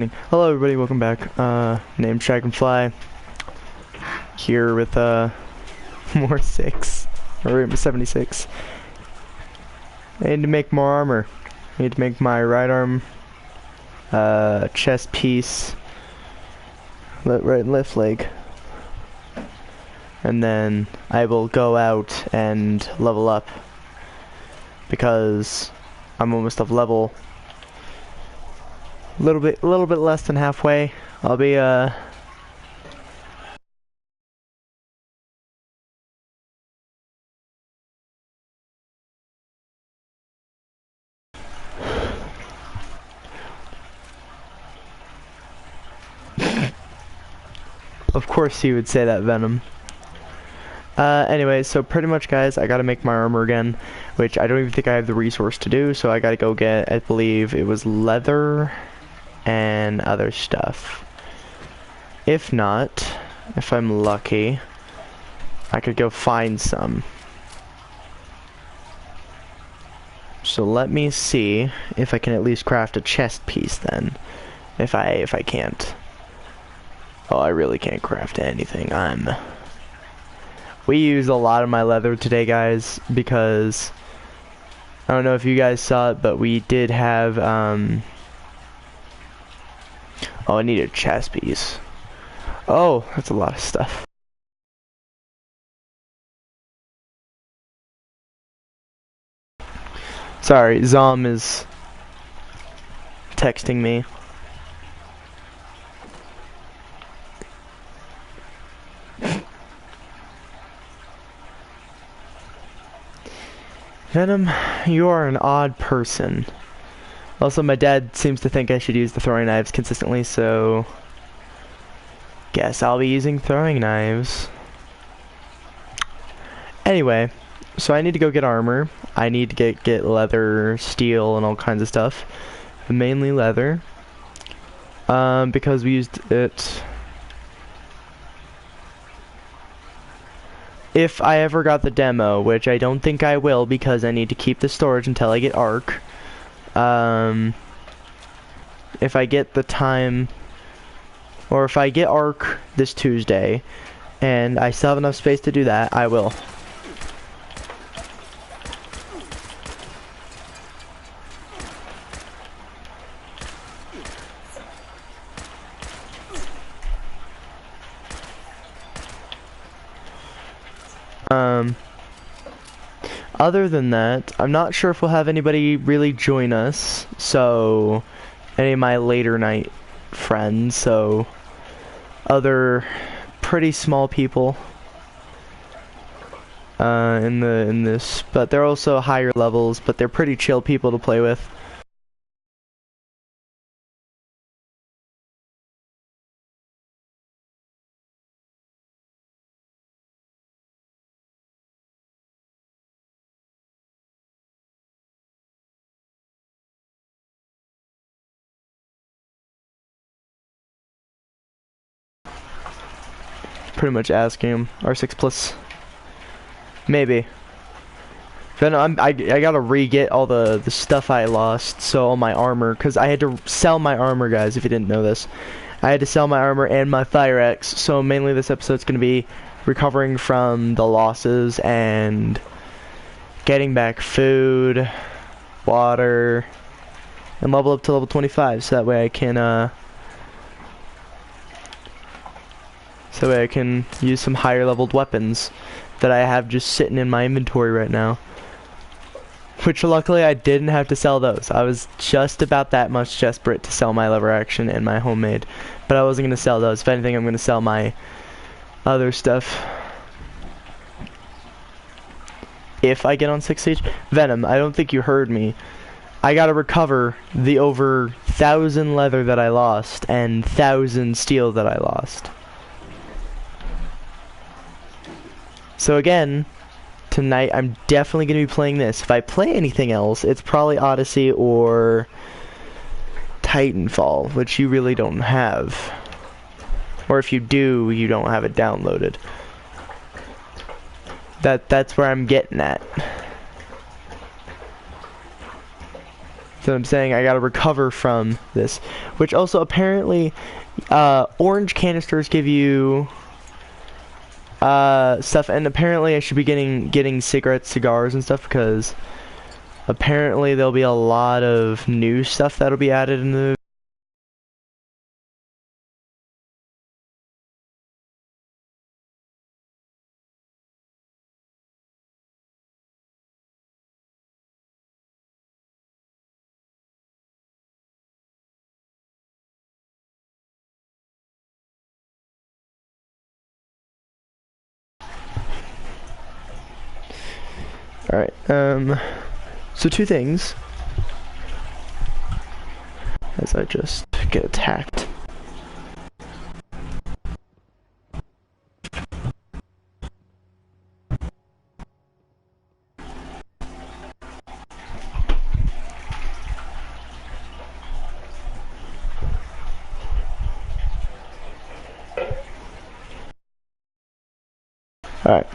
Hello everybody, welcome back. Named Dragonfly. Here with more 6. Or 76. I need to make more armor. I need to make my right arm chest piece. Right left leg. And then I will go out and level up. Because I'm almost of level. A little bit less than halfway. I'll be Of course he would say that, Venom. Anyway, so pretty much, guys, I gotta make my armor again, which I don't even think I have the resource to do, so I gotta go get, I believe it was leather and other stuff. If not, if I'm lucky, I could go find some. So let me see if I can at least craft a chest piece then, if I can't. Oh, I really can't craft anything. We used a lot of my leather today, guys, because I don't know if you guys saw it, but we did have oh, I need a chest piece. Oh, that's a lot of stuff. Sorry, Zom is texting me. Venom, you are an odd person. Also, my dad seems to think I should use the throwing knives consistently, so guess I'll be using throwing knives. Anyway, so I need to go get armor. I need to get leather, steel, and all kinds of stuff. But mainly leather. Because we used it. If I ever got the demo, which I don't think I will because I need to keep the storage until I get Ark. If I get the time, or if I get Ark this Tuesday, and I still have enough space to do that, I will. Other than that, I'm not sure if we'll have anybody really join us, so any of my later night friends, so other pretty small people in this, but they're also higher levels, but they're pretty chill people to play with. Pretty much asking him. R6 plus. Maybe. Then I gotta re-get all the stuff I lost, so all my armor, because I had to sell my armor, guys, if you didn't know this. I had to sell my armor and my fire axe, so mainly this episode's gonna be recovering from the losses and getting back food, water, and level up to level 25, so that way I can use some higher leveled weapons that I have just sitting in my inventory right now. Which luckily I didn't have to sell those. I was just about that much desperate to sell my lever action and my homemade. But I wasn't going to sell those. If anything, I'm going to sell my other stuff. If I get on 6 Siege. Venom, I don't think you heard me. I gotta recover the over 1,000 leather that I lost and 1,000 steel that I lost. So again, tonight I'm definitely going to be playing this. If I play anything else, it's probably Odyssey or Titanfall, which you really don't have. Or if you do, you don't have it downloaded. That's where I'm getting at. So I'm saying I gotta recover from this. Which also apparently, orange canisters give you stuff, and apparently I should be getting cigarettes, cigars, and stuff, because apparently there'll be a lot of new stuff that'll be added in the. Alright, so two things. As I just get attacked. Alright.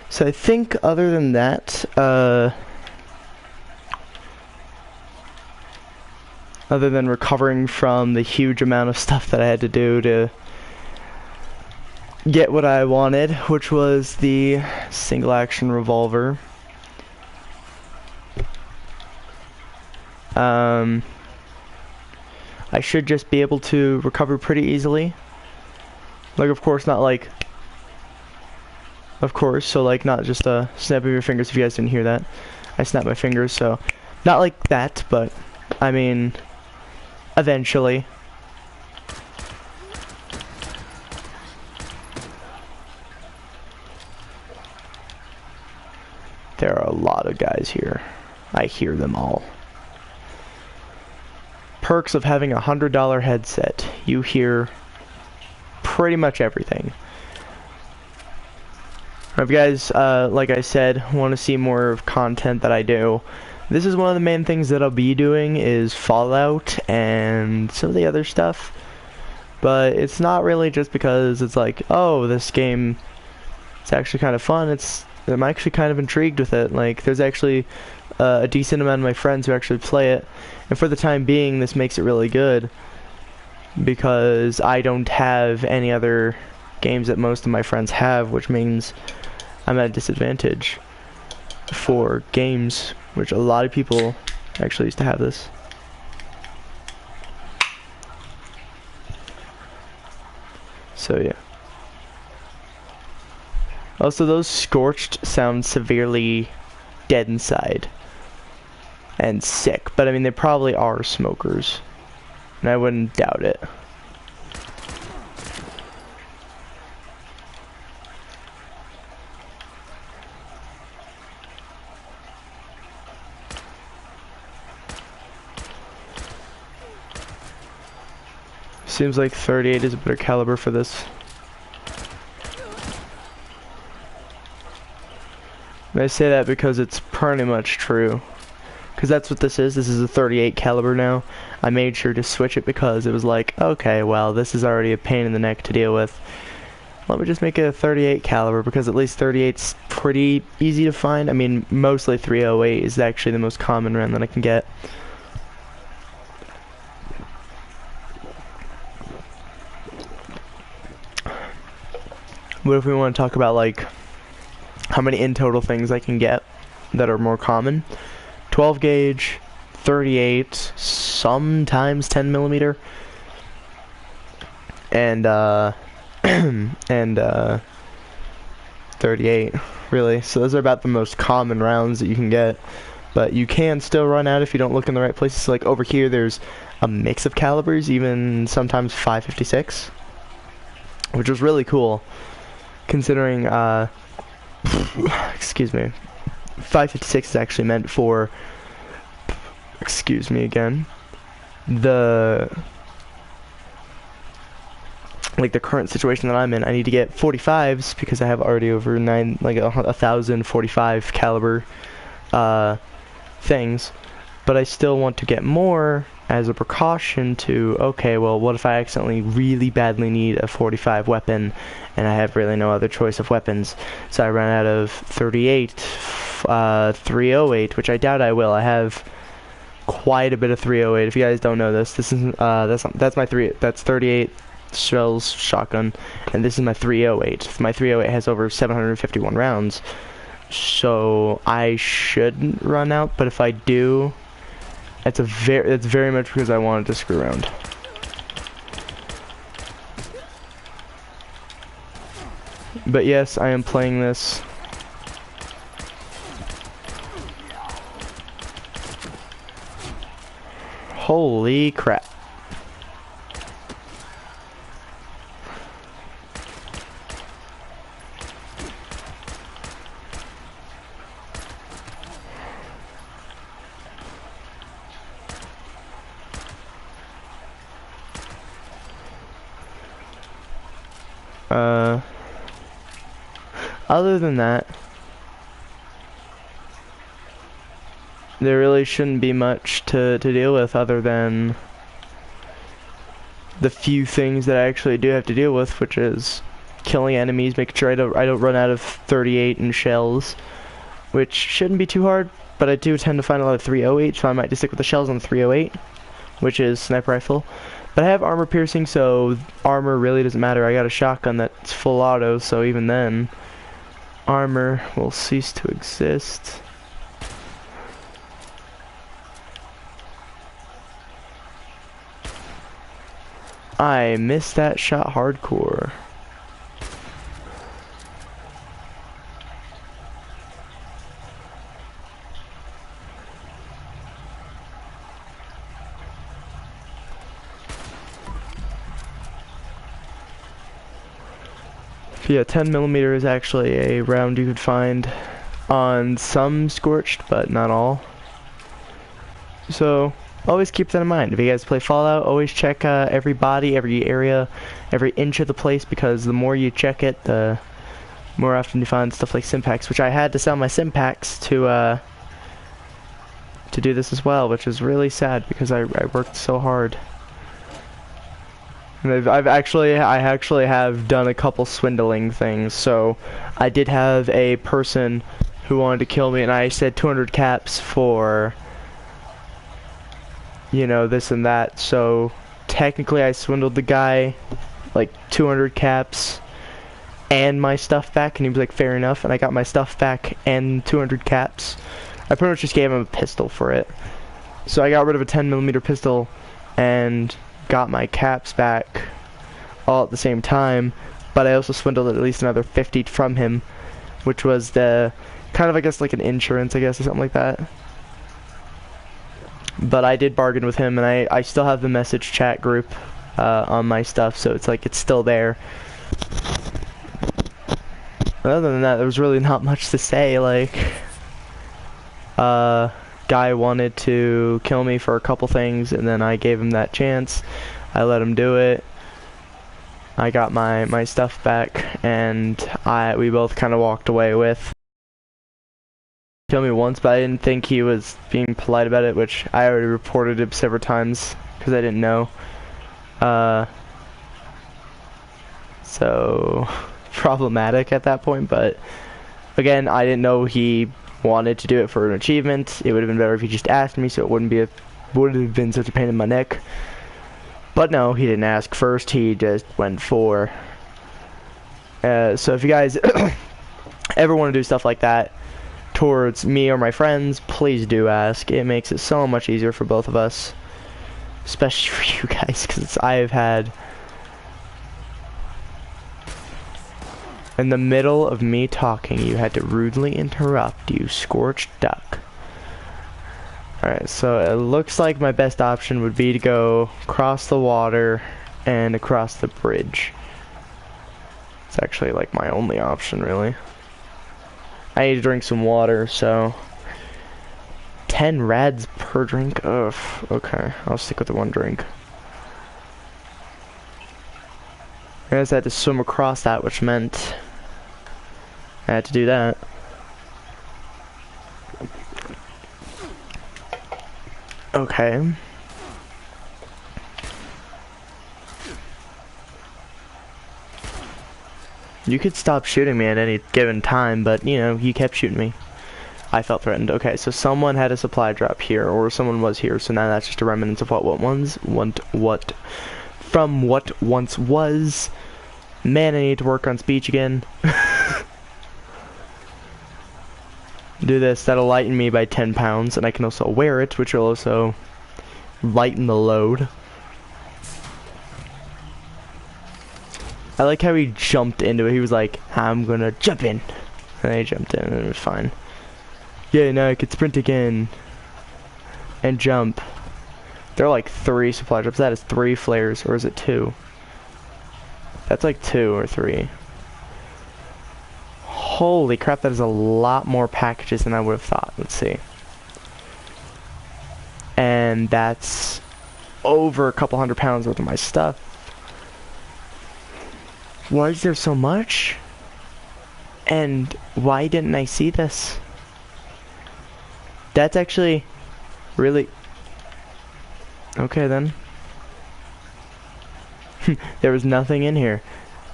So I think other than that, other than recovering from the huge amount of stuff that I had to do to get what I wanted, which was the single action revolver. I should just be able to recover pretty easily. Like, of course, not like... Of course, so like not just a snap of your fingers. If you guys didn't hear that, I snapped my fingers, so not like that, but I mean, eventually. There are a lot of guys here. I hear them all. Perks of having a $100 headset. You hear pretty much everything. If you guys, like I said, want to see more of content that I do, this is one of the main things that I'll be doing is Fallout and some of the other stuff. But it's not really just because it's like, oh, this game, it's actually kind of fun. I'm actually kind of intrigued with it. Like, there's actually a decent amount of my friends who actually play it. And for the time being, this makes it really good. Because I don't have any other games that most of my friends have, which means I'm at a disadvantage for games, which a lot of people actually used to have this. So yeah. Also, those scorched sound severely dead inside and sick, but I mean they probably are smokers, and I wouldn't doubt it. Seems like 38 is a better caliber for this. And I say that because it's pretty much true. Because that's what this is. This is a 38 caliber now. I made sure to switch it because it was like, okay, well, this is already a pain in the neck to deal with. Let me just make it a 38 caliber because at least 38's pretty easy to find. I mean, mostly 308 is actually the most common round that I can get. What if we want to talk about like how many in total things I can get that are more common? 12 gauge, 38, sometimes 10 millimeter, and and 38 really. So those are about the most common rounds that you can get, but you can still run out if you don't look in the right places. Like over here there's a mix of calibers, even sometimes 5.56, which was really cool considering excuse me, 5.56 is actually meant for, excuse me again, the current situation that I'm in. I need to get 45s because I have already over 1,045 caliber things, but I still want to get more as a precaution to, okay, well, what if I accidentally really badly need a 45 weapon and I have really no other choice of weapons? So I ran out of 38 308, which I doubt I will. I have quite a bit of 308. If you guys don't know this, this is that's my 38 shells shotgun, and this is my 308. My 308 has over 751 rounds, so I shouldn't run out. But if I do, it's very much because I wanted to screw around. But yes, I am playing this. Holy crap. Other than that, there really shouldn't be much to deal with other than the few things that I actually do have to deal with, which is killing enemies, making sure I don't run out of 38 and shells, which shouldn't be too hard, but I do tend to find a lot of 308, so I might just stick with the shells on the 308, which is sniper rifle. But I have armor piercing, so armor really doesn't matter. I got a shotgun that's full auto, so even then, armor will cease to exist. I missed that shot hardcore. Yeah, 10mm is actually a round you could find on some Scorched, but not all. So always keep that in mind. If you guys play Fallout, always check every body, every area, every inch of the place, because the more you check it, the more often you find stuff like Simpacks, which I had to sell my Simpacks to do this as well, which is really sad because I worked so hard. And I actually have done a couple swindling things. So I did have a person who wanted to kill me, and I said 200 caps for, you know, this and that. So technically I swindled the guy like 200 caps and my stuff back, and he was like, fair enough, and I got my stuff back and 200 caps. I pretty much just gave him a pistol for it. So I got rid of a 10mm pistol and got my caps back all at the same time, but I also swindled at least another 50 from him, which was the kind of, I guess, like an insurance, I guess, or something like that. But I did bargain with him, and I still have the message chat group on my stuff, so it's like it's still there. Other than that, there was really not much to say. Like, guy wanted to kill me for a couple things, and then I gave him that chance. I let him do it. I got my stuff back, and we both kind of walked away with. Kill me once, but I didn't think he was being polite about it, which I already reported him several times because I didn't know. So problematic at that point, but again, I didn't know he wanted to do it for an achievement. It would have been better if he just asked me, so it wouldn't have been such a pain in my neck. But no, he didn't ask first, he just went for. So if you guys ever want to do stuff like that towards me or my friends, please do ask. It makes it so much easier for both of us, especially for you guys, because I've had, in the middle of me talking, you had to rudely interrupt, you scorched duck. Alright, so it looks like my best option would be to go across the water and across the bridge. It's actually like my only option, really. I need to drink some water, so 10 rads per drink. Ugh, okay, I'll stick with the one drink. I guess I had to swim across that, which meant I had to do that. Okay. You could stop shooting me at any given time, but, you know, you kept shooting me. I felt threatened. Okay, so someone had a supply drop here, or someone was here, so now that's just a remnant of what once was. Man, I need to work on speech again. Do this, that'll lighten me by 10 pounds, and I can also wear it, which will also lighten the load. I like how he jumped into it. He was like, I'm gonna jump in. And I jumped in, and it was fine. Yeah, now I can sprint again. And jump. There are like 3 supply drops. That is 3 flares, or is it 2? That's like 2 or 3. Holy crap, that is a lot more packages than I would have thought. Let's see. And that's over a couple 100 pounds worth of my stuff. Why is there so much? And why didn't I see this? That's actually really... Okay then. There was nothing in here.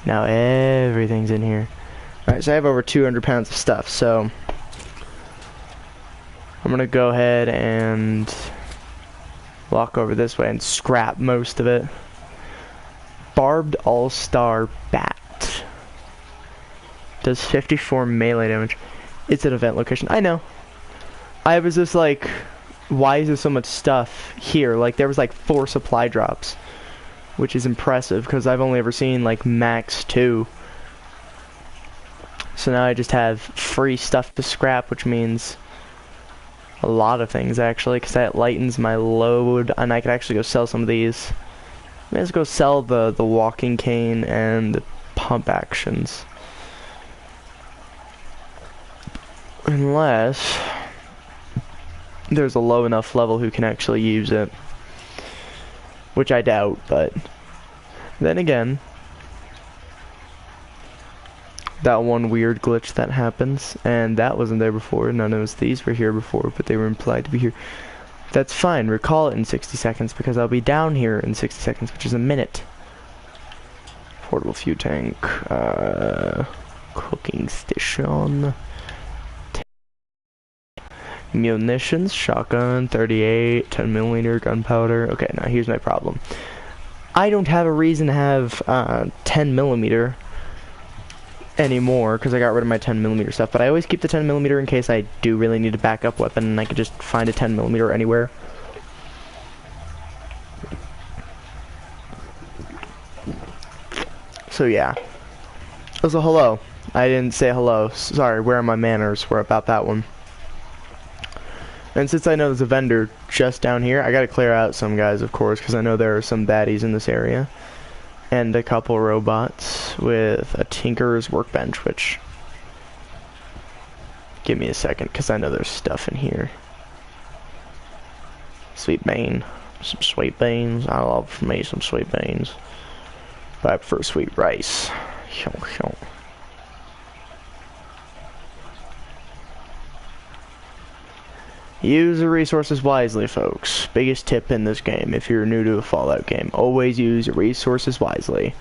Now everything's in here. Alright, so I have over 200 pounds of stuff, so I'm gonna go ahead and walk over this way and scrap most of it. Barbed All-Star Bat. Does 54 melee damage. It's an event location. I know. I was just like, why is there so much stuff here? Like, there was like 4 supply drops, which is impressive because I've only ever seen like max 2. So now I just have free stuff to scrap, which means a lot of things actually, because that lightens my load, and I could actually go sell some of these. Let's go sell the walking cane and the pump actions. Unless there's a low enough level who can actually use it. Which I doubt, but then again, that one weird glitch that happens, and that wasn't there before. None of these were here before, but they were implied to be here. That's fine. Recall it in 60 seconds because I'll be down here in 60 seconds, which is a minute. Portable fuel tank, cooking station, munitions, shotgun, 38, 10mm gunpowder. Okay, now here's my problem. I don't have a reason to have 10mm anymore because I got rid of my 10mm stuff, but I always keep the 10mm in case I do really need a backup weapon and I could just find a 10mm anywhere. So yeah. Also, hello. I didn't say hello. Sorry, where are my manners? We're about that one. And since I know there's a vendor just down here, I gotta clear out some guys, of course, because I know there are some baddies in this area. And a couple robots with a tinker's workbench, which... Give me a second, because I know there's stuff in here. Sweet bean. Some sweet beans. I love me some sweet beans. But I prefer sweet rice. Use the resources wisely, folks. Biggest tip in this game if you're new to a Fallout game. Always use your resources wisely.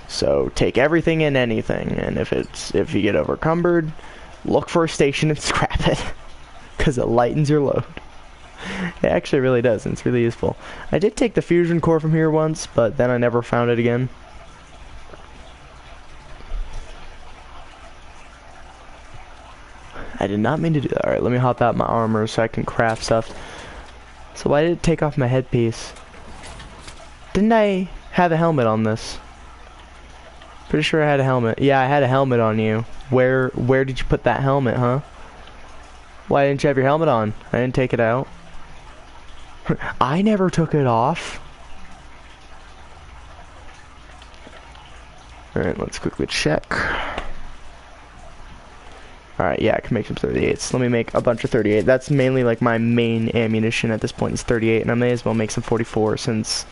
So take everything and anything, and if you get overcumbered, look for a station and scrap it. Because it lightens your load. It actually really does, and it's really useful. I did take the fusion core from here once, but then I never found it again. I did not mean to do that. Alright, let me hop out my armor so I can craft stuff. So why did it take off my headpiece? Didn't I have a helmet on this? Pretty sure I had a helmet. Yeah, I had a helmet on you. Where did you put that helmet, huh? Why didn't you have your helmet on? I didn't take it out. I never took it off. Alright, let's quickly check. Alright, yeah, I can make some 38s. Let me make a bunch of 38. That's mainly like my main ammunition at this point is 38, and I may as well make some 44 since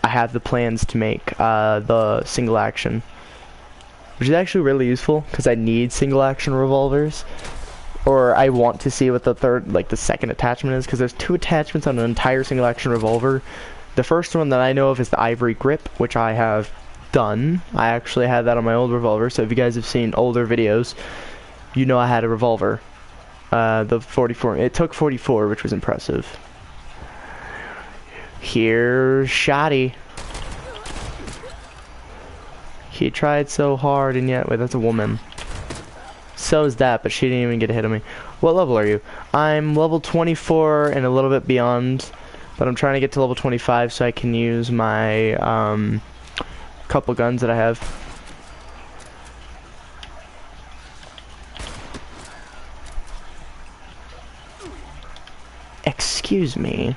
I have the plans to make the single action. Which is actually really useful, because I need single action revolvers. Or I want to see what the second attachment is, because there's 2 attachments on an entire single action revolver. The first one that I know of is the ivory grip, which I have done. I actually had that on my old revolver, so if you guys have seen older videos, you know I had a revolver. The 44. It took 44, which was impressive. Here's Shoddy. He tried so hard, and yet... Wait, that's a woman. So is that, but she didn't even get a hit on me. What level are you? I'm level 24 and a little bit beyond, but I'm trying to get to level 25 so I can use my couple guns that I have. Excuse me.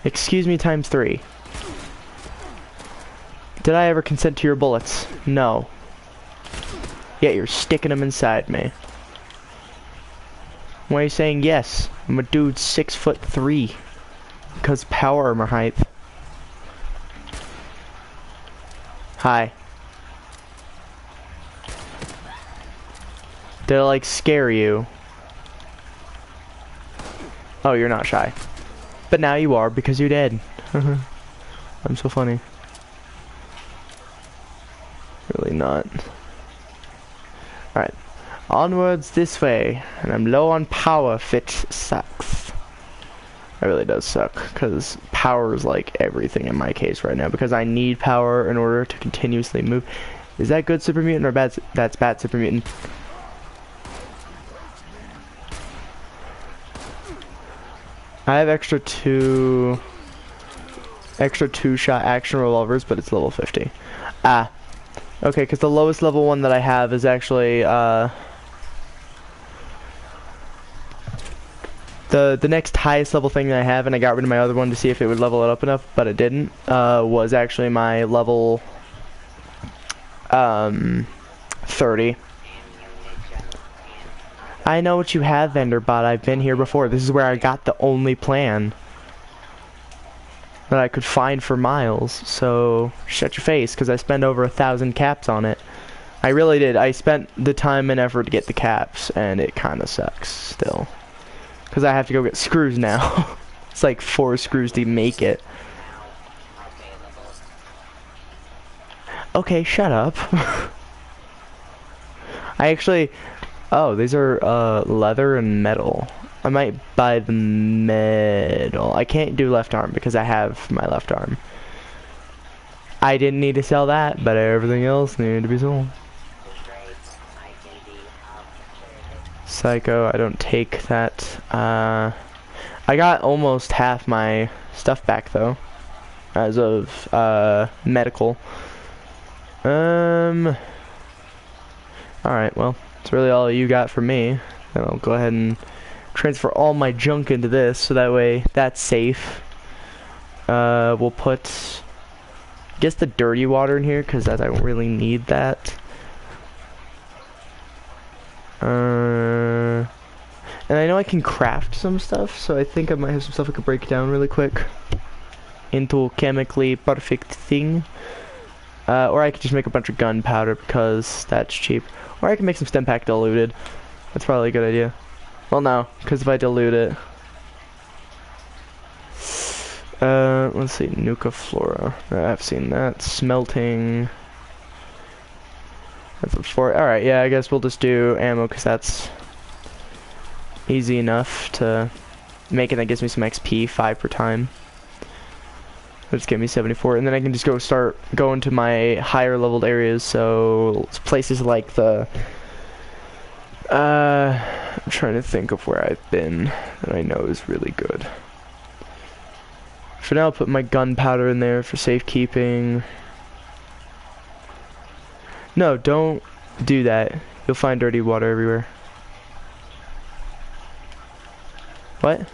Excuse me times 3. Did I ever consent to your bullets? No. Yet you're sticking them inside me. Why are you saying yes? I'm a dude 6'3". Because power armor height. Hi. Did I like scare you? Oh, you're not shy. But now you are because you're dead. I'm so funny. Really not. Alright. Onwards this way. And I'm low on power. Fit sucks. It really does suck. Because power is like everything in my case right now. Because I need power in order to continuously move. Is that good super mutant or bad? That's bad super mutant. I have extra two shot action revolvers, but it's level 50. Ah. Okay, because the lowest level one that I have is actually, the next highest level thing that I have, and I got rid of my other one to see if it would level it up enough, but it didn't, was actually my level, 30. I know what you have, Venderbot. I've been here before. This is where I got the only plan that I could find for miles. So shut your face, because I spent over 1,000 caps on it. I really did. I spent the time and effort to get the caps, and it kind of sucks still, because I have to go get screws now. It's like 4 screws to make it. Okay, shut up. I actually... Oh, these are leather and metal. I might buy the metal. I can't do left arm because I have my left arm. I didn't need to sell that, but everything else needed to be sold. Psycho, I don't take that. I got almost half my stuff back though, as of medical. Alright, well. That's really all you got for me. Then I'll go ahead and transfer all my junk into this, so that way that's safe. We'll put, I guess, the dirty water in here, because I don't really need that. And I know I can craft some stuff, so I think I might have some stuff I could break down really quick into a chemically perfect thing. Or I could just make a bunch of gunpowder, because that's cheap. Or I can make some stem pack diluted. That's probably a good idea. Well, no, because if I dilute it... let's see, Nuka Flora. I've seen that. Smelting... That's a 4. Alright, yeah, I guess we'll just do ammo, because that's easy enough to make it. That gives me some XP, 5 per time. That'll just give me 74, and then I can just go start going to my higher leveled areas, so places like the, I'm trying to think of where I've been that I know is really good. For now, I'll put my gunpowder in there for safekeeping. No, don't do that. You'll find dirty water everywhere. What?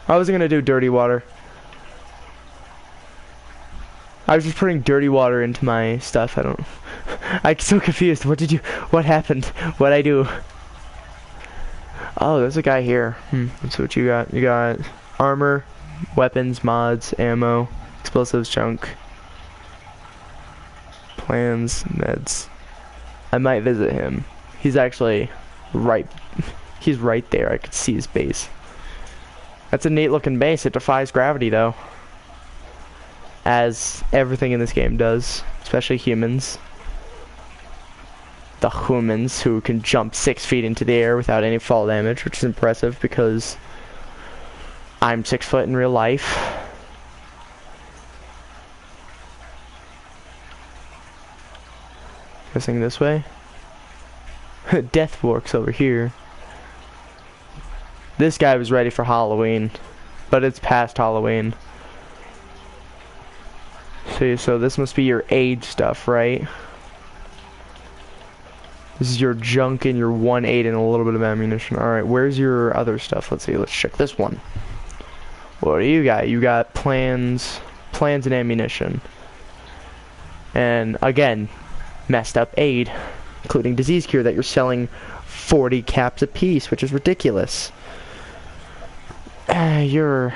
I wasn't gonna do dirty water. I was just putting dirty water into my stuff. I'm so confused. What happened? What'd I do? Oh, there's a guy here. Let's see what you got. You got armor, weapons, mods, ammo, explosives, junk, plans, meds. I might visit him. He's actually he's right there. I could see his base. That's a neat looking base. It defies gravity though, as everything in this game does. especially humans. The humans who can jump 6 feet into the air without any fall damage, which is impressive because I'm 6 foot in real life. Guessing this way. Deathworks over here. This guy was ready for Halloween, but it's past Halloween. See, so this must be your aid stuff, right? This is your junk and your 1 aid and a little bit of ammunition. Alright, where's your other stuff? Let's see, let's check this one. What do you got? You got plans and ammunition. And again, messed up aid, including disease cure that you're selling 40 caps a piece, which is ridiculous. You're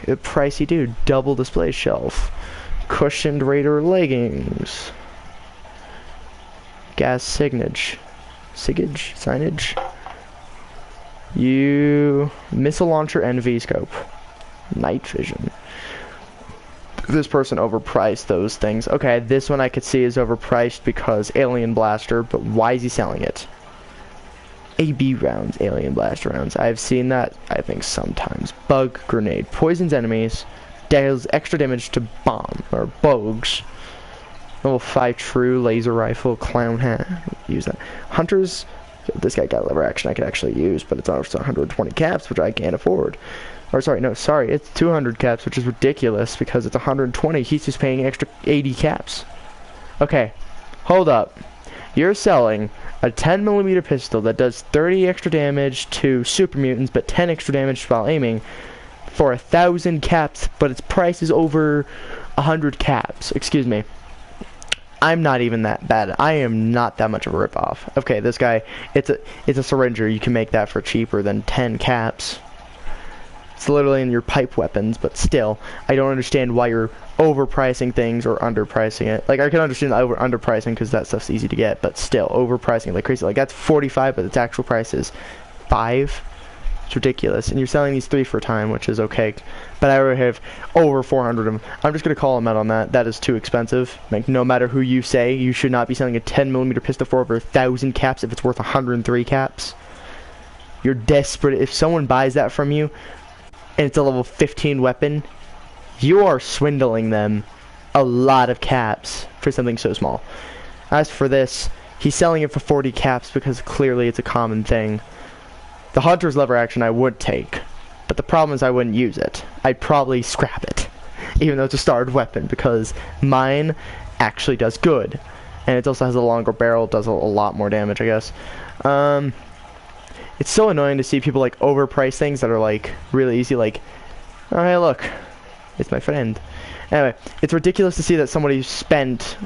a pricey dude. Double display shelf. Cushioned Raider leggings. Gas signage. Signage? You... Missile launcher and V-scope. Night vision. This person overpriced those things. Okay, this one I could see is overpriced because alien blaster, but why is he selling it? AB rounds, alien blaster rounds. I've seen that, I think, sometimes. Bug grenade. Poisons enemies. Deals extra damage to bomb, or bugs. Level 5 true laser rifle, clown hat. Use that. Hunters. This guy got lever action I could actually use, but it's also 120 caps, which I can't afford. Or sorry, it's 200 caps, which is ridiculous because it's 120. He's just paying extra 80 caps. Okay, hold up. You're selling a 10mm pistol that does 30 extra damage to super mutants, but 10 extra damage while aiming for 1,000 caps, but its price is over 100 caps. Excuse me. I'm not even that bad. I am not that much of a ripoff. Okay, this guy, it's a syringer. You can make that for cheaper than 10 caps. It's literally in your pipe weapons, but still, I don't understand why you're overpricing things or underpricing it. Like, I can understand the underpricing because that stuff's easy to get, but still, overpricing it like crazy. Like, that's 45, but its actual price is 5. It's ridiculous. And you're selling these 3 for a time, which is okay. But I already have over 400 of them. I'm just going to call them out on that. That is too expensive. Like, no matter who you say, you should not be selling a 10mm pistol for over 1,000 caps if it's worth 103 caps. You're desperate. If someone buys that from you, and it's a level 15 weapon, you are swindling them a lot of caps for something so small. As for this, he's selling it for 40 caps because clearly it's a common thing. The Hunter's lever action I would take, but the problem is I wouldn't use it. I'd probably scrap it, even though it's a starred weapon, because mine actually does good. And it also has a longer barrel, does a lot more damage, I guess. It's so annoying to see people like overprice things that are like really easy, like, oh hey look, it's my friend. Anyway, it's ridiculous to see that somebody spent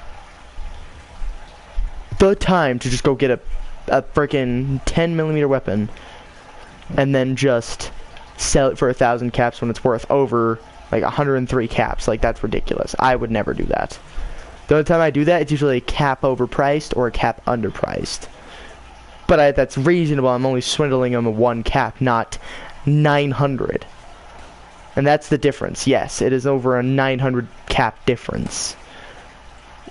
the time to just go get a freaking 10mm weapon and then just sell it for 1,000 caps when it's worth over like 103 caps. Like, that's ridiculous. I would never do that. The only time I do that, it's usually a cap overpriced or a cap underpriced. But that's reasonable. I'm only swindling on the 1 cap, not 900. And that's the difference. Yes, it is over a 900 cap difference.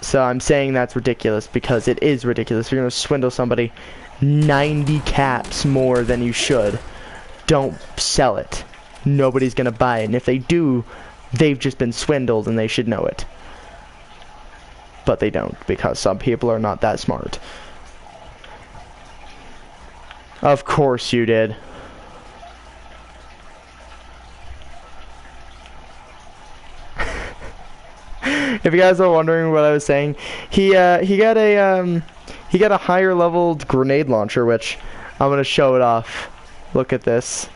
So I'm saying that's ridiculous because it is ridiculous. You're going to swindle somebody 90 caps more than you should. Don't sell it. Nobody's going to buy it. And if they do, they've just been swindled and they should know it. But they don't, because some people are not that smart. Of course you did. If you guys are wondering what I was saying, he got a higher leveled grenade launcher, which I'm gonna show it off. Look at this.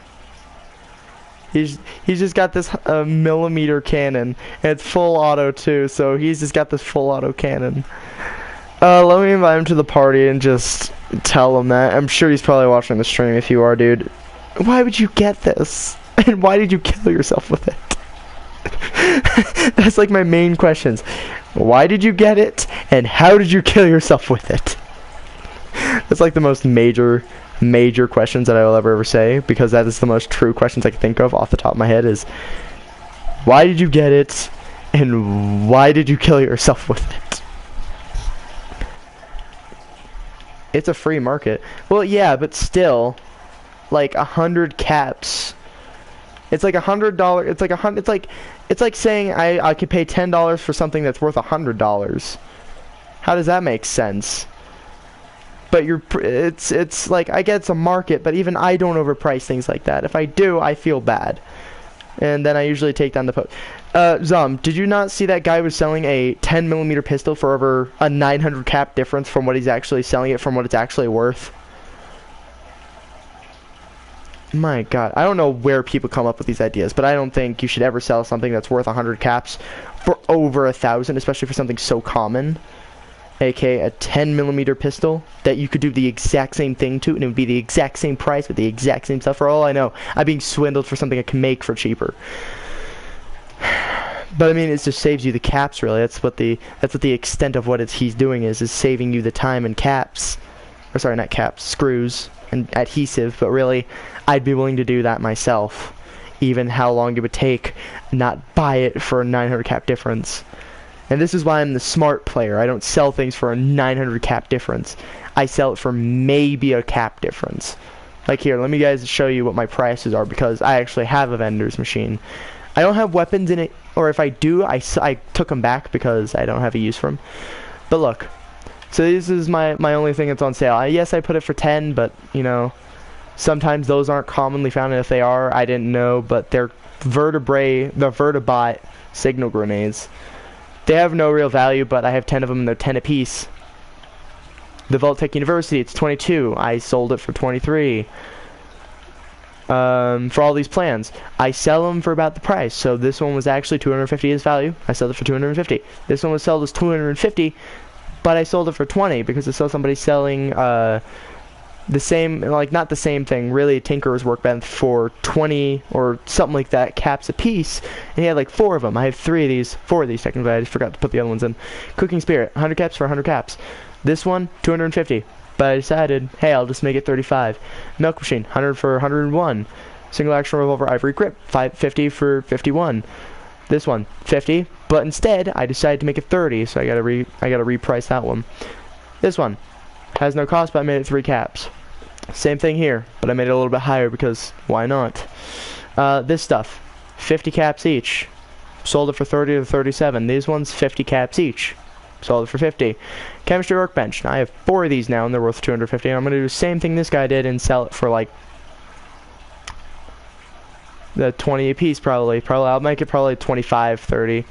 He's just got this millimeter cannon, and it's full auto too. So he's just got this full auto cannon. Let me invite him to the party and just tell him that. I'm sure he's probably watching the stream. If you are, dude, why would you get this? And why did you kill yourself with it? That's like my main questions. Why did you get it? And how did you kill yourself with it? That's like the most major questions that I will ever say, because that is the most true questions I can think of off the top of my head is, why did you get it? And why did you kill yourself with it? It's a free market. Well, yeah, but still, like 100 caps. It's like $100. It's like it's like saying I could pay $10 for something that's worth $100. How does that make sense? But it's like, I get it's a market, but even I don't overprice things like that. If I do, I feel bad, and then I usually take down the post. Did you not see that guy was selling a 10mm pistol for over a 900 cap difference from what he's actually selling it from what it's actually worth? My God, I don't know where people come up with these ideas, but I don't think you should ever sell something that's worth 100 caps for over 1,000, especially for something so common. AK a 10mm pistol that you could do the exact same thing to, and it would be the exact same price with the exact same stuff. For all I know, I'm being swindled for something I can make for cheaper. But I mean, it just saves you the caps, really. That's what the extent of what he's doing is saving you the time and caps. Or sorry, not caps, screws and adhesive. But really, I'd be willing to do that myself, even how long it would take, not buy it for a 900 cap difference. And this is why I'm the smart player. I don't sell things for a 900 cap difference. I sell it for maybe a cap difference. Like here, let me guys show you what my prices are, because I actually have a vendor's machine. I don't have weapons in it, or if I do, I took them back because I don't have a use for them. But look, so this is my only thing that's on sale. Yes, I put it for 10, but you know, sometimes those aren't commonly found, and if they are, I didn't know. But they're the Vertibot signal grenades. They have no real value, but I have 10 of them, and they're 10 apiece. The Vault-Tec University, it's 22. I sold it for 23. For all these plans, I sell them for about the price. So this one was actually 250 as value. I sold it for 250. This one was sold as 250, but I sold it for 20 because I saw somebody selling the same, like not the same thing, really, Tinker's Workbench for 20 or something like that caps a piece, and he had like 4 of them. I have 4 of these technically. I just forgot to put the other ones in. Cooking Spirit, 100 caps for 100 caps. This one, 250. But I decided, hey, I'll just make it 35. Milk Machine, 100 for 101. Single Action Revolver Ivory Grip, 550 for 51. This one, 50. But instead, I decided to make it 30, so I gotta reprice that one. This one has no cost, but I made it 3 caps. Same thing here, but I made it a little bit higher because why not? This stuff, 50 caps each. Sold it for 30 to 37. These ones, 50 caps each. Sold it for 50. Chemistry Workbench. Now I have 4 of these now, and they're worth 250. I'm gonna do the same thing this guy did and sell it for like the 20 a piece, probably. I'll make it probably 25, 30,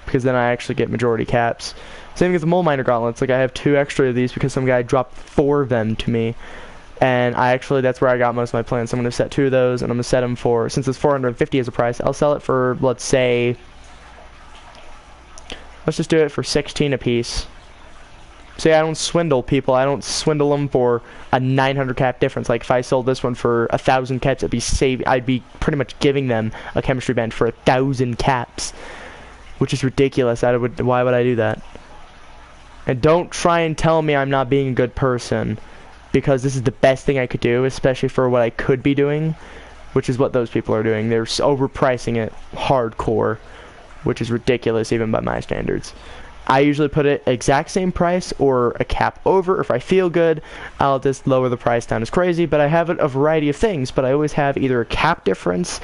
because then I actually get majority caps. Same with the Mole Miner Gauntlets. Like I have 2 extra of these because some guy dropped 4 of them to me. And that's where I got most of my plans. So I'm going to set 2 of those, and I'm going to set them for, since it's 450 as a price, I'll sell it for, let's say, let's just do it for 16 a piece. See, I don't swindle people. I don't swindle them for a 900 cap difference. Like if I sold this one for 1,000 caps, I'd be pretty much giving them a chemistry bench for 1,000 caps, which is ridiculous. Why would I do that? And don't try and tell me I'm not being a good person, because this is the best thing I could do, especially for what I could be doing, which is what those people are doing. They're overpricing it hardcore, which is ridiculous even by my standards. I usually put it exact same price or a cap over. If I feel good, I'll just lower the price down as crazy, but I have a variety of things, but I always have either a cap difference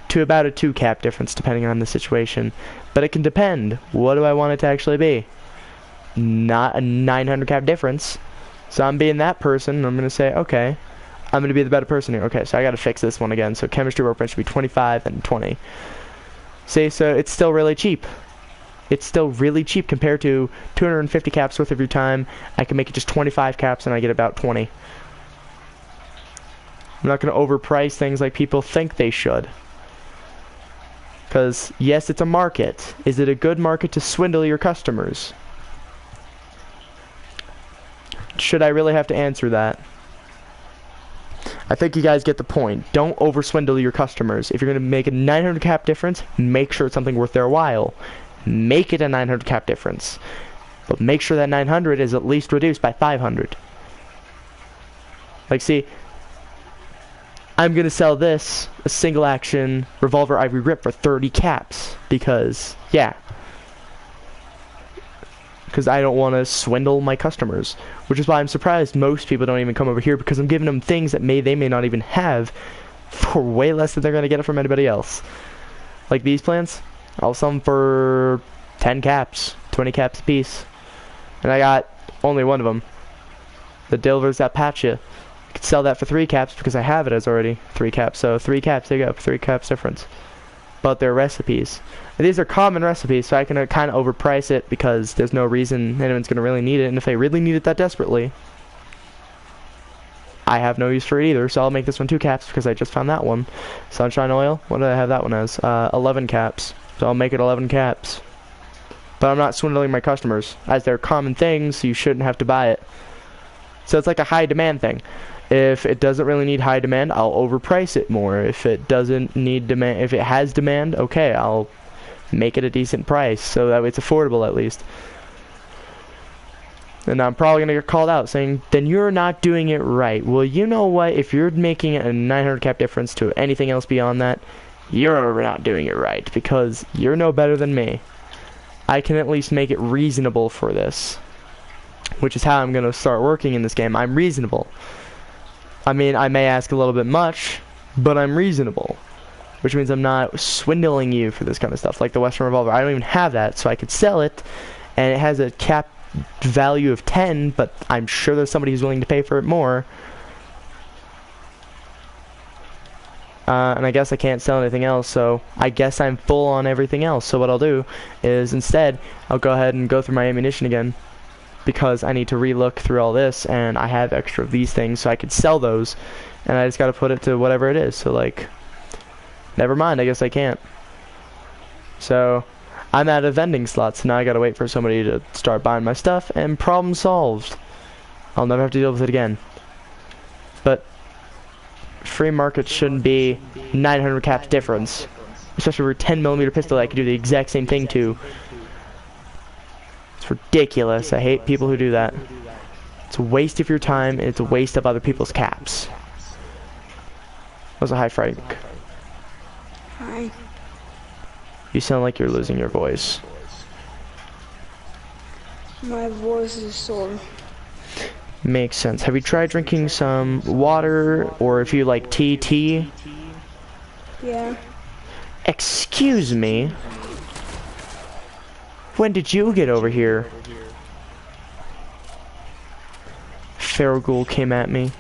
to about a 2 cap difference depending on the situation. But it can depend. What do I want it to actually be? Not a 900 cap difference. So I'm being that person, and I'm going to say, okay, I'm going to be the better person here. Okay, so I got to fix this one again. So Chemistry Workbench should be 25 and 20. See, so it's still really cheap. It's still really cheap compared to 250 caps worth of your time. I can make it just 25 caps, and I get about 20. I'm not going to overprice things like people think they should. Because, yes, it's a market. Is it a good market to swindle your customers? Should I really have to answer that? I think you guys get the point. Don't over swindle your customers. If you're going to make a 900 cap difference, make sure it's something worth their while. Make it a 900 cap difference. But make sure that 900 is at least reduced by 500. Like, see, I'm going to sell this, a single action revolver ivory grip, for 30 caps. Because, yeah. because I don't want to swindle my customers, which is why I'm surprised most people don't even come over here, because I'm giving them things that they may not even have for way less than they're going to get it from anybody else. Like these plants, I'll sell them for 10 caps, 20 caps a piece, and I got only one of them. The Dilvers Apache. I could sell that for 3 caps because I have it as already 3 caps, so 3 caps, there you go, 3 caps difference. But they're recipes. And these are common recipes, so I can kind of overprice it because there's no reason anyone's going to really need it, and if they really need it that desperately, I have no use for it either, so I'll make this one 2 caps because I just found that one. Sunshine oil, what did I have that one as? 11 caps, so I'll make it 11 caps. But I'm not swindling my customers, as they're common things, so you shouldn't have to buy it. So it's like a high demand thing. If it doesn't really need high demand, I'll overprice it more. If it doesn't need demand, if it has demand, okay, I'll make it a decent price so that way it's affordable at least. And I'm probably going to get called out saying, then you're not doing it right. Well, you know what? If you're making a 900 cap difference to anything else beyond that, you're not doing it right because you're no better than me. I can at least make it reasonable for this, which is how I'm going to start working in this game. I'm reasonable. I mean, I may ask a little bit much, but I'm reasonable, which means I'm not swindling you for this kind of stuff. Like the Western Revolver, I don't even have that, so I could sell it, and it has a cap value of 10, but I'm sure there's somebody who's willing to pay for it more. And I guess I can't sell anything else, so I guess I'm full on everything else. So what I'll do is instead, I'll go ahead and go through my ammunition again, because I need to relook through all this, and I have extra of these things, so I could sell those, and I just gotta put it to whatever it is. So like, never mind, I guess I can't. So I'm out of vending slots, so now I gotta wait for somebody to start buying my stuff, and problem solved. I'll never have to deal with it again. But free market shouldn't be 900 caps difference, especially for a 10mm pistol I could do the exact same thing to. It's ridiculous. I hate people who do that. It's a waste of your time, and it's a waste of other people's caps. That was a hi, Frank. Hi. You sound like you're losing your voice. My voice is sore. Makes sense. Have you tried drinking some water, or if you like tea? Yeah. Excuse me? When did you get over here? Farragoul came at me,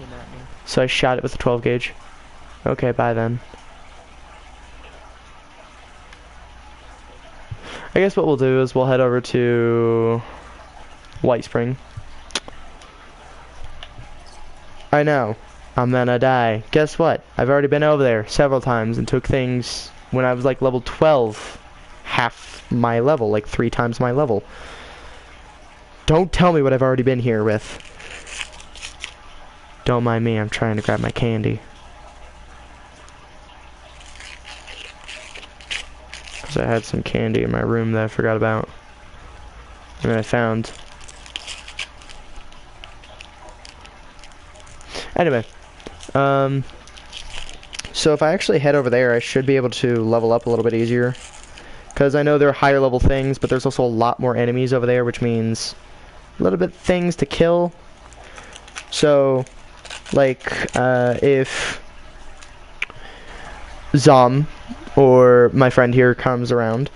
so I shot it with a 12 gauge. Okay, bye then. I guess what we'll do is we'll head over to White Spring. I know, I'm gonna die. Guess what? I've already been over there several times and took things when I was like level 12. Half my level, like 3 times my level. Don't tell me what I've already been here with. Don't mind me, I'm trying to grab my candy. Because I had some candy in my room that I forgot about. And I found. Anyway. So if I actually head over there, I should be able to level up a little bit easier. Because I know there are higher level things, but there's also a lot more enemies over there, which means a little bit things to kill. So, like, if Zom, or my friend here, comes around,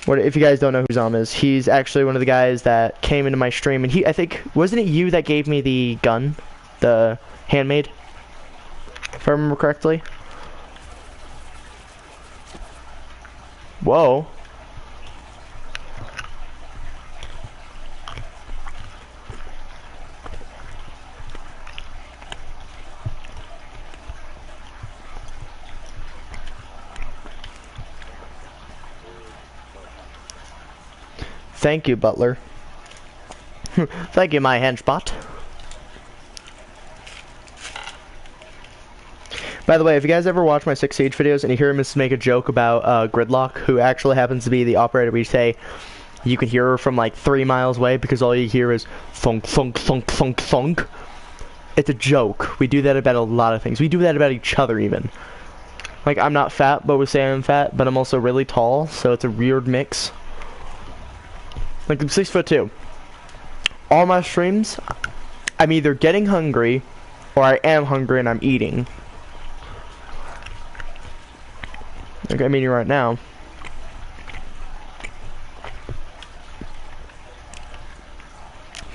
if you guys don't know who Zom is, he's actually one of the guys that came into my stream, and I think, wasn't it you that gave me the gun? The handmade? If I remember correctly? Whoa. Thank you, Butler. Thank you, my henchbot. By the way, if you guys ever watch my 6 Siege videos and you hear him make a joke about Gridlock, who actually happens to be the operator, we say you can hear her from like 3 miles away because all you hear is thunk, thunk, thunk, thunk, thunk. It's a joke. We do that about a lot of things. We do that about each other even. Like, I'm not fat, but we say I'm fat, but I'm also really tall, so it's a weird mix. Like, I'm 6'2". all my streams, I'm either getting hungry or I am hungry and I'm eating. Okay, I'm eating right now.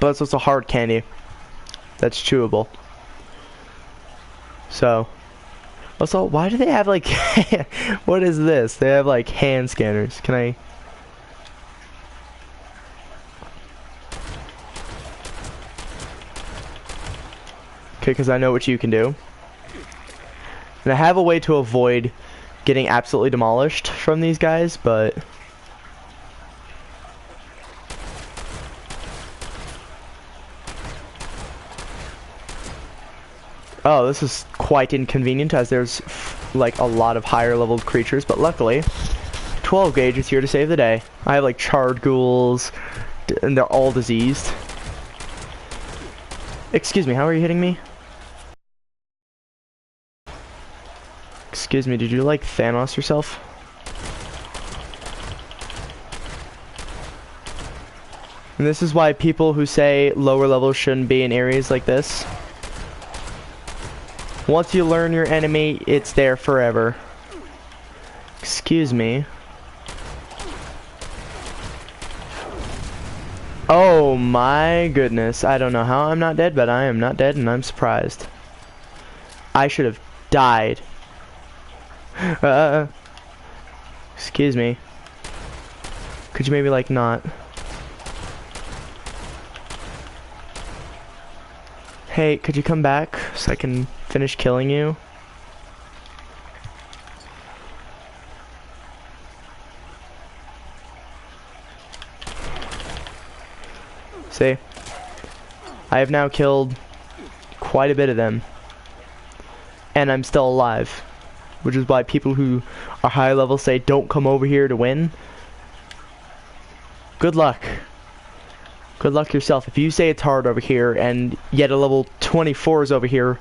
But it's also hard candy that's chewable. So, also, why do they have like, what is this? They have like hand scanners. Can I? Okay, because I know what you can do. And I have a way to avoid getting absolutely demolished from these guys, but... Oh, this is quite inconvenient as there's like a lot of higher level creatures, but luckily 12 gauge is here to save the day. I have like charred ghouls and they're all diseased. Excuse me, how are you hitting me? Excuse me, did you like Thanos yourself? And this is why people who say lower levels shouldn't be in areas like this. Once you learn your enemy, it's there forever. Excuse me. Oh my goodness. I don't know how I'm not dead, but I am not dead and I'm surprised. I should have died. Excuse me. Could you maybe like not? Hey, could you come back so I can finish killing you? See? I have now killed quite a bit of them. And I'm still alive. Which is why people who are high level say don't come over here to win. Good luck. Good luck yourself. If you say it's hard over here and yet a level 24 is over here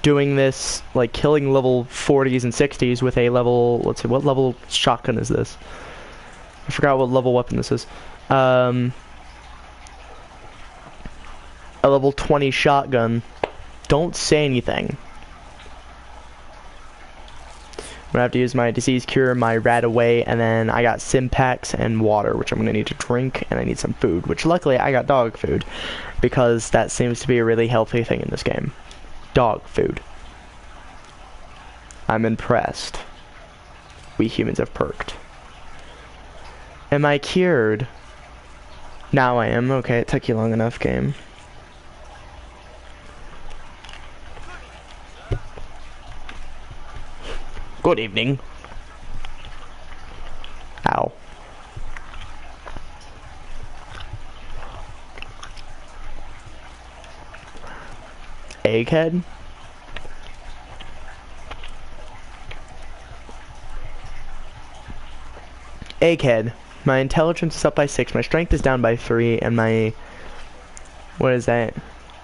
doing this, like killing level 40s and 60s with a level, let's see, what level shotgun is this? I forgot what level weapon this is. A level 20 shotgun. Don't say anything. I'm gonna have to use my disease cure, my rat away, and then I got Simpacks and water, which I'm gonna need to drink, and I need some food, which luckily I got dog food, because that seems to be a really healthy thing in this game. Dog food. I'm impressed. We humans have perked. Am I cured? Now I am. Okay, it took you long enough, game. Good evening. Ow. Egghead? Egghead. My intelligence is up by 6, my strength is down by 3, and my... What is that?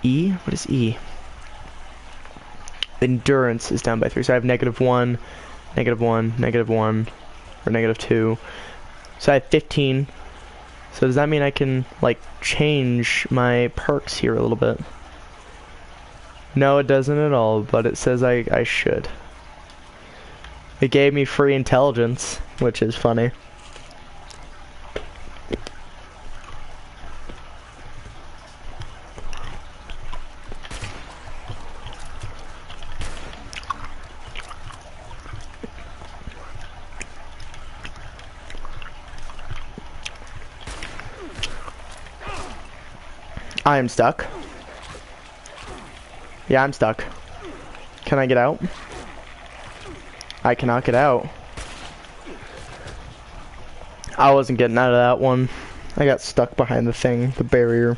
E? What is E? Endurance is down by 3, so I have -1, -1, -1, or -2. So I have 15. So does that mean I can, like, change my perks here a little bit? No, it doesn't at all, but it says I should. It gave me free intelligence, which is funny. I am stuck. Yeah, I'm stuck. Can I get out? I cannot get out. I wasn't getting out of that one. I got stuck behind the thing, the barrier.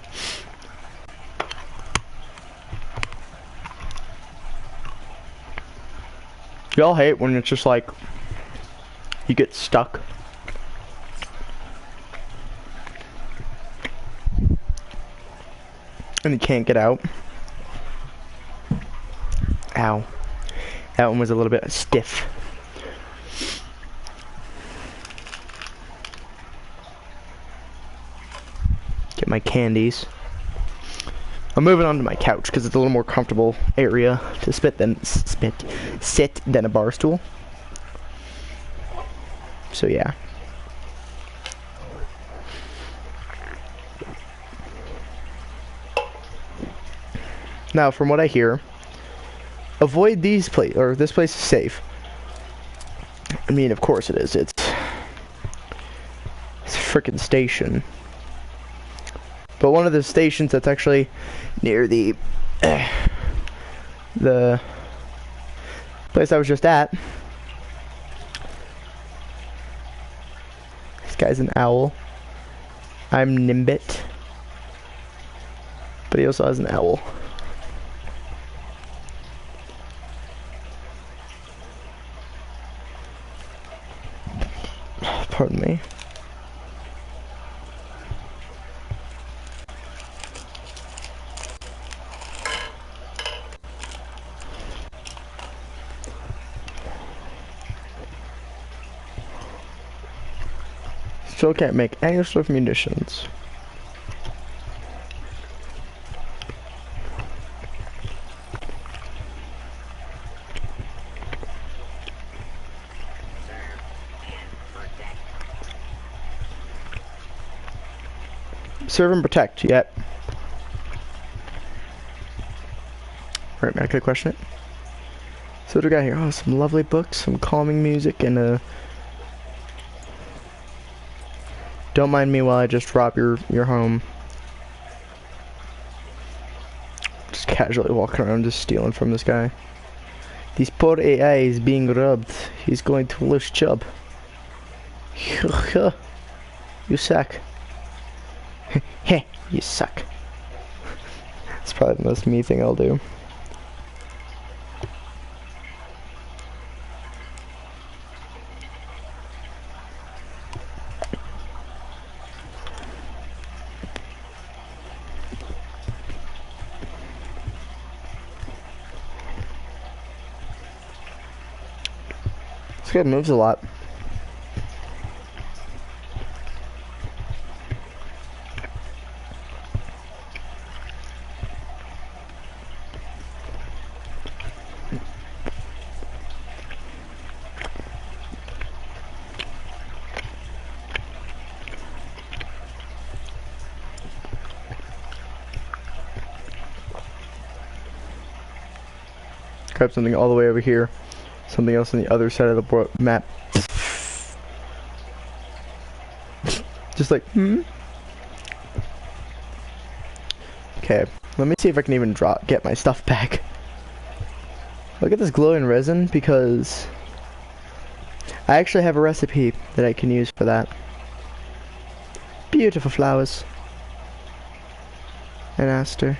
Y'all hate when it's just like, you get stuck. And you can't get out. Ow. That one was a little bit stiff. Get my candies. I'm moving on to my couch because it's a little more comfortable area to sit than a bar stool. So yeah. Now, from what I hear, avoid these places, or this place is safe. I mean, of course it is. It's a frickin' station. But one of the stations that's actually near the place I was just at. This guy's an owl. I'm Nimbit. But he also has an owl. Pardon me. Still can't make any sort of munitions. Serve and protect, yep. Alright, man, can I question it? So what do we got here? Oh, some lovely books, some calming music, and don't mind me while I just rob your home. Just casually walking around just stealing from this guy. This poor AI is being robbed. He's going to lose job. You suck. Heh, you suck. That's probably the most me thing I'll do. This guy moves a lot. Grab something all the way over here. Something else on the other side of the map. Just like, Okay, let me see if I can even get my stuff back. Look at this glowing resin, because I actually have a recipe that I can use for that. Beautiful flowers. And aster.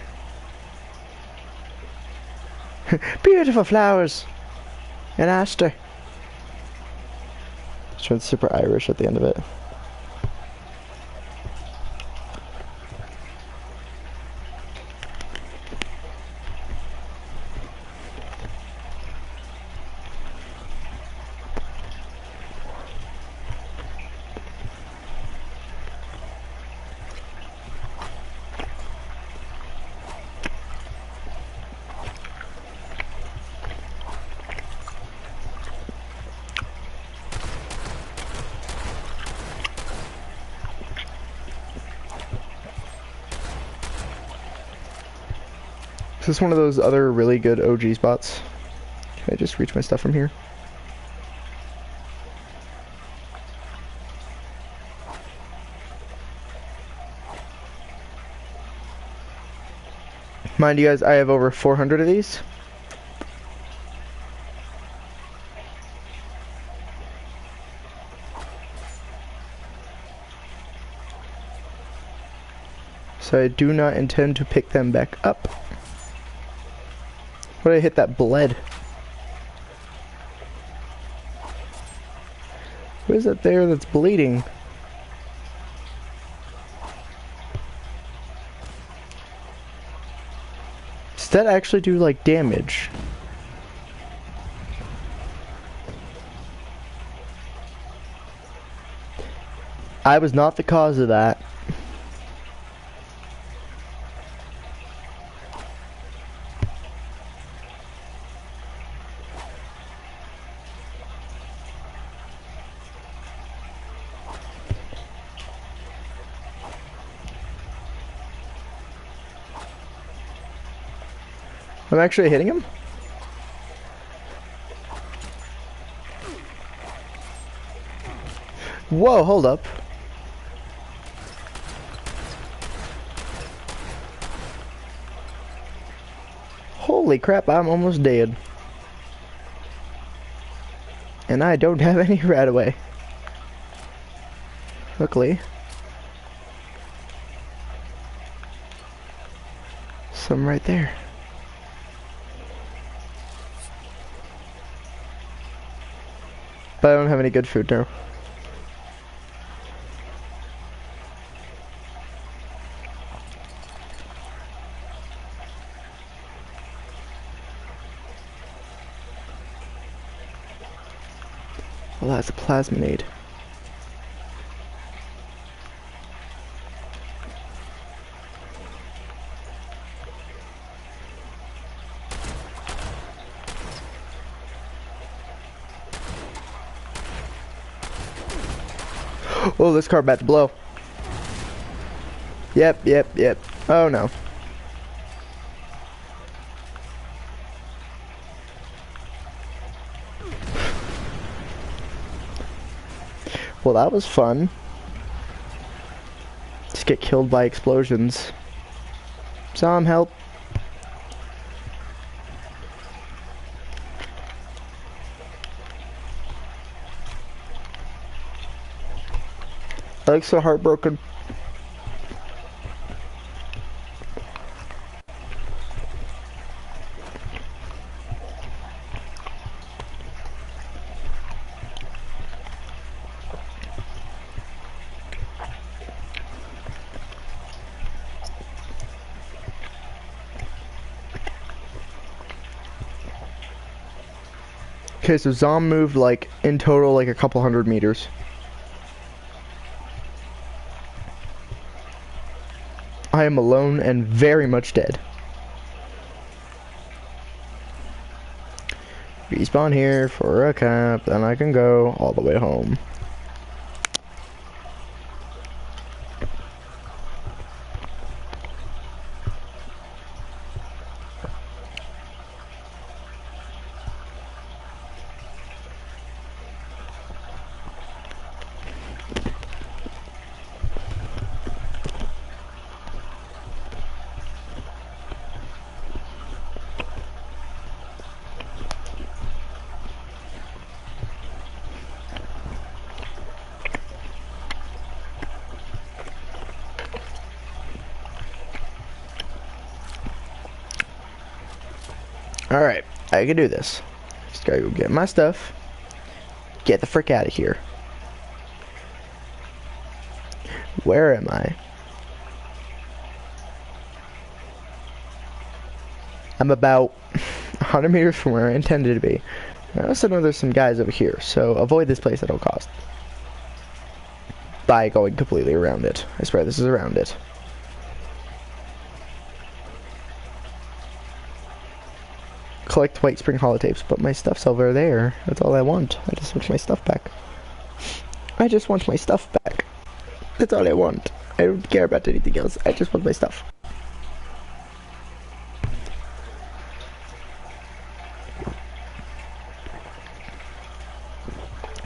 Beautiful flowers. And aster. It's turned super Irish at the end of it. Is this one of those other really good OG spots? Can I just reach my stuff from here? Mind you guys, I have over 400 of these. So I do not intend to pick them back up. What did I hit that bled? What is that there that's bleeding? Does that actually do like damage? I was not the cause of that. I'm actually hitting him? Whoa, hold up. Holy crap, I'm almost dead. And I don't have any right away. Luckily. Some right there. But I don't have any good food now. Well, that's a plasminade. Oh, this car about to blow. Yep. Oh no. Well, that was fun. Just get killed by explosions. Some help. I look so heartbroken. Okay, so Zom moved like in total like a couple hundred meters. I am alone and very much dead. Respawn here for a camp, then I can go all the way home. Alright, I can do this. Just gotta go get my stuff. Get the frick out of here. Where am I? I'm about 100 meters from where I intended to be. I also know there's some guys over here, so avoid this place at all costs. By going completely around it. I swear this is around it. Collect White Spring holotapes, but my stuff's over there. That's all I want. I just want my stuff back. I just want my stuff back. That's all I want. I don't care about anything else. I just want my stuff.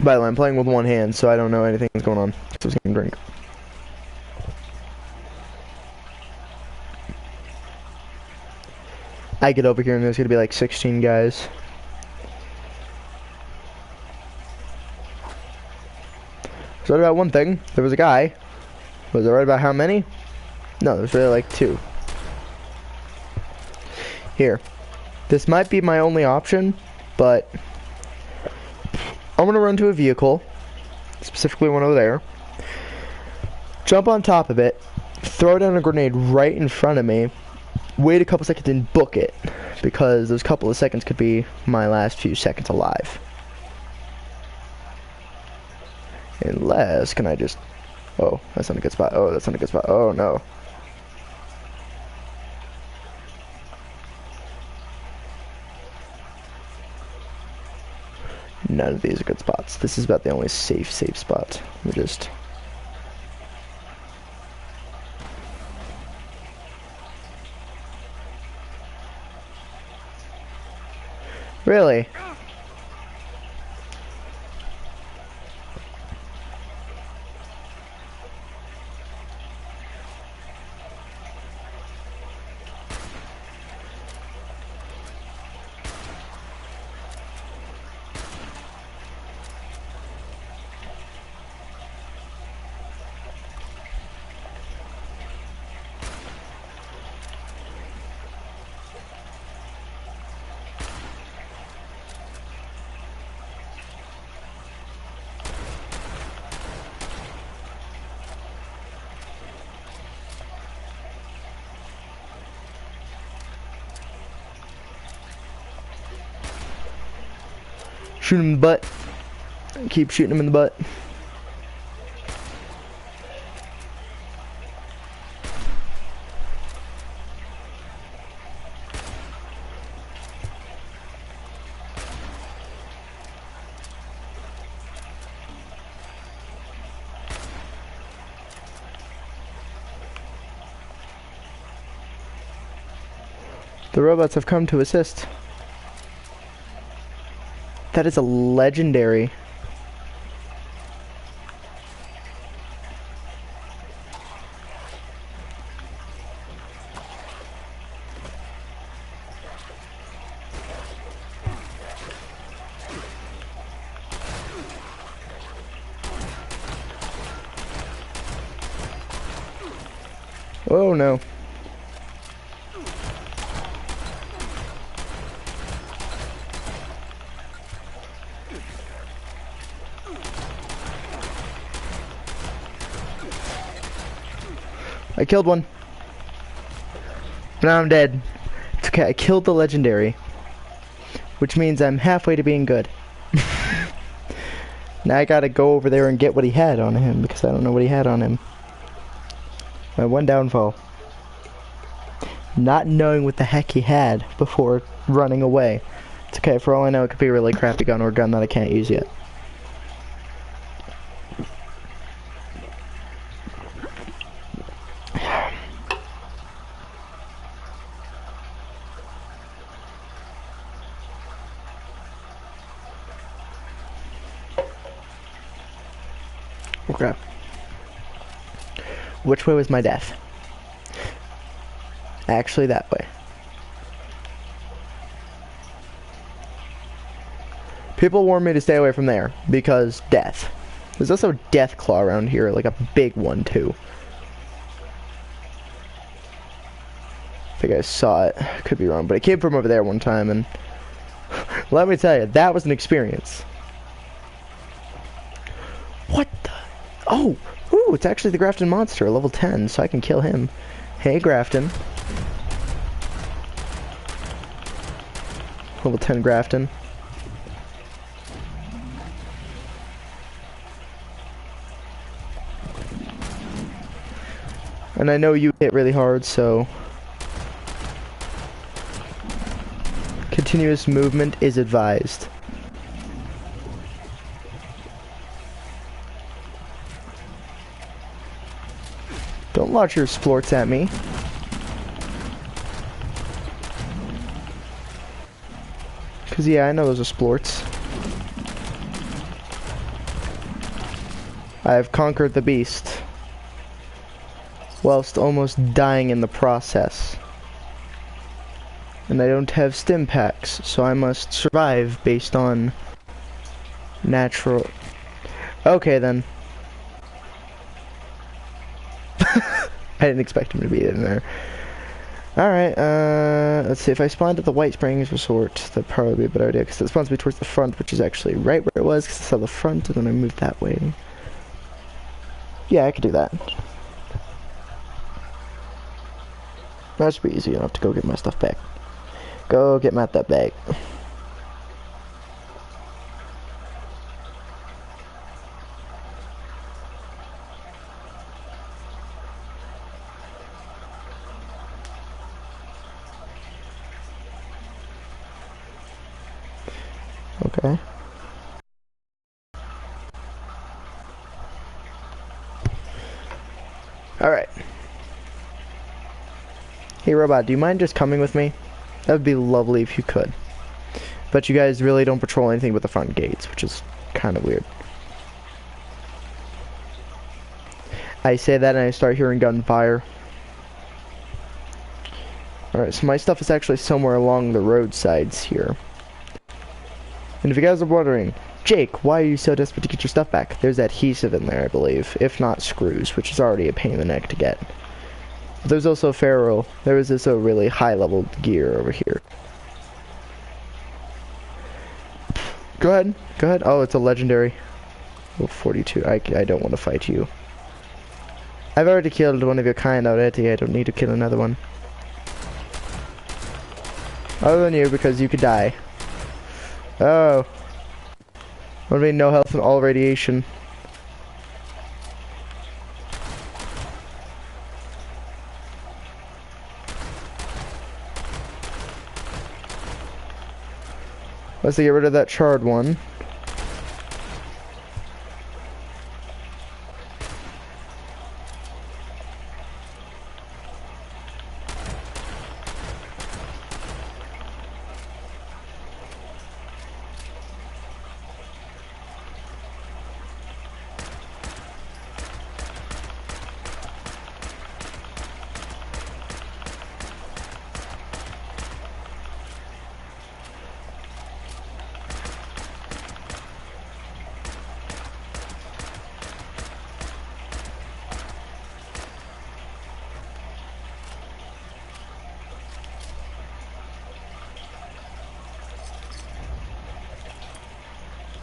By the way, I'm playing with one hand, so I don't know anything that's going on. So I'm just gonna drink. I get over here and there's gonna be like 16 guys. So right about one thing, there was a guy. Was it right about how many? No, there's really like 2. Here. This might be my only option, but I'm gonna run to a vehicle, specifically one over there, jump on top of it, throw down a grenade right in front of me, wait a couple seconds and book it, because those couple of seconds could be my last few seconds alive. Unless, can I just, oh, that's not a good spot, oh, that's not a good spot, oh no. None of these are good spots. This is about the only safe spot. Let me just... Really? Shoot him in the butt. Keep shooting him in the butt. The robots have come to assist. That is a legendary. Oh no. I killed one. Now I'm dead. It's okay, I killed the legendary. Which means I'm halfway to being good. Now I gotta go over there and get what he had on him, because I don't know what he had on him. My one downfall. Not knowing what the heck he had before running away. It's okay, for all I know it could be a really crappy gun or a gun that I can't use yet. Oh crap. Which way was my death? Actually that way. People warn me to stay away from there because death. There's also a death claw around here, like a big one too. I think I saw it. Could be wrong, but it came from over there one time, and let me tell you, that was an experience. What the? Oh! Ooh, it's actually the Grafton monster, level 10, so I can kill him. Hey, Grafton. Level 10 Grafton. And I know you hit really hard, so continuous movement is advised. Don't launch your splorts at me. Cause yeah, I know those are splorts. I have conquered the beast, whilst almost dying in the process. And I don't have stim packs, so I must survive based on natural... Okay then. I didn't expect him to be in there. Alright, let's see, if I spawned at the White Springs Resort, that'd probably be a better idea, because it spawns me towards the front, which is actually right where it was, because I saw the front, and then I moved that way. Yeah, I could do that. That should be easy enough to go get my stuff back. Go get Matt that bag. Okay. Alright. Hey robot, do you mind just coming with me? That would be lovely if you could. But you guys really don't patrol anything but the front gates, which is kind of weird. I say that and I start hearing gunfire. Alright, so my stuff is actually somewhere along the roadsides here. And if you guys are wondering, Jake, why are you so desperate to get your stuff back? There's adhesive in there, I believe. If not screws, which is already a pain in the neck to get. But there's also ferrule. There is this really high level gear over here. Go ahead. Go ahead. Oh, it's a legendary. Oh, 42. I don't want to fight you. I've already killed one of your kind already. I don't need to kill another one. Other than you, because you could die. Oh. What do you mean, no health and all radiation? Let's get rid of that charred one.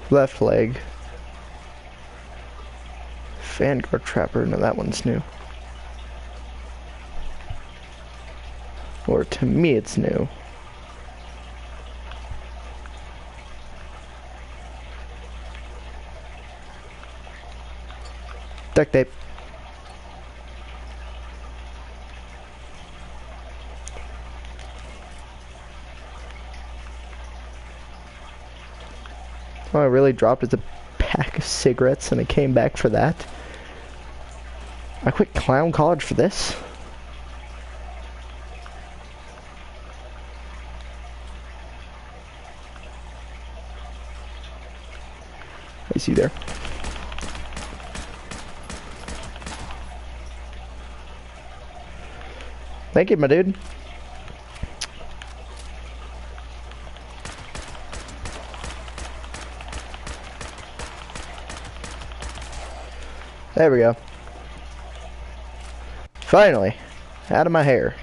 Left leg. Vanguard Trapper, no, that one's new. Or to me it's new. Duct tape. All I really dropped is a pack of cigarettes and I came back for that. I quit clown college for this. I see you there. Thank you, my dude. There we go. Finally, out of my hair.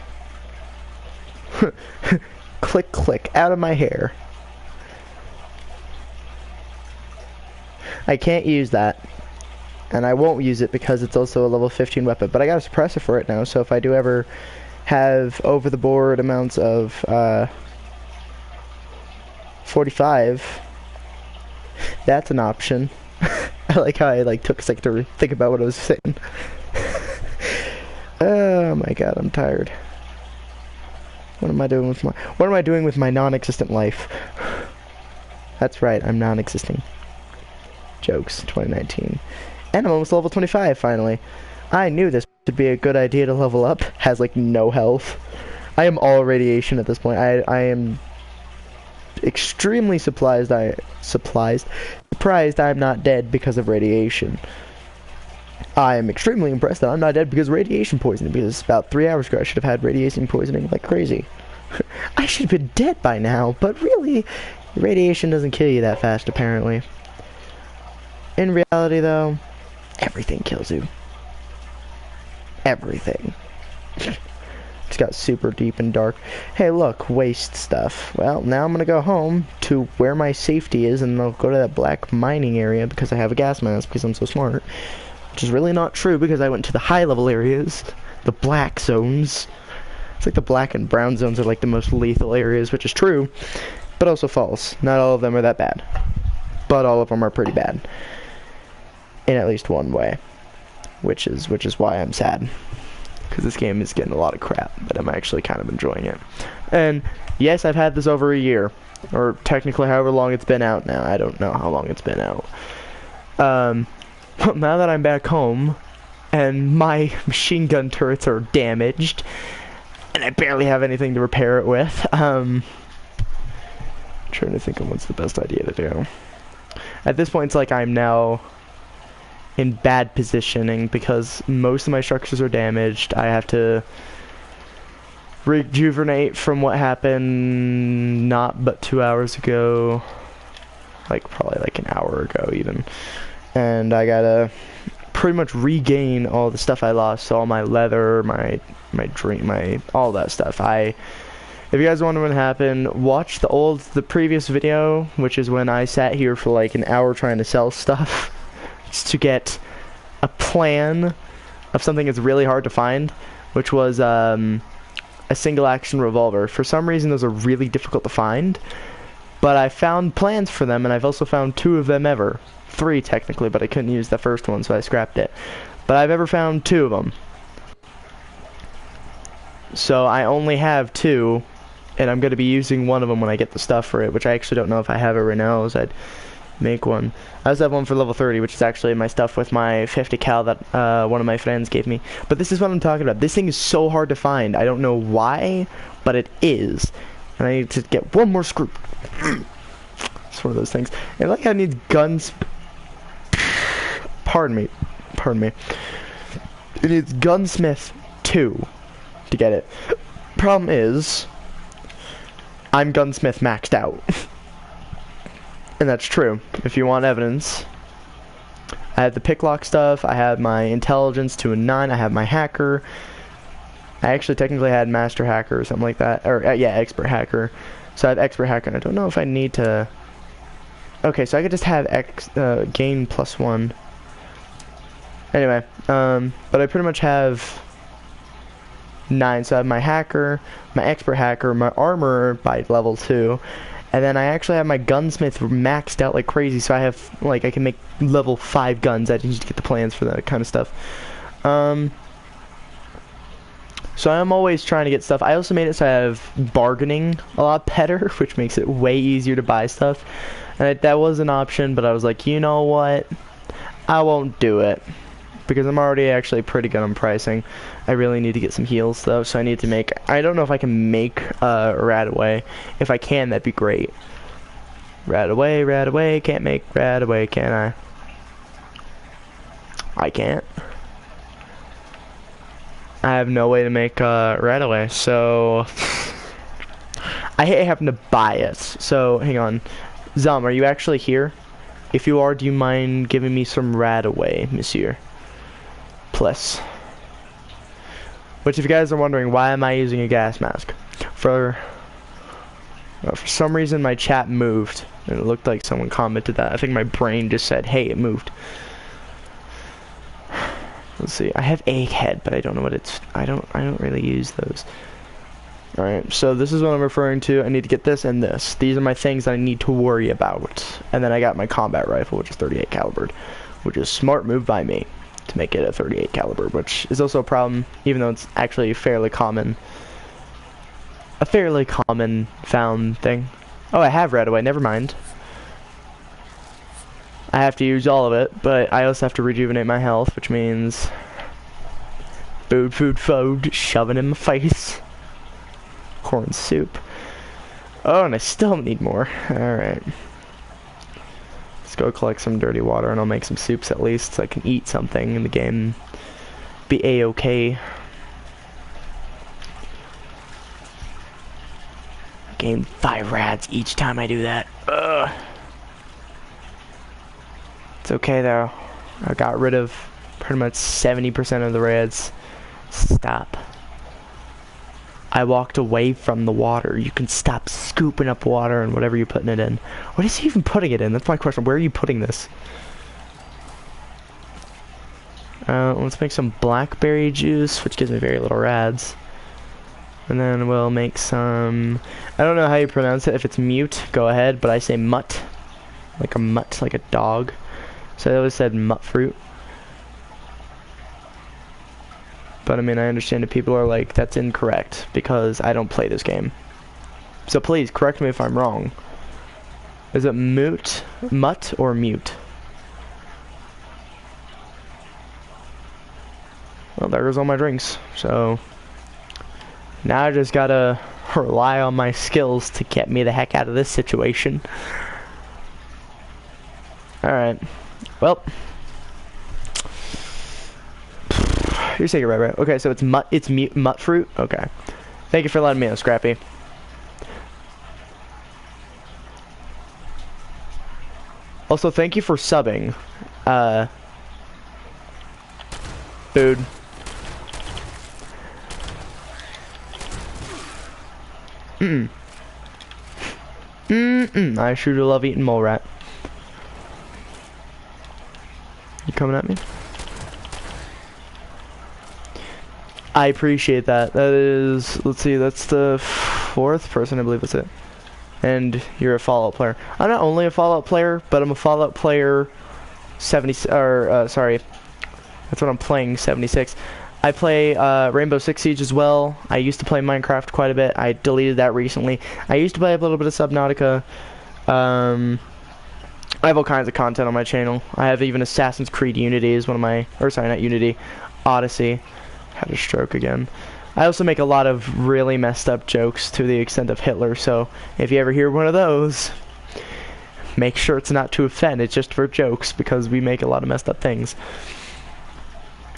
Click, click, out of my hair. I can't use that. And I won't use it because it's also a level 15 weapon. But I got a suppressor for it now, so if I do ever have over-the-board amounts of 45, that's an option. I like how I took a second to think about what I was saying. Oh my god, I'm tired. What am I doing with my non-existent life? That's right, I'm non-existing. Jokes, 2019. And I'm almost level 25 finally. I knew this would be a good idea to level up. Has no health. I am all radiation at this point. I am extremely surprised I'm not dead because of radiation. I am extremely impressed that I'm not dead because of radiation poisoning, because about 3 hours ago I should have had radiation poisoning like crazy. I should have been dead by now, but really, radiation doesn't kill you that fast apparently. In reality though, everything kills you. Everything. It's got super deep and dark. Hey look, waste stuff. Well, now I'm gonna go home to where my safety is, and I'll go to that black mining area because I have a gas mask because I'm so smart. Which is really not true because I went to the high level areas, the black zones. It's like the black and brown zones are the most lethal areas, which is true, but also false. Not all of them are that bad, but all of them are pretty bad. In at least one way, which is why I'm sad. Because this game is getting a lot of crap, but I'm actually kind of enjoying it. And yes, I've had this over a year, or technically however long it's been out now. I don't know how long it's been out. Now that I'm back home, and my machine gun turrets are damaged, and I barely have anything to repair it with, Trying to think of what's the best idea to do. At this point, it's like I'm now in bad positioning because most of my structures are damaged. I have to rejuvenate from what happened not but 2 hours ago. Like, probably like an hour ago even. And I gotta pretty much regain all the stuff I lost. So all my leather, my all that stuff. If you guys wonder what happened, watch the previous video, which is when I sat here for like an hour trying to sell stuff just to get a plan of something that's really hard to find, which was a single action revolver. For some reason those are really difficult to find, but I found plans for them, and I've also found 2 of them ever. 3 technically, but I couldn't use the first one, so I scrapped it. But I've ever found 2 of them. So I only have 2, and I'm going to be using one of them when I get the stuff for it, which I actually don't know if I have it right now, so I'd make one. I also have one for level 30, which is actually my stuff with my 50 cal that one of my friends gave me. But this is what I'm talking about. This thing is so hard to find. I don't know why, but it is. And I need to get one more screw. It's one of those things. And like I need guns. Pardon me. It needs gunsmith 2 to get it. Problem is, I'm gunsmith maxed out. And that's true. If you want evidence, I have the picklock stuff, I have my intelligence to a 9, I have my hacker. I actually technically had master hacker or something like that, or yeah, expert hacker. So I have expert hacker, and I don't know if I need to. Okay, so I could just have gain +1. Anyway, but I pretty much have 9. So I have my hacker, my expert hacker, my armor by level 2. And then I actually have my gunsmith maxed out like crazy, so I have, like, I can make level 5 guns. I just need to get the plans for that kind of stuff. So I'm always trying to get stuff. I also made it so I have bargaining a lot better, which makes it way easier to buy stuff. And that was an option, but I was like, you know what? I won't do it. Because I'm already actually pretty good on pricing. I really need to get some heals though, so I need to make, I don't know if I can make Radaway. If I can, that'd be great. Radaway, can't make Radaway, can I? I can't. I have no way to make Radaway, so I happen to buy it. So hang on, Zom, are you actually here? If you are, do you mind giving me some Radaway, monsieur? Plus, which, if you guys are wondering, why am I using a gas mask? For some reason my chat moved, and it looked like someone commented that. I think my brain just said, hey, it moved. Let's see, I have egghead, but I don't know what it's, I don't really use those. Alright, so this is what I'm referring to. I need to get this and this. These are my things that I need to worry about. And then I got my combat rifle, which is 38 calibered, which is a smart move by me to make it a 38 caliber, which is also a problem, even though it's actually a fairly common found thing. Oh, I have Radaway, never mind. I have to use all of it, but I also have to rejuvenate my health, which means food, shoving in my face. Corn soup. Oh, and I still need more. Alright. Let's go collect some dirty water, and I'll make some soups at least, so I can eat something in the game. Be a-okay. Gain 5 rads each time I do that. Ugh. It's okay though. I got rid of pretty much 70% of the rads. Stop. I walked away from the water. You can stop scooping up water and whatever you're putting it in. What is he even putting it in? That's my question. Where are you putting this? Let's make some blackberry juice, which gives me very little rads. And then we'll make some, I don't know how you pronounce it. If it's mute, go ahead, but I say mutt. Like a mutt, like a dog. So I always said mutt fruit. But I mean, I understand if people are like, that's incorrect, because I don't play this game. So please, correct me if I'm wrong. Is it mutt, or mute? Well, there goes all my drinks. So now I just gotta rely on my skills to get me the heck out of this situation. Alright. Well. You're saying it right? Okay, so it's mutt fruit? Okay. Thank you for letting me know, Scrappy. Also, thank you for subbing. Food. I sure do love eating mole rat. You coming at me? I appreciate that. That is, let's see, that's the 4th person, I believe that's it. And you're a Fallout player. I'm not only a Fallout player, but I'm a Fallout player 70, or, sorry. That's what I'm playing, 76. I play Rainbow Six Siege as well. I used to play Minecraft quite a bit. I deleted that recently. I used to play a little bit of Subnautica. I have all kinds of content on my channel. I have even Assassin's Creed Unity is one of my, or sorry, not Unity, Odyssey. Had a stroke again. I also make a lot of really messed up jokes to the extent of Hitler, so if you ever hear one of those, make sure it's not to offend, it's just for jokes, because we make a lot of messed up things.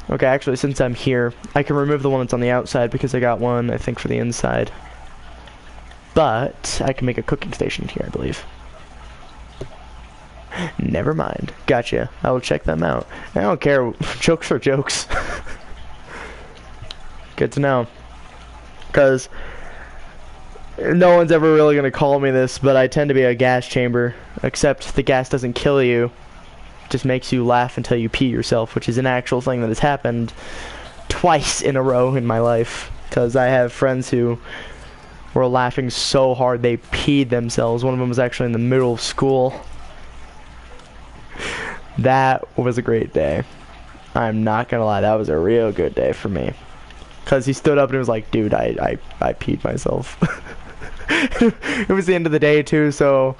Okay, actually, since I'm here, I can remove the one that's on the outside because I got one, I think, for the inside. But I can make a cooking station here, I believe. Never mind. Gotcha. I will check them out. I don't care. Jokes are jokes. Good to know. Because no one's ever really going to call me this, but I tend to be a gas chamber. Except the gas doesn't kill you. It just makes you laugh until you pee yourself, which is an actual thing that has happened twice in a row in my life. Because I have friends who were laughing so hard they peed themselves. One of them was actually in the middle of school. That was a great day. I'm not gonna lie, that was a real good day for me. Cause he stood up and was like, dude, I peed myself. It was the end of the day too, so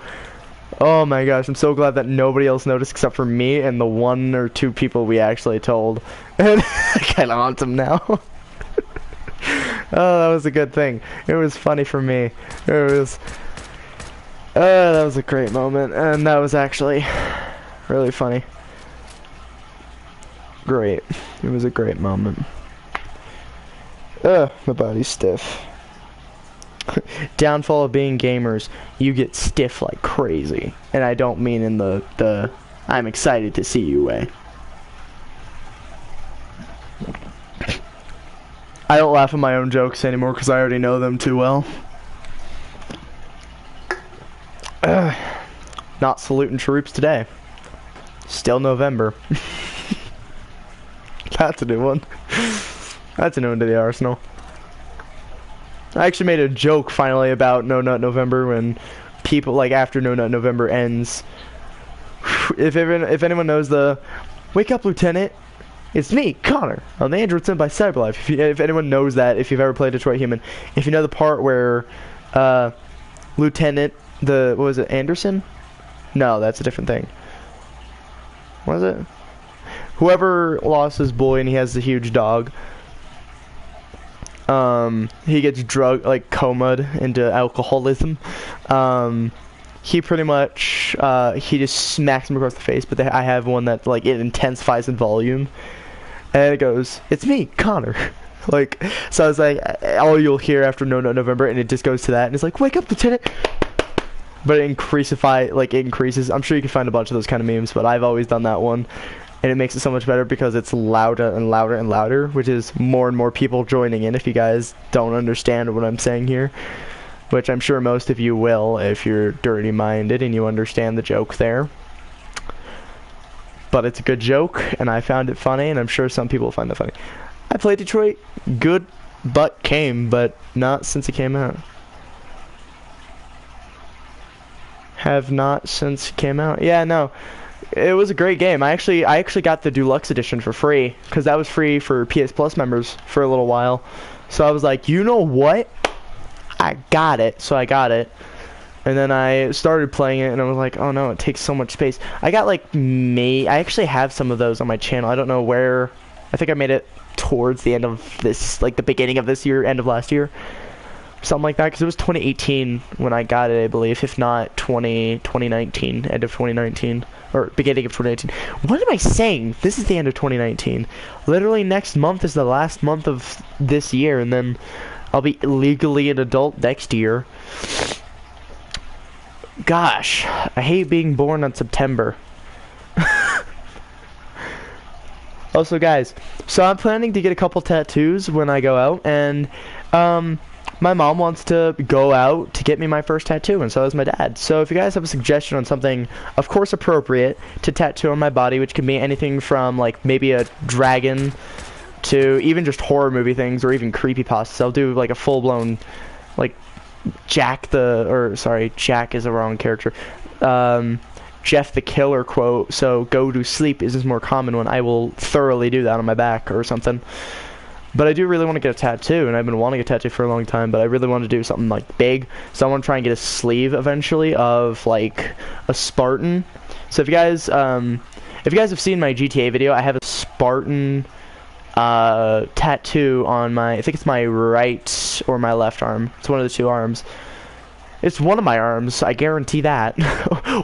oh my gosh, I'm so glad that nobody else noticed except for me and the 1 or 2 people we actually told. And I kinda haunt him now. Oh, that was a good thing. It was funny for me. That was a great moment, and that was actually really funny. Great. It was a great moment. My body's stiff. Downfall of being gamers, you get stiff like crazy. And I don't mean in the I'm excited to see you way. I don't laugh at my own jokes anymore because I already know them too well. Not saluting troops today. Still November. That's a new one. That's a new one to the arsenal. I actually made a joke finally about No Nut November when people, like, after No Nut November ends. If anyone knows the Wake Up Lieutenant, it's me, Connor, on the Android sent by Cyberlife. If anyone knows that, if you've ever played Detroit Human, if you know the part where Lieutenant, what was it, Anderson? No, that's a different thing. What is it? Whoever lost his boy and he has the huge dog, he gets comaed into alcoholism. He pretty much, he just smacks him across the face, but I have one that, like, it intensifies in volume. And it goes, it's me, Connor. Like, so I was like, all you'll hear after No Nut November, and it just goes to that, and it's like, wake up, Lieutenant! But it increases. I'm sure you can find a bunch of those kind of memes, but I've always done that one. And it makes it so much better because it's louder and louder and louder, which is more and more people joining in if you guys don't understand what I'm saying here. Which I'm sure most of you will if you're dirty-minded and you understand the joke there. But it's a good joke, and I found it funny, and I'm sure some people find it funny. I played Detroit, good, but not since it came out. Have not since it came out. Yeah, no. It was a great game. I actually got the Deluxe Edition for free, because that was free for PS Plus members for a little while. So I was like, you know what? I got it. So I got it. And then I started playing it, and I was like, oh no, it takes so much space. I got I actually have some of those on my channel. I don't know where. I think I made it towards the end of this, like the beginning of this year, end of last year. something like that, because it was 2018 when I got it, I believe, if not 2019, end of 2019, or beginning of 2019. What am I saying? This is the end of 2019. Literally next month is the last month of this year, and then I'll be legally an adult next year. Gosh, I hate being born on September. Also, guys, so I'm planning to get a couple tattoos when I go out, and my mom wants to go out to get me my first tattoo, and so does my dad. So if you guys have a suggestion on something, of course appropriate, to tattoo on my body, which can be anything from, like, maybe a dragon to even just horror movie things, or even creepypastas. I'll do, like, a full-blown, like, Jack is a wrong character. Jeff the Killer quote, so go to sleep is a more common one. I will thoroughly do that on my back or something. But I do really want to get a tattoo, and I've been wanting a tattoo for a long time, but I really want to do something like big. So I want to try and get a sleeve eventually of like a Spartan. So if you guys have seen my GTA video, I have a Spartan tattoo on my, I think it's my right or my left arm. It's one of the two arms. It's one of my arms, I guarantee that.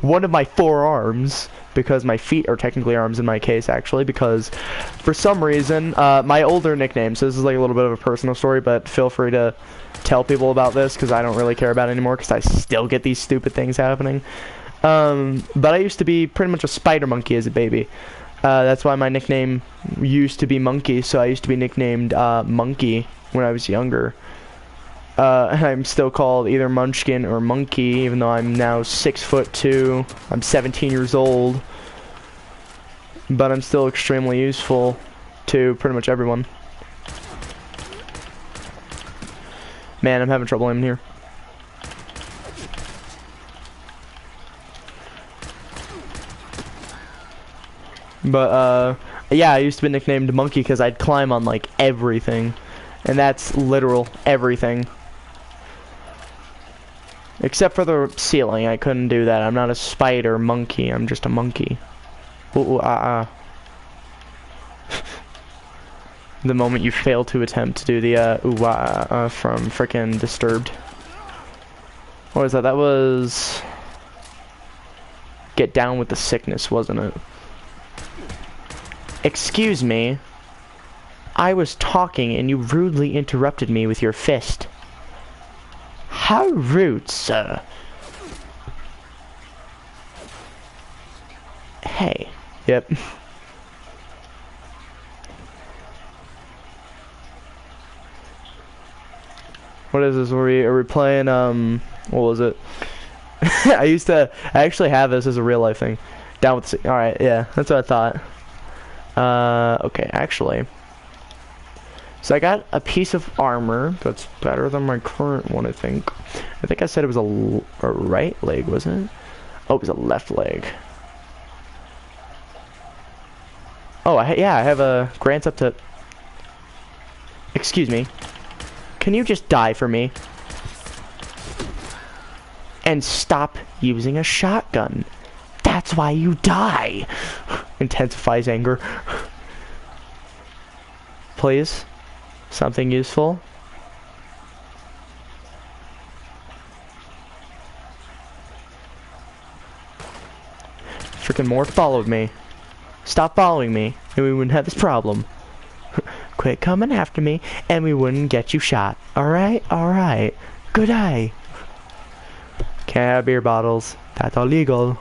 One of my 4 arms, because my feet are technically arms in my case, actually, because for some reason, my older nickname, so this is like a little bit of a personal story, but feel free to tell people about this, because I don't really care about it anymore, because I still get these stupid things happening. But I used to be pretty much a spider monkey as a baby. That's why my nickname used to be Monkey, so I used to be nicknamed Monkey when I was younger. And I'm still called either Munchkin or Monkey, even though I'm now 6'2". I'm 17 years old, but I'm still extremely useful to pretty much everyone. Man, I'm having trouble in here. But yeah, I used to be nicknamed Monkey because I'd climb on like everything, and that's literal everything. Except for the ceiling, I couldn't do that. I'm not a spider monkey, I'm just a monkey. Ooh, The moment you fail to attempt to do the from frickin' Disturbed. What was that? That was Get Down with the Sickness, wasn't it? Excuse me. I was talking and you rudely interrupted me with your fist. How rude, sir. Hey. Yep. What is this? Are we playing, what was it? I actually have this as a real life thing. Down with the, alright, yeah, that's what I thought. Okay, actually. So I got a piece of armor that's better than my current one, I think. I think I said it was a right leg, wasn't it? Oh, it was a left leg. Oh, yeah, I have a grants up to... Excuse me. Can you just die for me? And stop using a shotgun. That's why you die. Intensifies anger. Please. Something useful. Freaking more followed me. Stop following me, and we wouldn't have this problem. Quit coming after me, and we wouldn't get you shot. Alright? Alright. Good eye. Can't have beer bottles. That's illegal.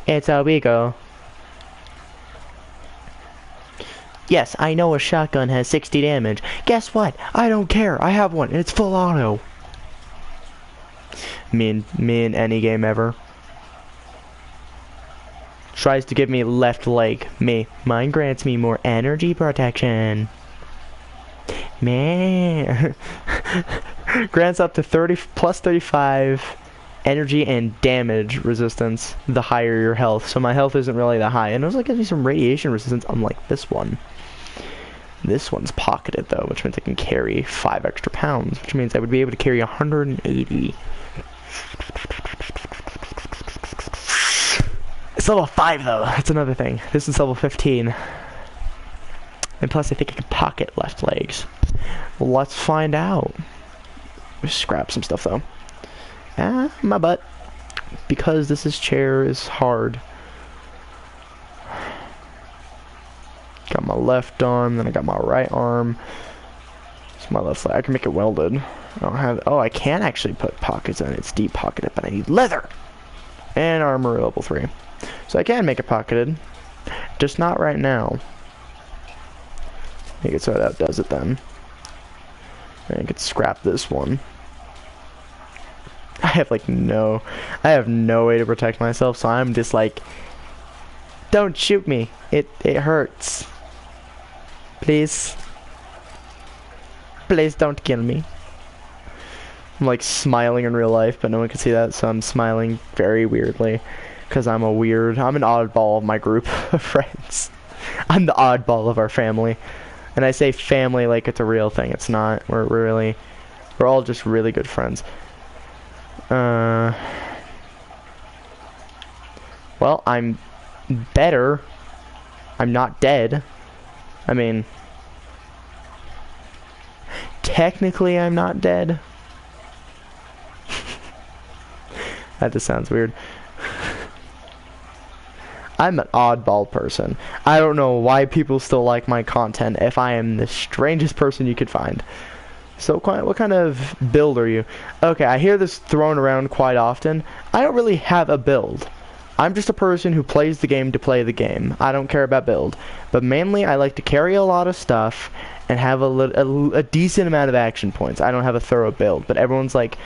It's illegal. Yes, I know a shotgun has 60 damage. Guess what? I don't care. I have one, and it's full auto. Me in any game ever. Tries to give me left leg. Mine grants me more energy protection. Man. Grants up to 30 plus 35 energy and damage resistance the higher your health. So my health isn't really that high. And it was like gives me some radiation resistance unlike this one. This one's pocketed though, which means I can carry 5 extra pounds, which means I would be able to carry 180. It's level 5 though, that's another thing. This is level 15. And plus I think I can pocket left legs. Let's find out. scrap some stuff though. Ah, my butt. Because this chair is hard. Got my left arm, then I got my right arm. It's my left leg. I can make it welded. I don't have. Oh, I can actually put pockets in it. It's deep pocketed, but I need leather and armor level 3. So I can make it pocketed, just not right now. Make it so that does it then. I could scrap this one. I have no way to protect myself, so I'm just like, don't shoot me. It hurts. Please. Please don't kill me. I'm like smiling in real life, but no one can see that, so I'm smiling very weirdly. Because I'm an oddball of my group of friends. I'm the oddball of our family. And I say family like it's a real thing. It's not. We're all just really good friends. Well, I'm better. I'm not dead. I mean, technically I'm not dead. That just sounds weird. I'm an oddball person. I don't know why people still like my content if I am the strangest person you could find. So what kind of build are you? Okay, I hear this thrown around quite often. I don't really have a build. I'm just a person who plays the game to play the game. I don't care about build. But mainly I like to carry a lot of stuff and have a decent amount of action points. I don't have a thorough build, but everyone's like,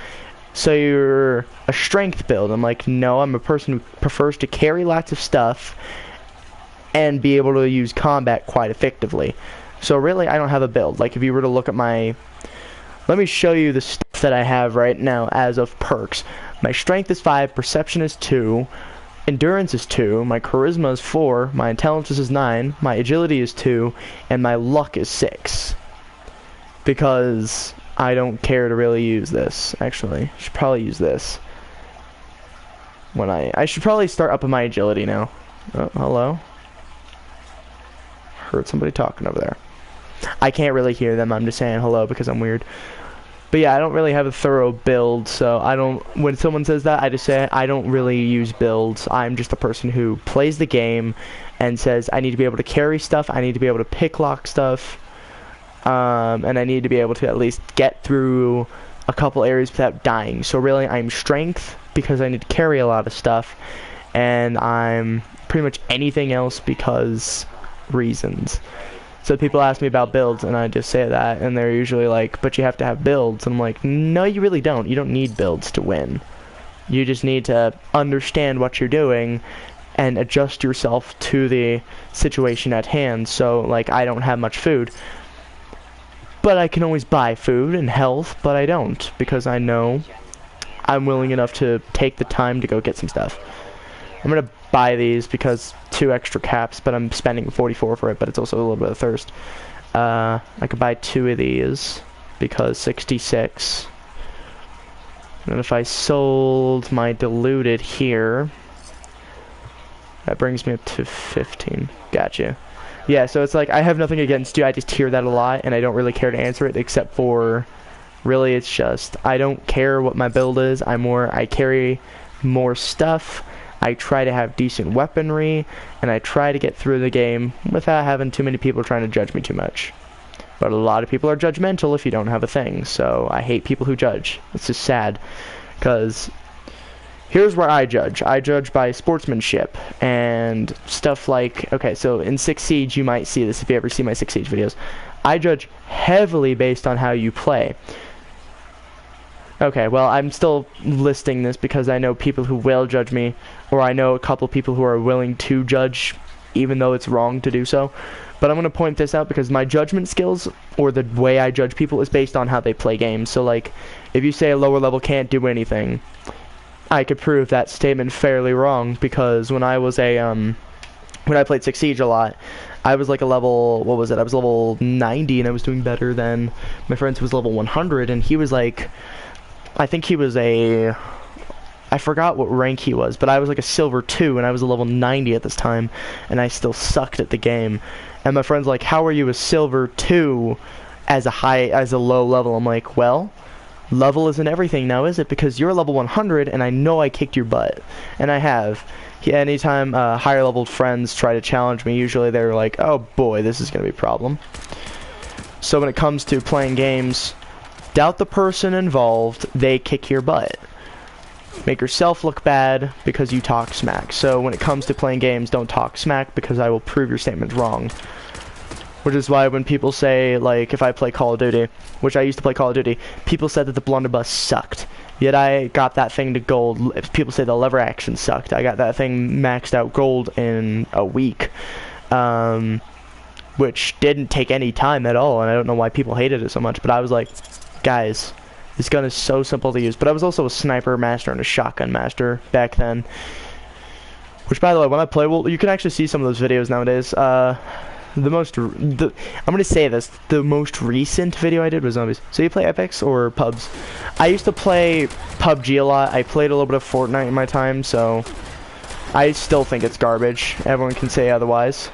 so you're a strength build. I'm like, no, I'm a person who prefers to carry lots of stuff and be able to use combat quite effectively. So really, I don't have a build. Like, if you were to look at my... Let me show you the stuff that I have right now as of perks. My strength is 5, perception is 2, endurance is 2, my charisma is 4, my intelligence is 9, my agility is 2, and my luck is 6. Because I don't care to really use this, actually. I should probably use this. I should probably start up with my agility now. Oh, hello? Heard somebody talking over there. I can't really hear them, I'm just saying hello because I'm weird. But yeah, I don't really have a thorough build, so when someone says that, I just say I don't really use builds. I'm just a person who plays the game and says I need to be able to carry stuff, I need to be able to pick lock stuff, and I need to be able to at least get through a couple areas without dying. So really, I'm strength because I need to carry a lot of stuff, and I'm pretty much anything else because reasons. So people ask me about builds, and I just say that, and they're usually like, but you have to have builds. And I'm like, no, you really don't. You don't need builds to win. You just need to understand what you're doing and adjust yourself to the situation at hand. So, like, I don't have much food, but I can always buy food and health, but I don't, because I know I'm willing enough to take the time to go get some stuff. I'm gonna buy these because 2 extra caps, but I'm spending 44 for it, but it's also a little bit of thirst. I could buy 2 of these because 66. And if I sold my diluted here, that brings me up to 15. Gotcha. Yeah, so it's like I have nothing against you. I just hear that a lot, and I don't really care to answer it, except for really it's just I don't care what my build is. I carry more stuff. I try to have decent weaponry, and I try to get through the game without having too many people trying to judge me too much. But a lot of people are judgmental if you don't have a thing, so I hate people who judge. It's just sad, because here's where I judge. I judge by sportsmanship and stuff like, okay, so in 6 Siege you might see this if you ever see my 6 Siege videos. I judge heavily based on how you play. Okay, well, I'm still listing this because I know people who will judge me, or I know a couple people who are willing to judge even though it's wrong to do so. But I'm going to point this out because my judgment skills, or the way I judge people, is based on how they play games. So, like, if you say a lower level can't do anything, I could prove that statement fairly wrong, because when I was when I played 6 Siege a lot, I was like a level, what was it, I was level 90, and I was doing better than my friend who was level 100, and he was like, I think he was I forgot what rank he was, but I was like a silver 2, and I was a level 90 at this time, and I still sucked at the game. And my friend's like, how are you a silver 2 as a low level? I'm like, well, level isn't everything now, is it? Because you're level 100, and I know I kicked your butt. And I have. Yeah, anytime higher leveled friends try to challenge me, usually they're like, oh boy, this is going to be a problem. So when it comes to playing games, doubt the person involved, they kick your butt. Make yourself look bad because you talk smack. So when it comes to playing games, don't talk smack because I will prove your statement wrong. Which is why when people say, like, if I play Call of Duty, which I used to play Call of Duty, people said that the blunderbuss sucked. Yet I got that thing to gold. People say the lever action sucked. I got that thing maxed out gold in a week. Which didn't take any time at all, and I don't know why people hated it so much, but I was like, guys, this gun is so simple to use. But I was also a sniper master and a shotgun master back then. Which, by the way, when I play, well, you can actually see some of those videos nowadays. I'm gonna say this, the most recent video I did was zombies. So you play Apex or Pubs? I used to play PUBG a lot. I played a little bit of Fortnite in my time, so I still think it's garbage. Everyone can say otherwise.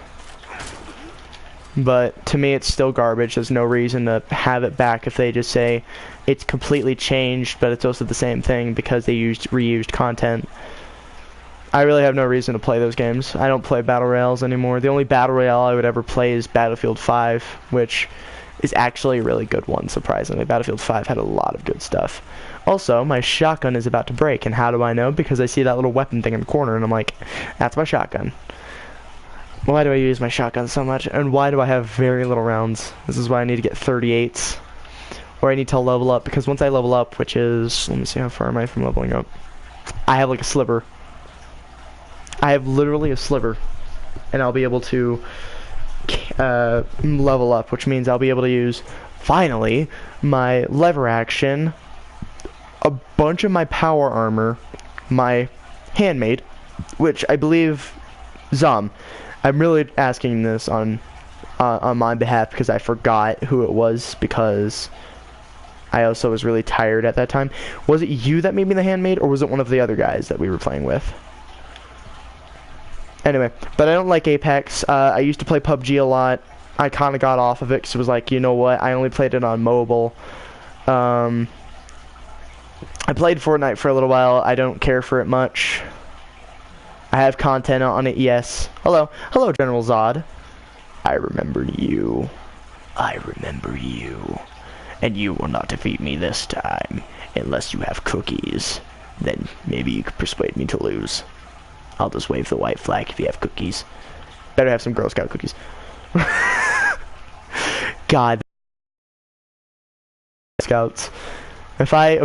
But to me, it's still garbage. There's no reason to have it back if they just say it's completely changed, but it's also the same thing because they used reused content. I really have no reason to play those games. I don't play Battle Royales anymore. The only Battle Royale I would ever play is Battlefield 5, which is actually a really good one, surprisingly. Battlefield 5 had a lot of good stuff. Also, my shotgun is about to break, and how do I know? Because I see that little weapon thing in the corner, and I'm like, that's my shotgun. Why do I use my shotgun so much? And why do I have very little rounds? This is why I need to get 38s. Or I need to level up, because once I level up, which is... Let me see, how far am I from leveling up? I have like a sliver. I have literally a sliver. And I'll be able to level up, which means I'll be able to use, finally, my lever action, a bunch of my power armor, my handmade, which I believe... Zom. I'm really asking this on my behalf because I forgot who it was because I also was really tired at that time. Was it you that made me the handmade, or was it one of the other guys that we were playing with? Anyway, but I don't like Apex. I used to play PUBG a lot. I kind of got off of it because it was like, you know what, I only played it on mobile. I played Fortnite for a little while. I don't care for it much. I have content on it, yes. Hello. Hello, General Zod. I remember you. I remember you. And you will not defeat me this time. Unless you have cookies. Then maybe you could persuade me to lose. I'll just wave the white flag if you have cookies. Better have some Girl Scout cookies. God. Scouts. If I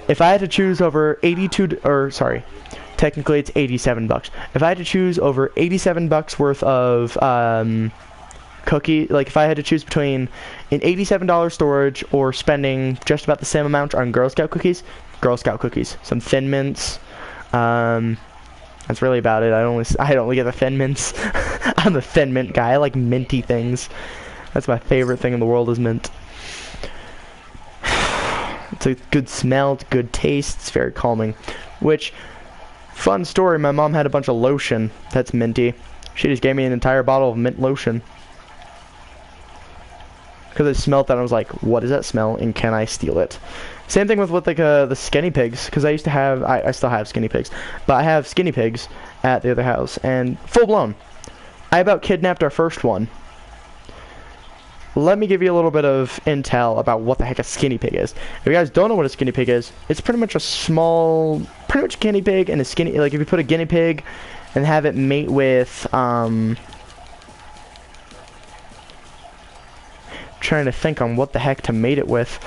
had to choose over 82, or sorry. Technically, it's 87 bucks. If I had to choose over 87 bucks worth of cookie, like if I had to choose between an $87 storage or spending just about the same amount on Girl Scout cookies, Girl Scout cookies. Some Thin Mints. That's really about it. I don't get the Thin Mints. I'm a Thin Mint guy. I like minty things. That's my favorite thing in the world is mint. It's a good smell. It's good taste. It's very calming. Which... Fun story, my mom had a bunch of lotion that's minty. She just gave me an entire bottle of mint lotion. Because I smelled that and I was like, what does that smell and can I steal it? Same thing with like the skinny pigs, because I used to have, I still have skinny pigs, but I have skinny pigs at the other house, and full blown. I about kidnapped our first one. Let me give you a little bit of intel about what the heck a skinny pig is. If you guys don't know what a skinny pig is, it's pretty much a small, pretty much guinea pig and a skinny, like if you put a guinea pig and have it mate with, trying to think on what the heck to mate it with.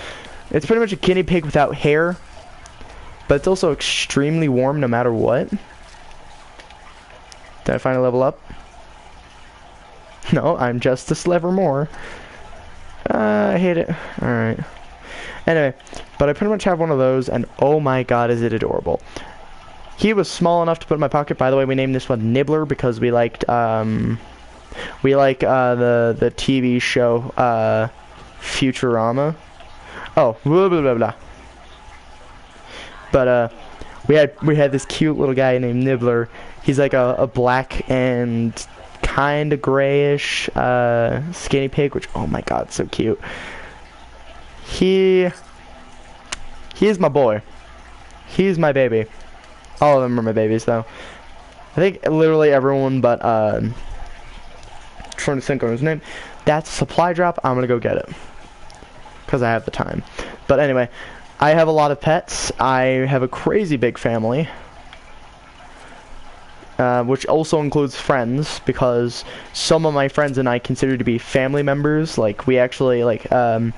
It's pretty much a guinea pig without hair, but it's also extremely warm no matter what. Did I finally level up? No, I'm just a sliver more. I hate it. Alright. Anyway, but I pretty much have one of those, and oh my god, is it adorable. He was small enough to put in my pocket. By the way, we named this one Nibbler because we liked, the TV show, Futurama. Oh, blah, blah, blah, blah. But, we had this cute little guy named Nibbler. He's like a black and kind of grayish skinny pig, which, oh my god, so cute. He He is my boy. He's my baby. All of them are my babies, though. I think literally everyone but, trying to think on his name. That's a supply drop. I'm gonna go get it. Because I have the time. But anyway, I have a lot of pets. I have a crazy big family. Which also includes friends, because some of my friends and I consider to be family members. Like, we actually, like, you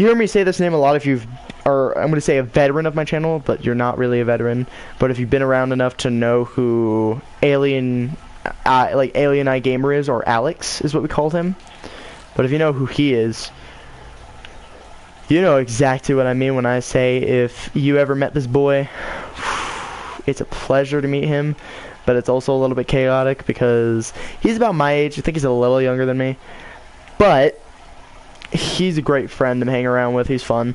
hear me say this name a lot if you've, or I'm going to say a veteran of my channel, but you're not really a veteran. But if you've been around enough to know who Alien Eye Gamer is, or Alex is what we called him. But if you know who he is, you know exactly what I mean when I say if you ever met this boy, it's a pleasure to meet him. But it's also a little bit chaotic because he's about my age. I think he's a little younger than me. But he's a great friend to hang around with. He's fun.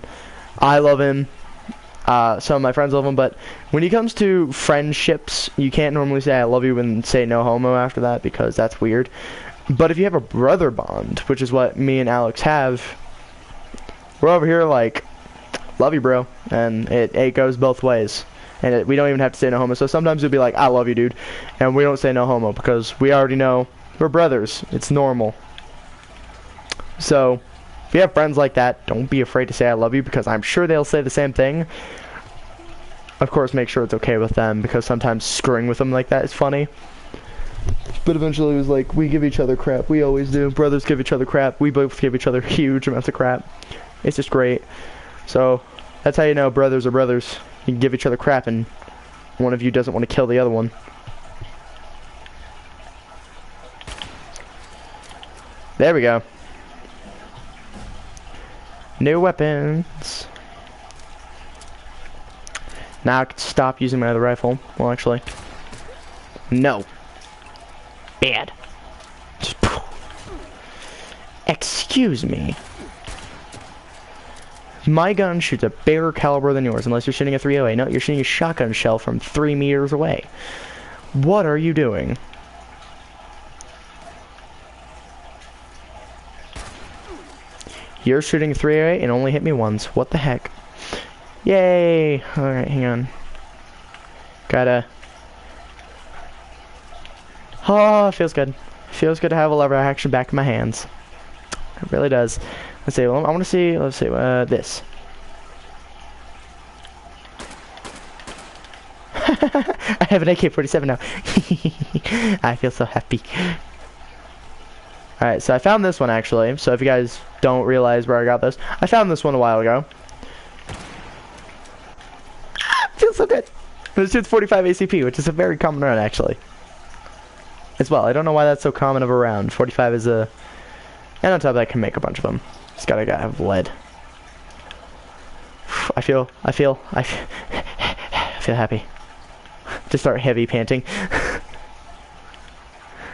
I love him. Some of my friends love him. But when it comes to friendships, you can't normally say I love you and say no homo after that, because that's weird. But if you have a brother bond, which is what me and Alex have, we're over here like, love you, bro. And it goes both ways. And we don't even have to say no homo. So sometimes we'll be like, I love you, dude. And we don't say no homo because we already know we're brothers. It's normal. So if you have friends like that, don't be afraid to say I love you, because I'm sure they'll say the same thing. Of course, make sure it's okay with them, because sometimes screwing with them like that is funny. But eventually it was like, we give each other crap. We always do. Brothers give each other crap. We both give each other huge amounts of crap. It's just great. So that's how you know brothers are brothers. You can give each other crap and one of you doesn't want to kill the other one. There we go. New weapons. Now I can stop using my other rifle. Well, actually, no. Bad. Excuse me. My gun shoots a bigger caliber than yours, unless you're shooting a 308. No, you're shooting a shotgun shell from 3 meters away. What are you doing? You're shooting a 308 and only hit me once. What the heck? Yay! Alright, hang on. Gotta... Oh, feels good. Feels good to have a lever action back in my hands. It really does. Let's see, well, I want to see, let's see, this. I have an AK-47 now. I feel so happy. Alright, so I found this one actually. So if you guys don't realize where I got this, I found this one a while ago. Feels so good. But it shoots 45 ACP, which is a very common round actually. As well, I don't know why that's so common of a round. 45 is a... And on top of that, I can make a bunch of them. Just gotta have lead. I feel happy. To start heavy panting.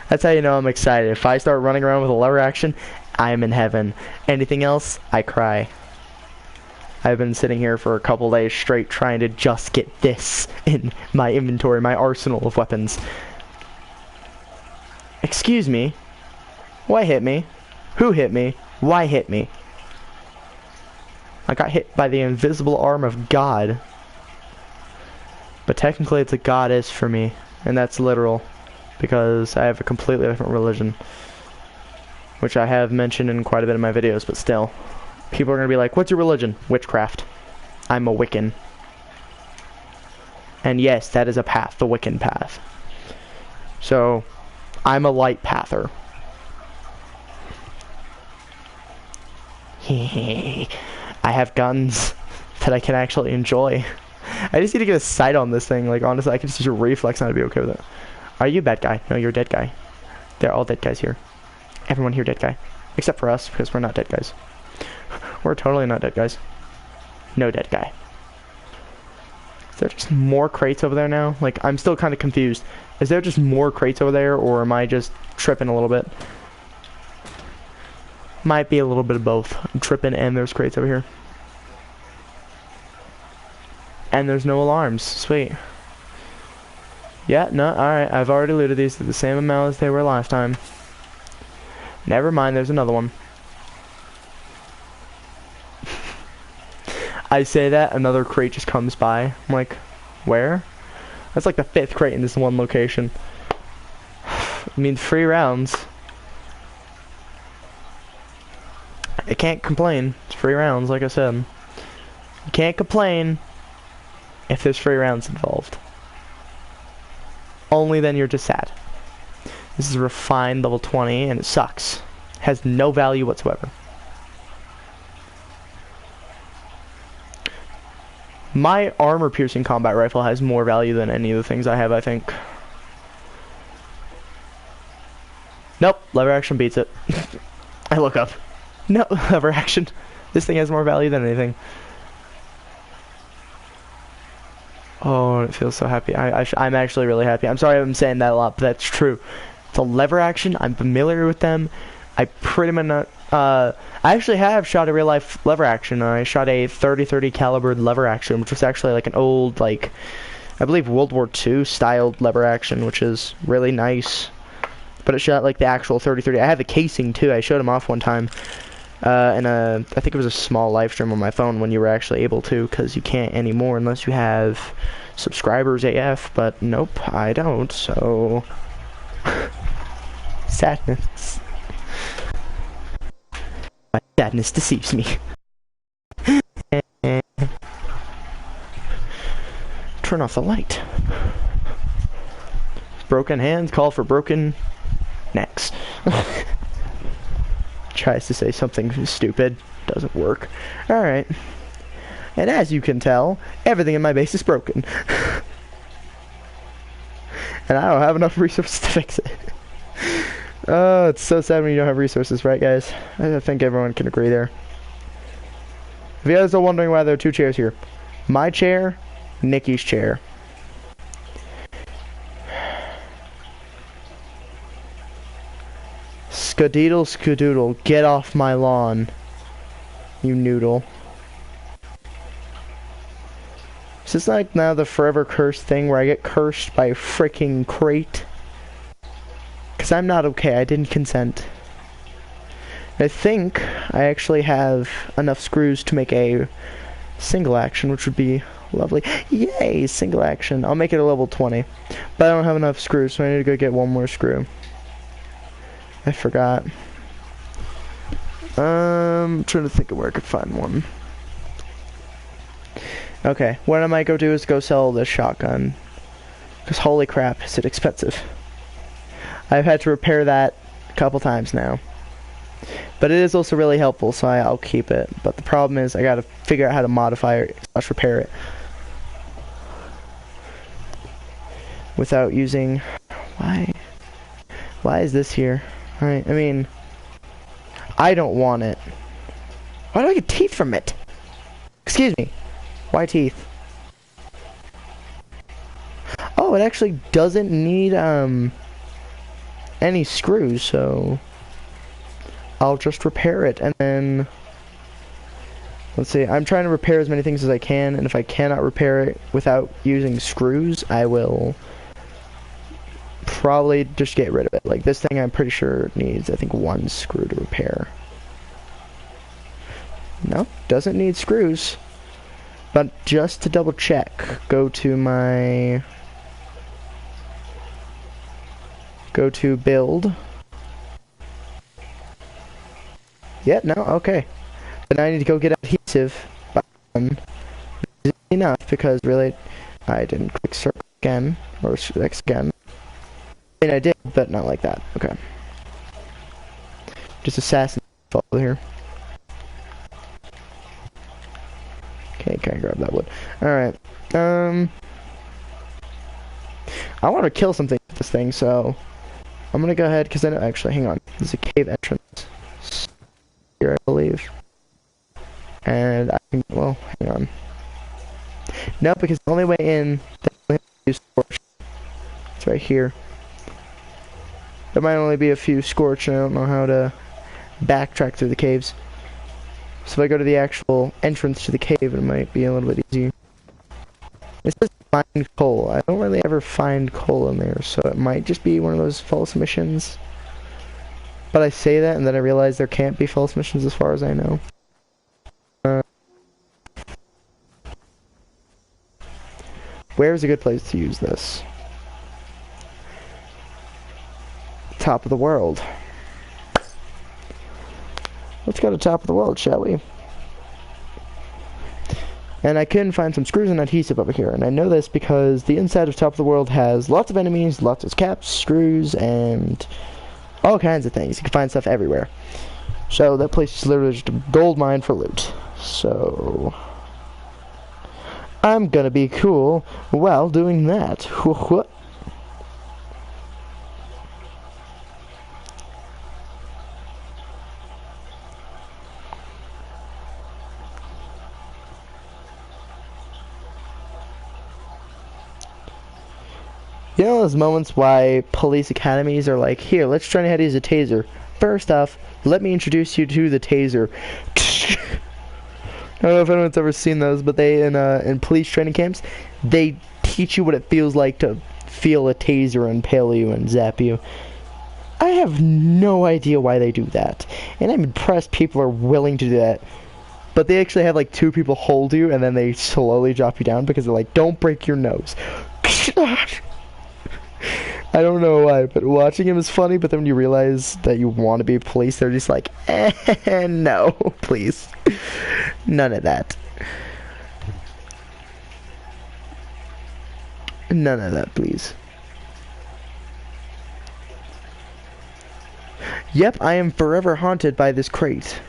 That's how you know I'm excited. If I start running around with a lever action, I'm in heaven. Anything else, I cry. I've been sitting here for a couple days straight trying to just get this in my inventory, my arsenal of weapons. Excuse me? Why hit me? Who hit me? Why hit me? I got hit by the invisible arm of God. But technically it's a goddess for me. And that's literal. Because I have a completely different religion. Which I have mentioned in quite a bit of my videos, but still. People are going to be like, what's your religion? Witchcraft. I'm a Wiccan. And yes, that is a path, the Wiccan path. So, I'm a light pather. I have guns that I can actually enjoy. I just need to get a sight on this thing. Like, honestly, I can just use a reflex and I'd be okay with it. Are you a bad guy? No, you're a dead guy. They're all dead guys here. Everyone here dead guy. Except for us, because we're not dead guys. We're totally not dead guys. No dead guy. Is there just more crates over there now? Like, I'm still kind of confused. Is there just more crates over there, or am I just tripping a little bit? Might be a little bit of both. I'm tripping and there's crates over here. And there's no alarms. Sweet. Yeah, no, alright. I've already looted these to the same amount as they were last time. Never mind, there's another one. I say that, another crate just comes by. I'm like, where? That's like the 5th crate in this one location. I mean, 3 rounds. I can't complain. It's 3 rounds, like I said. You can't complain if there's 3 rounds involved. Only then you're just sad. This is refined level 20 and it sucks. Has no value whatsoever. My armor piercing combat rifle has more value than any of the things I have, I think. Nope, lever action beats it. I look up. No, lever action. This thing has more value than anything. Oh, it feels so happy. I'm actually really happy. I'm sorry I'm saying that a lot, but that's true. It's a lever action. I'm familiar with them. I pretty much not. I actually have shot a real life lever action. I shot a 30-30 calibered lever action, which was actually like an old, like, I believe World War II styled lever action, which is really nice. But it shot like the actual 30-30. I have the casing too. I showed him off one time. And I think it was a small live stream on my phone when you were actually able to, because you can't anymore unless you have subscribers AF, but nope, I don't, so sadness. My sadness deceives me. Turn off the light. Broken hands call for broken necks. Tries to say something stupid, doesn't work. Alright. And as you can tell, everything in my base is broken. And I don't have enough resources to fix it. Oh, it's so sad when you don't have resources, right guys? I think everyone can agree there. If you guys are wondering why there are 2 chairs here. My chair, Nikki's chair. Skadeedle skadoodle, get off my lawn, you noodle. Is this like now the forever cursed thing where I get cursed by a freaking crate? Cause I'm not okay, I didn't consent. I think I actually have enough screws to make a single action, which would be lovely. Yay, single action. I'll make it a level 20. But I don't have enough screws, so I need to go get 1 more screw. I forgot. Trying to think of where I could find one. Okay, what I might go do is go sell this shotgun. Because holy crap, is it expensive. I've had to repair that a couple times now. But it is also really helpful, so I'll keep it. But the problem is I gotta figure out how to modify it / repair it. Without using... Why is this here? Right, I mean, I don't want it. Why do I get teeth from it? Excuse me. Why teeth? Oh, it actually doesn't need any screws, so I'll just repair it and then let's see. I'm trying to repair as many things as I can, and if I cannot repair it without using screws, I will probably just get rid of it. Like this thing I'm pretty sure needs I think 1 screw to repair. No, doesn't need screws. But just to double check, go to build. Yeah, no, okay. Then I need to go get adhesive. Enough because really I didn't click circle again or X again. I mean, I did, but not like that. Okay. Just assassin over here. Okay, can I grab that wood? Alright. I want to kill something with this thing, so I'm gonna go ahead, because I know, actually, hang on. There's a cave entrance here, I believe. And I can, well, hang on. No, because the only way in, is scorch. It's right here. There might only be a few scorch, and I don't know how to backtrack through the caves. So if I go to the actual entrance to the cave, it might be a little bit easier. It says find coal. I don't really ever find coal in there, so it might just be one of those false missions. But I say that, and then I realize there can't be false missions as far as I know. Where's a good place to use this? Top of the world. Let's go to top of the world, shall we? And I couldn't find some screws and adhesive over here. And I know this because the inside of top of the world has lots of enemies, lots of caps, screws, and all kinds of things. You can find stuff everywhere. So that place is literally just a gold mine for loot. So I'm gonna be cool while doing that. You know those moments why police academies are like, here, let's try how to use a taser. First off, let me introduce you to the taser. I don't know if anyone's ever seen those, but they, in police training camps, they teach you what it feels like to feel a taser impale you and zap you. I have no idea why they do that. And I'm impressed people are willing to do that. But they actually have like 2 people hold you, and then they slowly drop you down because they're like, don't break your nose. I don't know why, but watching him is funny, but then when you realize that you want to be police, they're just like, no, please. None of that. None of that, please. Yep, I am forever haunted by this crate.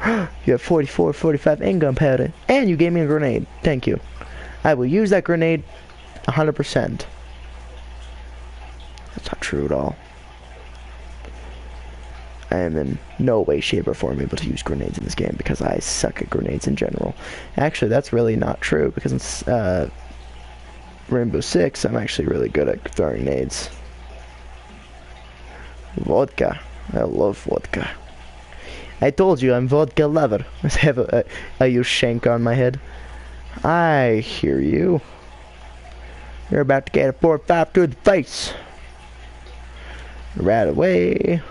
You have 44, 45 and gunpowder, and you gave me a grenade. Thank you. I will use that grenade 100%. That's not true at all. I am in no way, shape, or form able to use grenades in this game because I suck at grenades in general. Actually, that's really not true because in Rainbow Six, I'm actually really good at throwing nades. Vodka. I love vodka. I told you I'm vodka lover. I have a use shank on my head. I hear you. You're about to get a 4-5 to the face. Right away.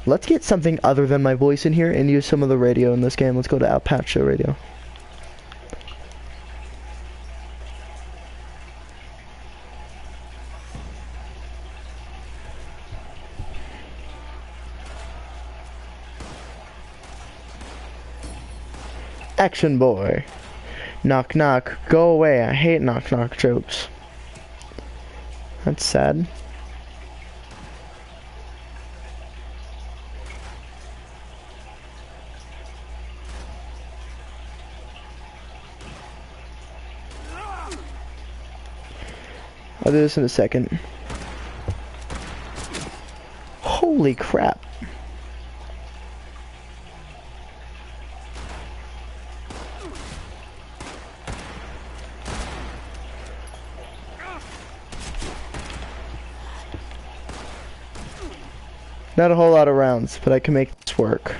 Let's get something other than my voice in here and use some of the radio in this game. Let's go to Apache Radio. Action boy. Knock knock. Go away. I hate knock knock jokes. That's sad. I'll do this in a second. Holy crap. Not a whole lot of rounds, but I can make this work.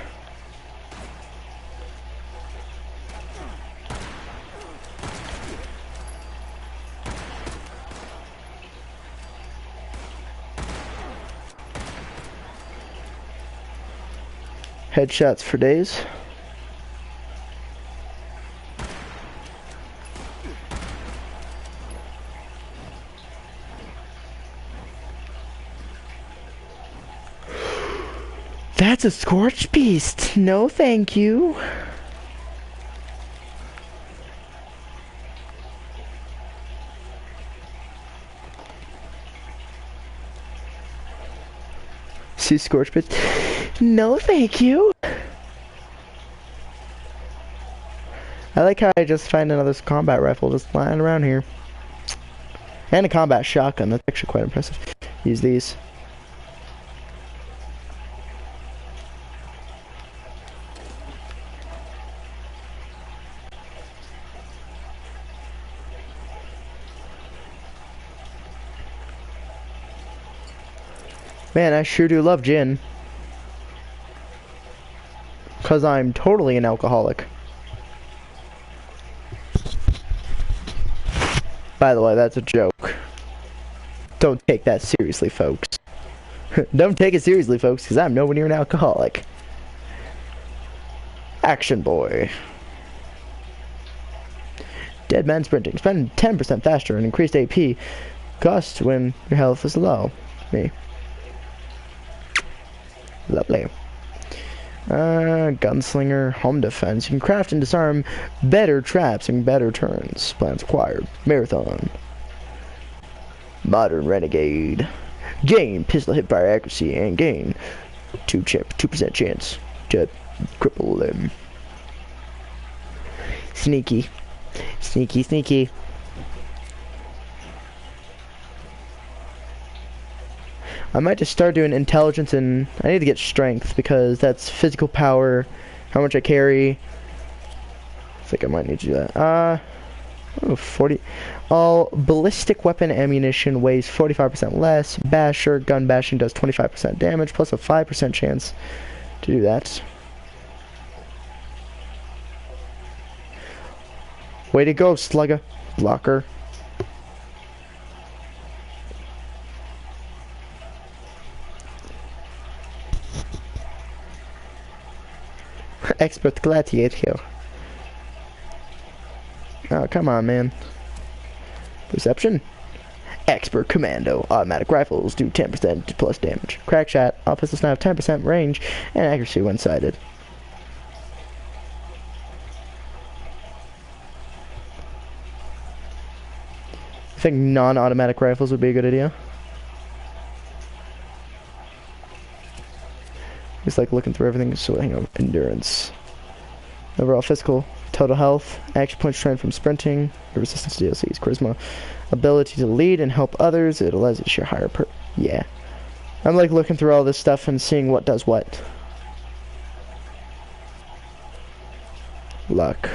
Headshots for days. That's a Scorched Beast. No, thank you. See Scorched Beast? No, thank you. I like how I just find another combat rifle just lying around here. And a combat shotgun. That's actually quite impressive. Use these. Man, I sure do love gin. 'Cause I'm totally an alcoholic. By the way, that's a joke. Don't take that seriously, folks. Don't take it seriously, folks, because I'm nowhere near an alcoholic. Action Boy. Dead Man Sprinting. Spend 10% faster and increased AP cost when your health is low. Me. Lovely. Gunslinger, home defense. You can craft and disarm better traps and better turns. Plans acquired. Marathon. Modern Renegade. Gain pistol hipfire accuracy and gain 2% chance to cripple them. Sneaky. Sneaky, sneaky. I might just start doing intelligence, and I need to get strength because that's physical power, how much I carry. I think I might need to do that. 40. All ballistic weapon ammunition weighs 45% less. Basher, gun bashing does 25% damage, plus a 5% chance to do that. Way to go, Slugger. Blocker. Expert gladiator. Oh, come on, man. Perception. Expert commando. Automatic rifles do 10% plus damage. Crack shot. All pistols now have 10% range and accuracy when sighted. I think non-automatic rifles would be a good idea. Just like looking through everything, so hang on. Endurance. Overall physical. Total health. Action point strength from sprinting. Resistance to DLCs. Charisma. Ability to lead and help others. It allows you to share higher yeah. I'm like looking through all this stuff and seeing what does what. Luck.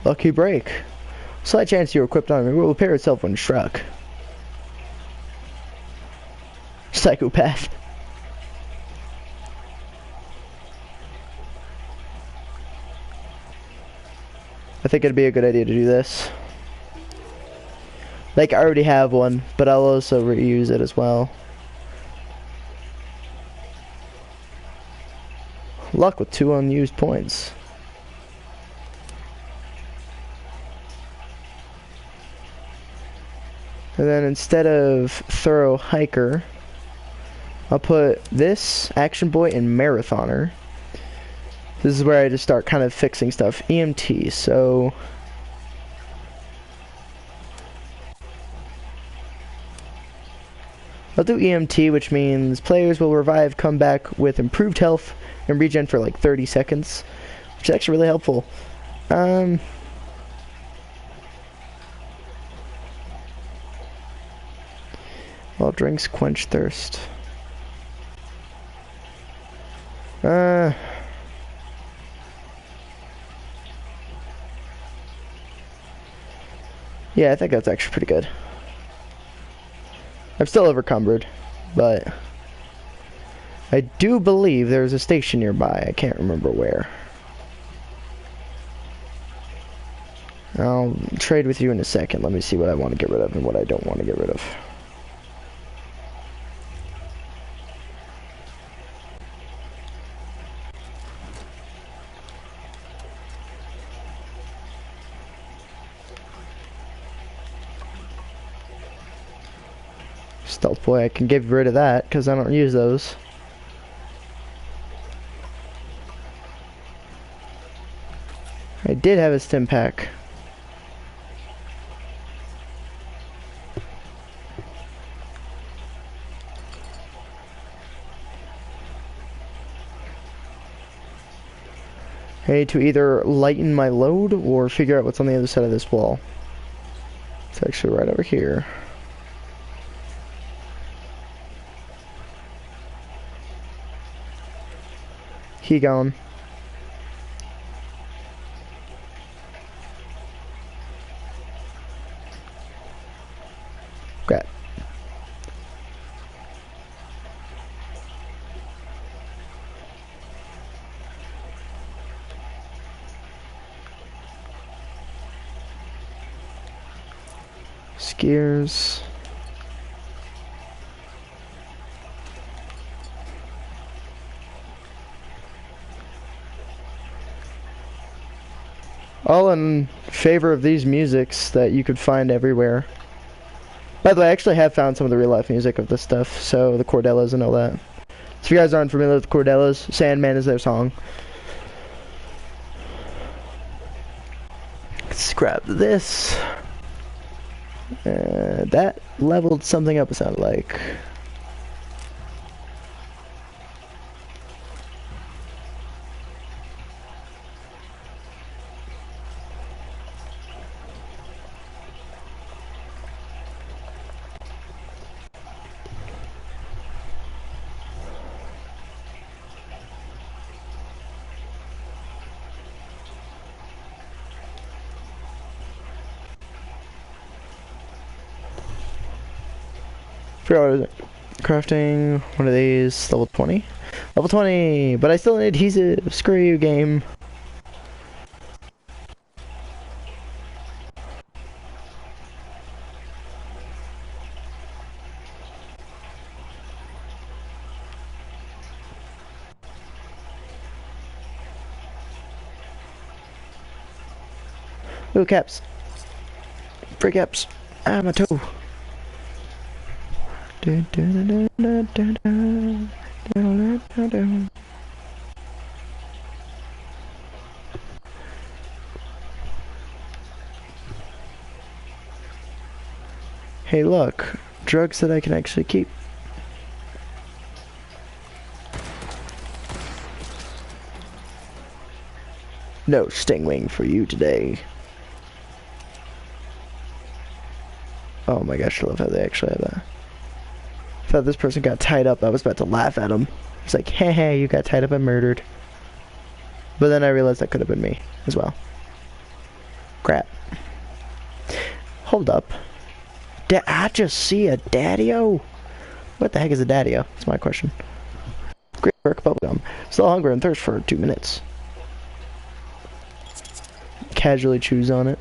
Lucky break. Slight chance your equipped armor will repair itself when struck. Psychopath. I think it'd be a good idea to do this. Like, I already have one, but I'll also reuse it as well. Luck with 2 unused points. And then instead of Thorough Hiker, I'll put this, Action Boy, and Marathoner. This is where I just start kind of fixing stuff. EMT, so... I'll do EMT, which means players will revive, come back with improved health, and regen for like 30 seconds. Which is actually really helpful. All drinks quench thirst. Yeah, I think that's actually pretty good. I'm still overcumbered, but I do believe there's a station nearby. I can't remember where. I'll trade with you in a second. Let me see what I want to get rid of and what I don't want to get rid of. Stealth Boy, I can get rid of that because I don't use those. I did have a stim pack. I need to either lighten my load or figure out what's on the other side of this wall. It's actually right over here. He gone. Okay. Skiers. All in favor of these musics that you could find everywhere. By the way, I actually have found some of the real life music of this stuff, so the Cordellas and all that. So if you guys aren't familiar with Cordellas, Sandman is their song. Let's grab this. That leveled something up, it sounded like. Forgot what was it? Crafting one of these, level 20. Level 20, but I still need adhesive. Screw you, game. Ooh, caps. Free caps. Ah, my toe. Hey, look. Drugs that I can actually keep. No stingwing for you today. Oh my gosh, I love how they actually have that. I thought this person got tied up. I was about to laugh at him. It's like, hey, hey, you got tied up and murdered. But then I realized that could have been me as well. Crap. Hold up. I just see a daddy-o. What the heck is a daddy-o? That's my question. Great work, bubblegum. Still hunger and thirst for 2 minutes. Casually choose on it.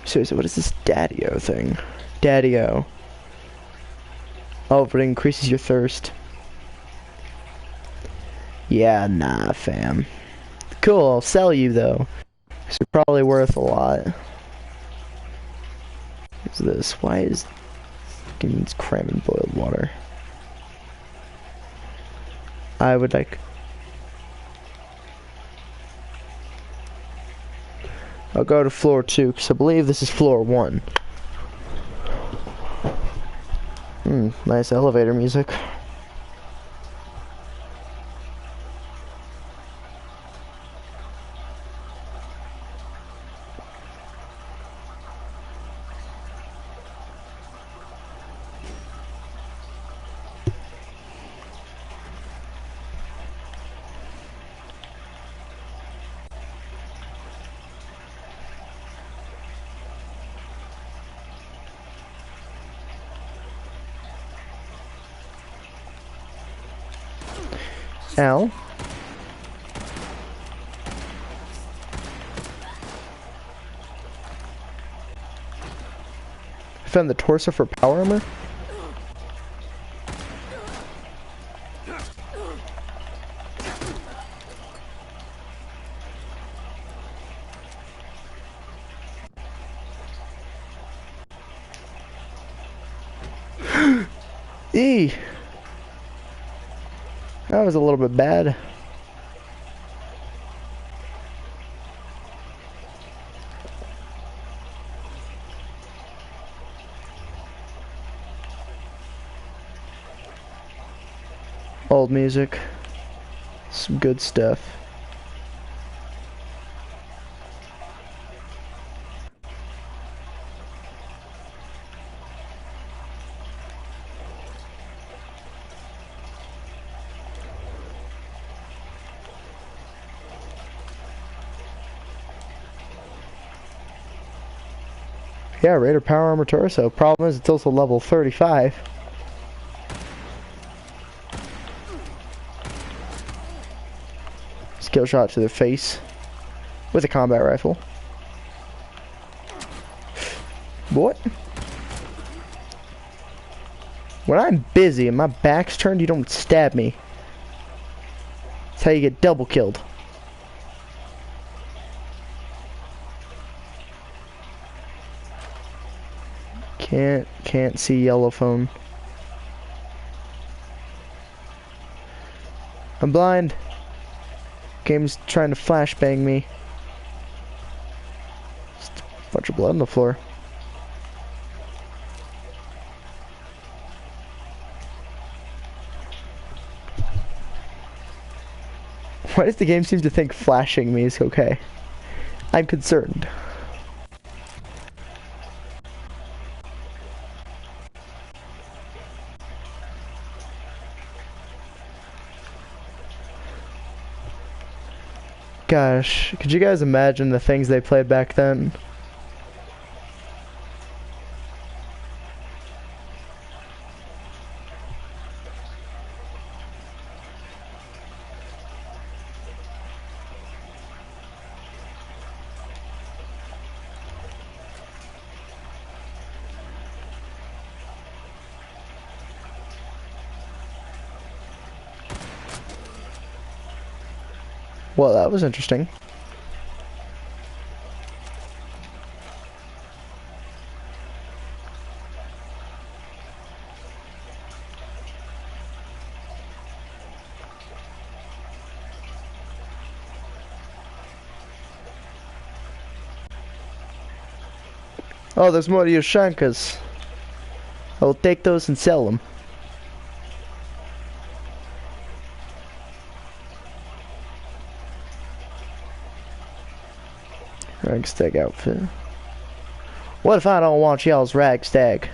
Seriously, what is this daddy-o thing? Daddy-o. Oh, but it increases your thirst. Yeah, nah, fam. Cool, I'll sell you, though. It's probably worth a lot. What's this? Why is... It means cramming boiled water. I would like... I'll go to floor 2, because I believe this is floor 1. Nice elevator music. Ow. I found the torso for power armor. Eee. That was a little bit bad. Old music. Some good stuff. Yeah, Raider Power Armor Torso. Problem is, it's also level 35. Skill shot to the face. with a combat rifle. What? When I'm busy and my back's turned, you don't stab me. That's how you get double killed. Can't see yellow phone. I'm blind. Game's trying to flashbang me. Just a bunch of blood on the floor. Why does the game seem to think flashing me is okay? I'm concerned. Gosh, could you guys imagine the things they played back then? Well, that was interesting. Oh, there's more Yoshankas. I will take those and sell them. Ragstag outfit. What if I don't want y'all's ragstag?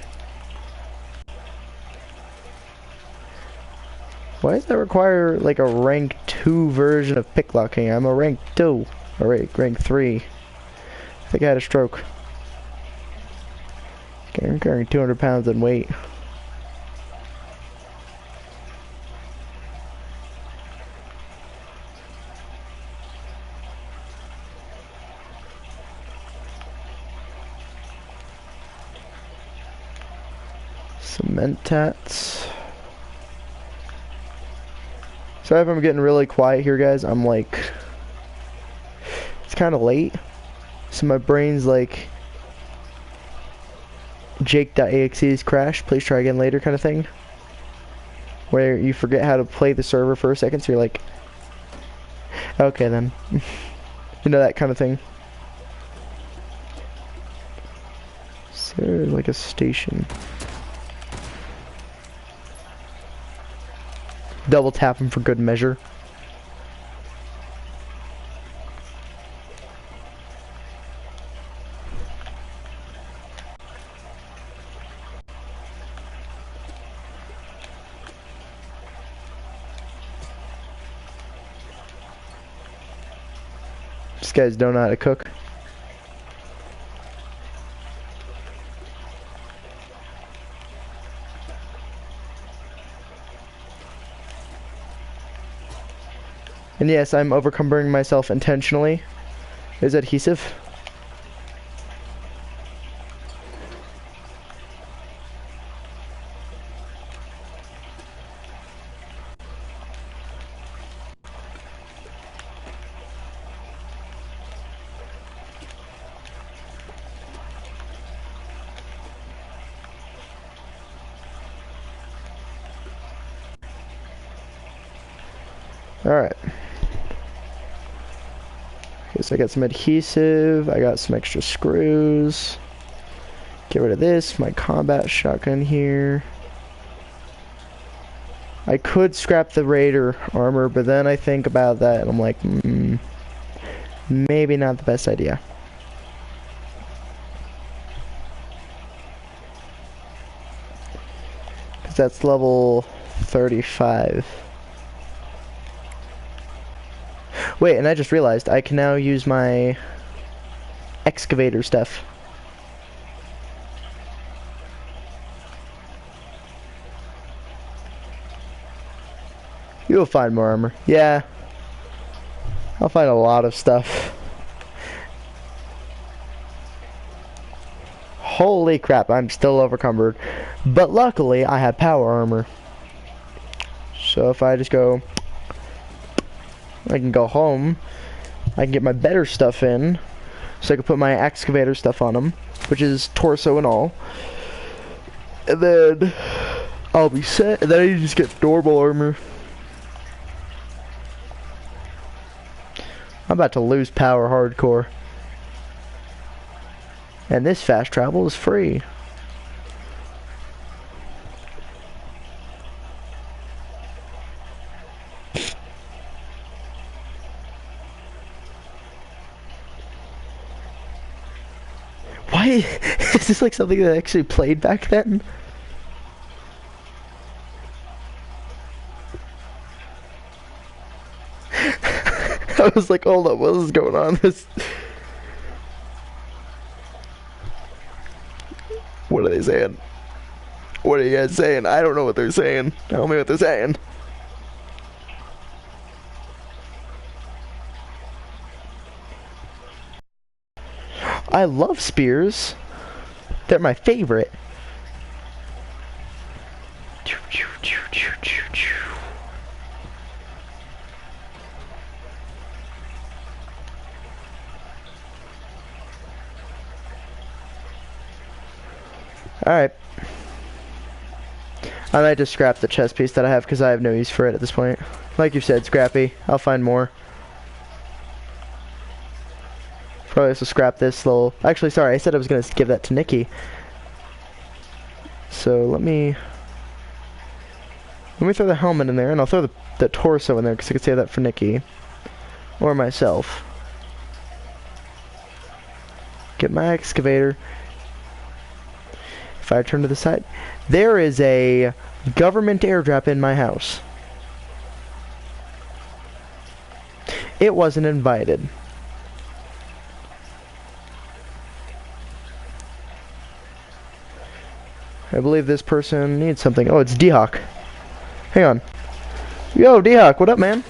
Why does that require like a rank 2 version of picklocking? I'm a rank 2. Or rank 3. I think I had a stroke. Okay, I'm carrying 200 pounds in weight. Cement tats. Sorry if I'm getting really quiet here, guys. I'm like, it's kind of late, so my brain's like Jake.exe's crashed, please try again later kind of thing, where you forget how to play the server for a second, so you're like, okay then. You know, that kind of thing. Is there like a station? Double tap him for good measure. These guys don't know how to cook. And yes, I'm overcumbering myself intentionally. Is adhesive. Alright. Okay, so I got some adhesive, I got some extra screws. Get rid of this, my combat shotgun here. I could scrap the Raider armor, but then I think about that and I'm like, maybe not the best idea. Because that's level 35. Wait, and I just realized I can now use my excavator stuff. You'll find more armor. Yeah. I'll find a lot of stuff. Holy crap, I'm still overcumbered. But luckily, I have power armor. So if I just go... I can go home. I can get my better stuff in. So I can put my excavator stuff on them. Which is torso and all. And then... I'll be set. And then I just get normal armor. I'm about to lose power hardcore. And this fast travel is free. Why is this like something that actually played back then? I was like, hold up, what is going on? What are they saying? What are you guys saying? I don't know what they're saying. Tell me what they're saying. I love spears. They're my favorite. Alright. I might just scrap the chest piece that I have because I have no use for it at this point. Like you said, scrappy. I'll find more. Probably also scrap this little... Actually, sorry, I said I was going to give that to Nikki. So let me throw the helmet in there, and I'll throw the torso in there because I could save that for Nikki. Or myself. Get my excavator. If I turn to the side, there is a government airdrop in my house. It wasn't invited. I believe this person needs something. Oh, it's D-Hawk. Hang on. Yo, D-Hawk, what up, man?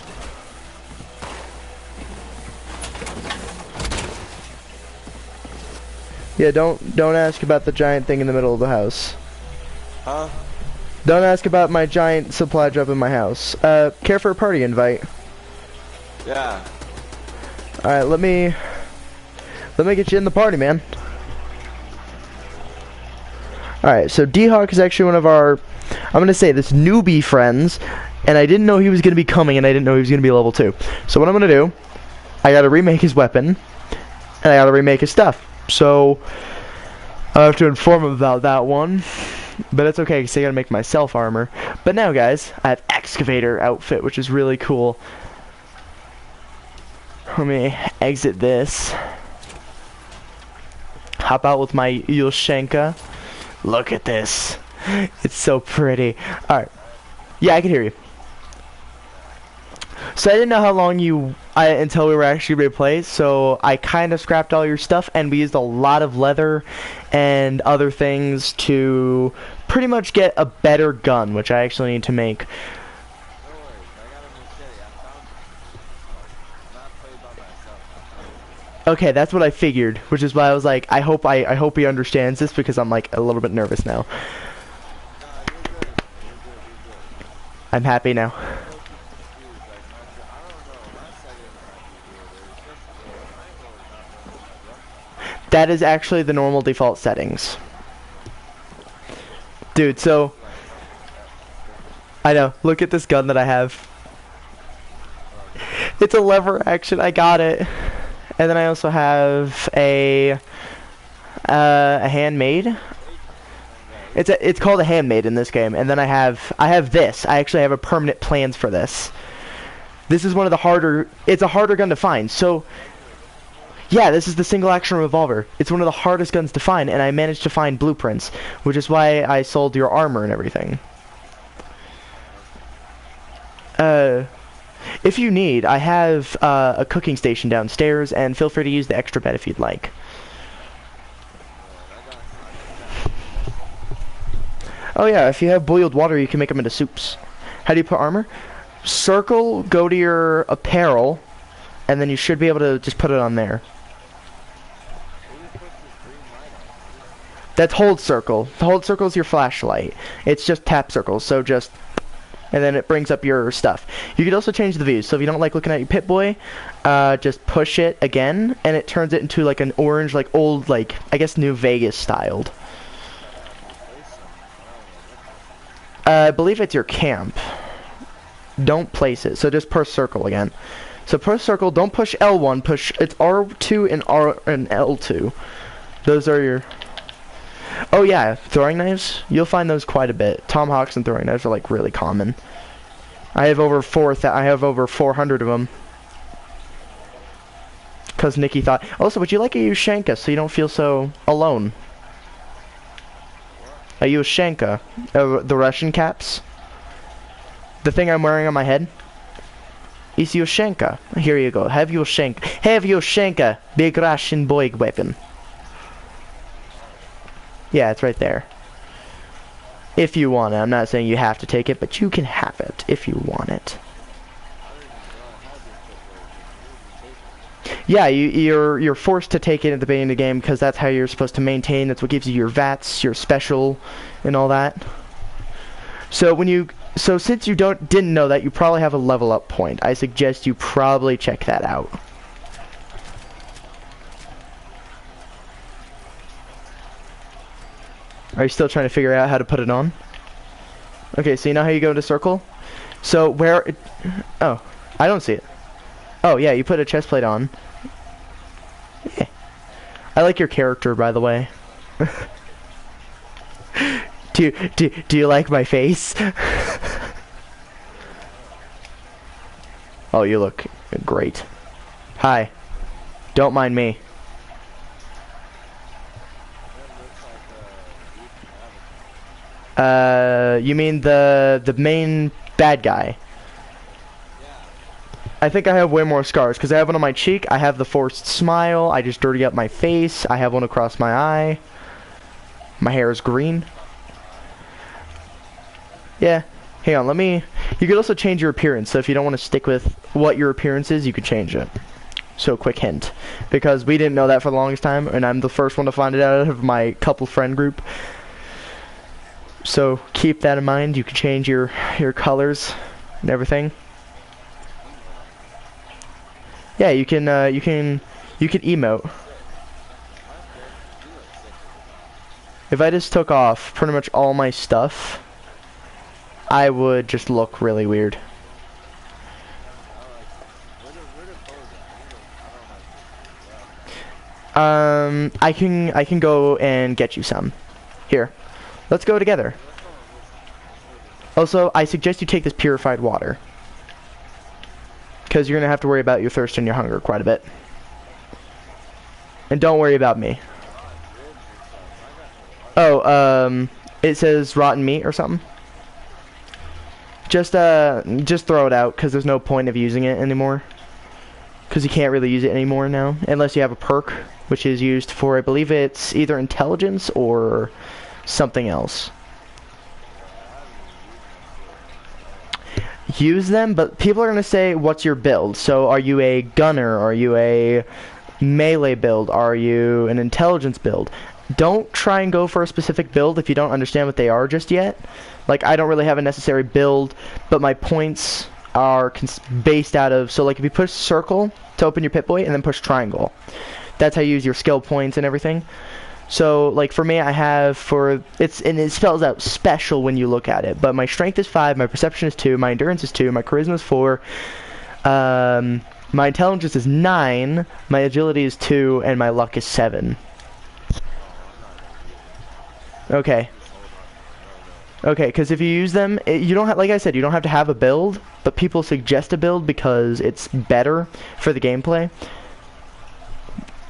Yeah, don't ask about the giant thing in the middle of the house. Huh? Don't ask about my giant supply drop in my house. Care for a party invite? Yeah. Alright, let me get you in the party, man. Alright, so D-Hawk is actually one of our, I'm gonna say this, newbie friends, and I didn't know he was gonna be coming, and I didn't know he was gonna be level 2. So what I'm gonna do, I gotta remake his weapon, and I gotta remake his stuff. So I have to inform him about that one, but it's okay because I gotta make myself armor. But now, guys, I have excavator outfit, which is really cool. Let me exit this. Hop out with my Yushenka. Look at this. It's so pretty. Alright. Yeah, I can hear you. So I didn't know how long until we were actually ready to play, so I kind of scrapped all your stuff, and we used a lot of leather and other things to pretty much get a better gun, which I actually need to make. Okay, that's what I figured, which is why I was like, I hope he understands this, because I'm like a little bit nervous now. I'm happy now. That is actually the normal default settings. Dude, so I know, look at this gun that I have. It's a lever action, I got it. And then I also have a handmade. It's called a handmade in this game. And then I have this. I actually have a permanent plans for this. This is one of the harder, it's a harder gun to find. So yeah, this is the single action revolver. It's one of the hardest guns to find, and I managed to find blueprints, which is why I sold your armor and everything. If you need, I have a cooking station downstairs, and feel free to use the extra bed if you'd like. Oh yeah, if you have boiled water, you can make them into soups. How do you put armor? Circle, go to your apparel, and then you should be able to just put it on there. That's hold circle. Hold circle is your flashlight. It's just tap circles, so just... And then it brings up your stuff. You could also change the views. So if you don't like looking at your Pip-Boy, just push it again, and it turns it into like an orange, like old, like, I guess New Vegas styled. I believe it's your camp. Don't place it. So just push circle again. So push circle, don't push L1, push, it's R2 and L2. Those are your... Oh yeah, throwing knives. You'll find those quite a bit. Tomahawks and throwing knives are like really common. I have over 400 of them. Cause Nikki thought. Also, would you like a Ushanka so you don't feel so alone? A Ushanka, the Russian caps. The thing I'm wearing on my head. Is Ushanka. Here you go. Have Ushanka. Have Ushanka, big Russian boy weapon. Yeah, it's right there. If you want it. I'm not saying you have to take it, but you can have it if you want it. Yeah, you're forced to take it at the beginning of the game because that's how you're supposed to maintain. That's what gives you your VATs, your special, and all that. So since you didn't know that, you probably have a level up point. I suggest you probably check that out. Are you still trying to figure out how to put it on? Okay, so you know how you go into circle? So where... Oh, I don't see it. Oh, yeah, you put a chest plate on. Yeah. I like your character, by the way. Do you like my face? Oh, you look great. Hi. Don't mind me. You mean the main bad guy? I think I have way more scars because I have one on my cheek. I have the forced smile. I just dirty up my face. I have one across my eye. My hair is green. Yeah. Hang on, you could also change your appearance. So if you don't want to stick with what your appearance is, you could change it. So quick hint. Because we didn't know that for the longest time, and I'm the first one to find it out of my couple friend group. So keep that in mind. You can change your colors and everything. Yeah, you can emote. If I just took off pretty much all my stuff, I would just look really weird. I can go and get you some. Here. Let's go together. Also, I suggest you take this purified water. Because you're going to have to worry about your thirst and your hunger quite a bit. And don't worry about me. Oh, it says rotten meat or something. Just throw it out because there's no point of using it anymore. Because you can't really use it anymore now. Unless you have a perk, which is used for, I believe it's either intelligence or something else. Use them, but people are going to say, what's your build? So are you a gunner? Are you a melee build? Are you an intelligence build? Don't try and go for a specific build if you don't understand what they are just yet. Like, I don't really have a necessary build, but my points are based out of... So, like, if you push circle to open your Pip-Boy and then push triangle, that's how you use your skill points and everything. So, like, for me, I have and it spells out special when you look at it, but my strength is 5, my perception is 2, my endurance is 2, my charisma is 4, my intelligence is 9, my agility is 2, and my luck is 7. Okay. Okay, because if you use them, you don't have, like I said, you don't have to have a build, but people suggest a build because it's better for the gameplay.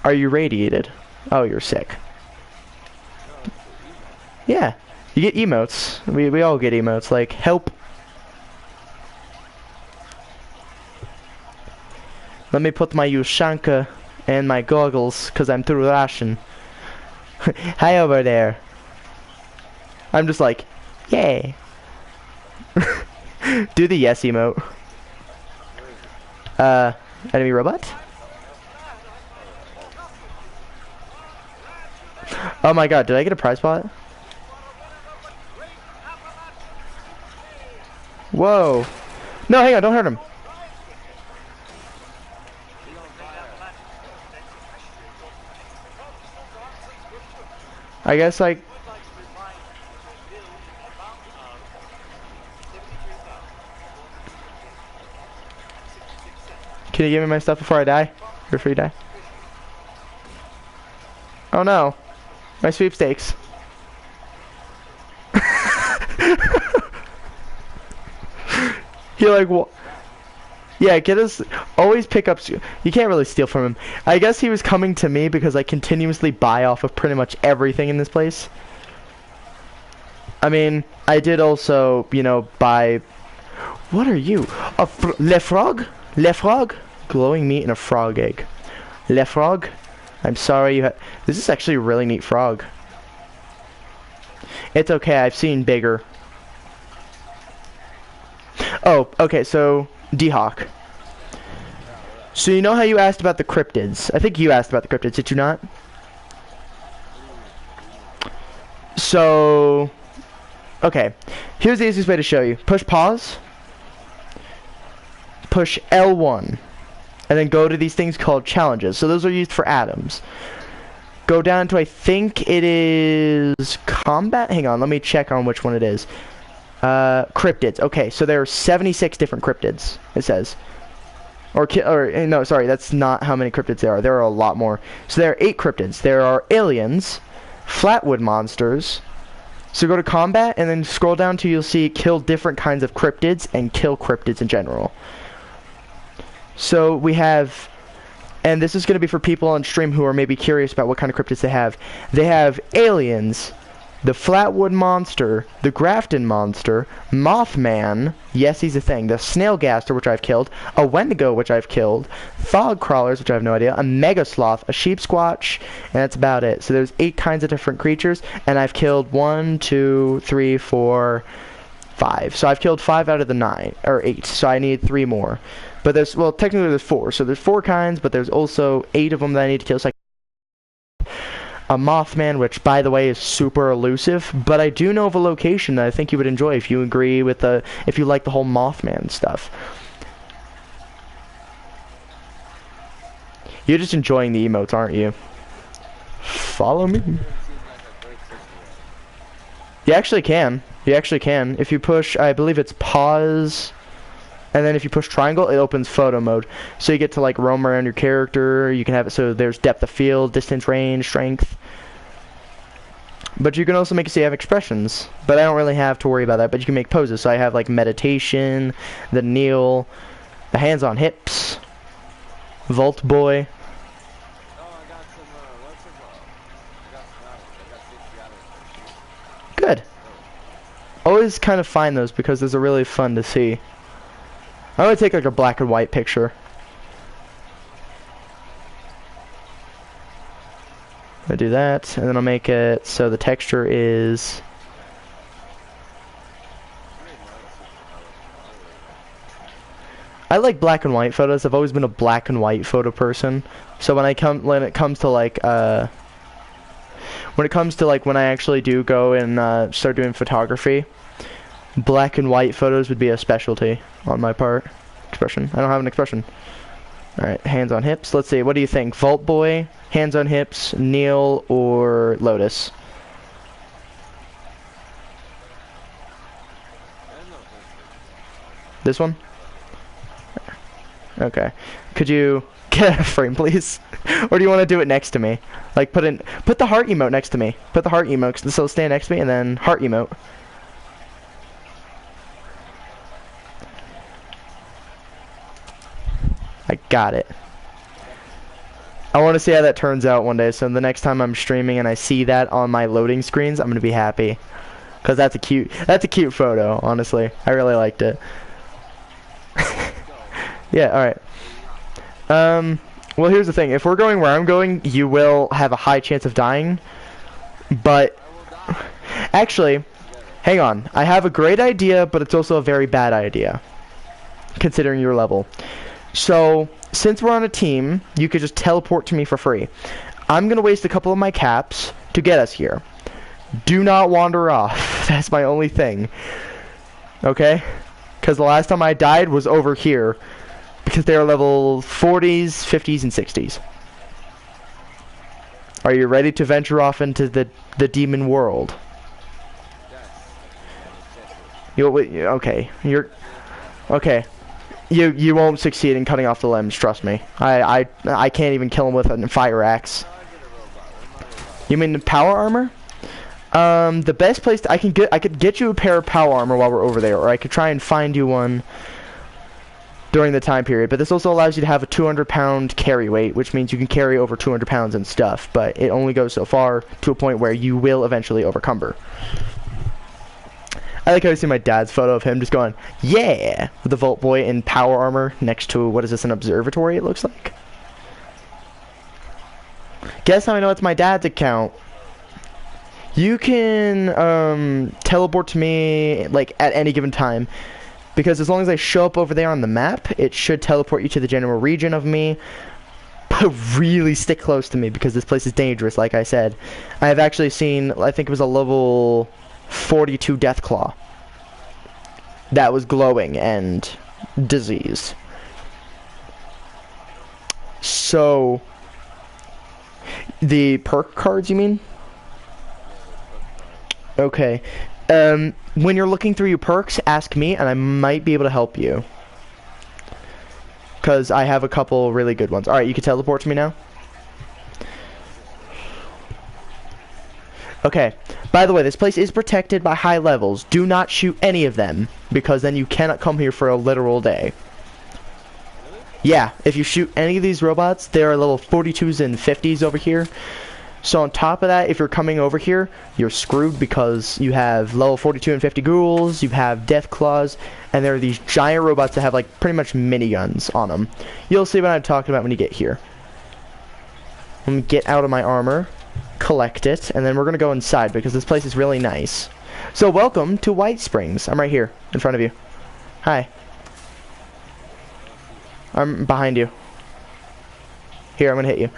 Are you radiated? Oh, you're sick. Yeah, you get emotes. We all get emotes, like, help. Let me put my Ushanka and my goggles, because I'm too Russian. Hi over there. I'm just like, yay. Do the yes emote. Enemy robot? Oh my god, did I get a prize spot? Whoa. No, hang on, don't hurt him. I guess like... Can you give me my stuff before I die? Or before you die? Oh no. My sweepstakes. He like, what? Yeah, get us, always pick up, you can't really steal from him. I guess he was coming to me because I continuously buy off of pretty much everything in this place. I mean, I did also, you know, buy, what are you? Le frog? Le frog? Glowing meat and a frog egg. Le frog? I'm sorry you this is actually a really neat frog. It's okay, I've seen bigger. Oh, okay, so D-Hawk. So you know how you asked about the cryptids? I think you asked about the cryptids, did you not? So, okay. Here's the easiest way to show you. Push pause. Push L1. And then go to these things called challenges. So those are used for atoms. Go down to, I think it is combat? Hang on, let me check on which one it is. Cryptids. Okay, so there are 76 different cryptids, it says. Or no, sorry, that's not how many cryptids there are. There are a lot more. So there are 8 cryptids. There are aliens, flatwood monsters. So go to combat and then scroll down to you'll see kill different kinds of cryptids and kill cryptids in general. So we have, and this is going to be for people on stream who are maybe curious about what kind of cryptids they have. They have aliens, the flatwood monster, the Grafton monster, Mothman, yes he's a thing, the Snailgaster, which I've killed, a Wendigo, which I've killed, Fog Crawlers, which I have no idea, a Mega Sloth, a Sheep Squatch, and that's about it. So there's 8 kinds of different creatures, and I've killed 1, 2, 3, 4, 5. So I've killed 5 out of the 9, or 8, so I need 3 more. But there's, well, technically there's 4, so there's 4 kinds, but there's also 8 of them that I need to kill, so a Mothman, which by the way is super elusive, but I do know of a location that I think you would enjoy if you agree with the, if you like the whole Mothman stuff. You're just enjoying the emotes, aren't you? Follow me. You actually can. You actually can. If you push, I believe it's pause, and then if you push triangle, it opens photo mode. So you get to like roam around your character. You can have it so there's depth of field, distance, range, strength. But you can also make it so you have expressions. But I don't really have to worry about that. But you can make poses. So I have like meditation, the kneel, the hands on hips, Vault Boy. Good. Always kind of find those because those are really fun to see. I would take like a black and white picture. I do that, and then I'll make it so the texture is. I like black and white photos. I've always been a black and white photo person. So when it comes to like when I actually do go and start doing photography, black and white photos would be a specialty on my part. Expression. I don't have an expression. Alright, hands on hips. Let's see, what do you think? Vault Boy, hands on hips, kneel, or lotus? This one? Okay. Could you get a frame, please? Or do you want to do it next to me? Like, put the heart emote next to me. Put the heart emote, so stand next to me, and then heart emote. I got it. I want to see how that turns out one day, so the next time I'm streaming and I see that on my loading screens, I'm gonna be happy. Cause that's a cute photo, honestly. I really liked it. Yeah, alright. Well here's the thing, if we're going where I'm going, you will have a high chance of dying. But actually, hang on. I have a great idea, but it's also a very bad idea. Considering your level. So, since we're on a team, you could just teleport to me for free. I'm going to waste a couple of my caps to get us here. Do not wander off. That's my only thing. Okay? Because the last time I died was over here. Because they are level 40s, 50s, and 60s. Are you ready to venture off into the demon world? Okay. Okay. You won't succeed in cutting off the limbs, trust me. I can't even kill him with a fire axe. You mean the power armor? The best place I could get you a pair of power armor while we're over there, or I could try and find you one during the time period. But this also allows you to have a 200-pound carry weight, which means you can carry over 200 pounds and stuff, but it only goes so far to a point where you will eventually overcumber. I like how I see my dad's photo of him just going, yeah, with the Vault Boy in power armor next to, what is this, an observatory it looks like? Guess how I know it's my dad's account. You can teleport to me like at any given time, because as long as I show up over there on the map, it should teleport you to the general region of me. But really stick close to me, because this place is dangerous, like I said. I have actually seen, I think it was a level 42 Deathclaw that was glowing and diseased. So, the perk cards, you mean? Okay. When you're looking through your perks, ask me, and I might be able to help you. Because I have a couple really good ones. Alright, you can teleport to me now? Okay. By the way, this place is protected by high levels. Do not shoot any of them, because then you cannot come here for a literal day. Yeah, if you shoot any of these robots, they are level 42s and 50s over here. So on top of that, if you're coming over here, you're screwed, because you have level 42 and 50 ghouls, you have death claws, and there are these giant robots that have like pretty much miniguns on them. You'll see what I'm talking about when you get here. Let me get out of my armor, collect it, and then we're gonna go inside, because this place is really nice. So welcome to White Springs. I'm right here in front of you. Hi. I'm behind you. Here, I'm gonna hit you.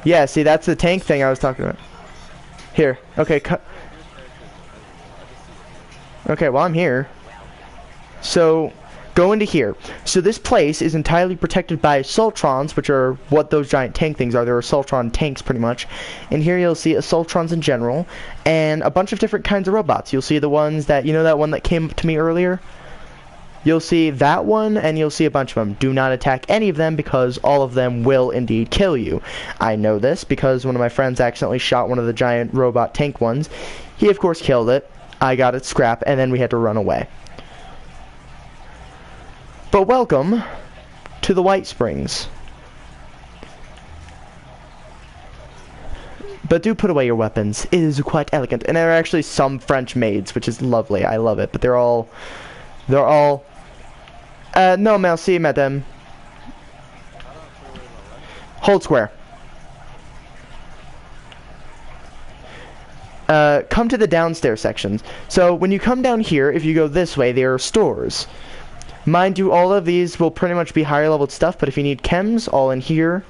Yeah, see, that's the tank thing I was talking about. Here. Okay, okay, well, I'm here. So, go into here. So this place is entirely protected by Assaultrons, which are what those giant tank things are. They're Assaultron tanks, pretty much. And here you'll see Assaultrons in general, and a bunch of different kinds of robots. You'll see the ones that, you know that one that came up to me earlier? You'll see that one, and you'll see a bunch of them. Do not attack any of them, because all of them will indeed kill you. I know this because one of my friends accidentally shot one of the giant robot tank ones. He, of course, killed it. I got it scrap, and then we had to run away. But welcome to the White Springs. But do put away your weapons. It is quite elegant. And there are actually some French maids, which is lovely. I love it. But they're all... no, merci, madame. Hold square. Come to the downstairs sections. So, when you come down here, if you go this way, there are stores. Mind you, all of these will pretty much be higher leveled stuff, but if you need chems, all in here.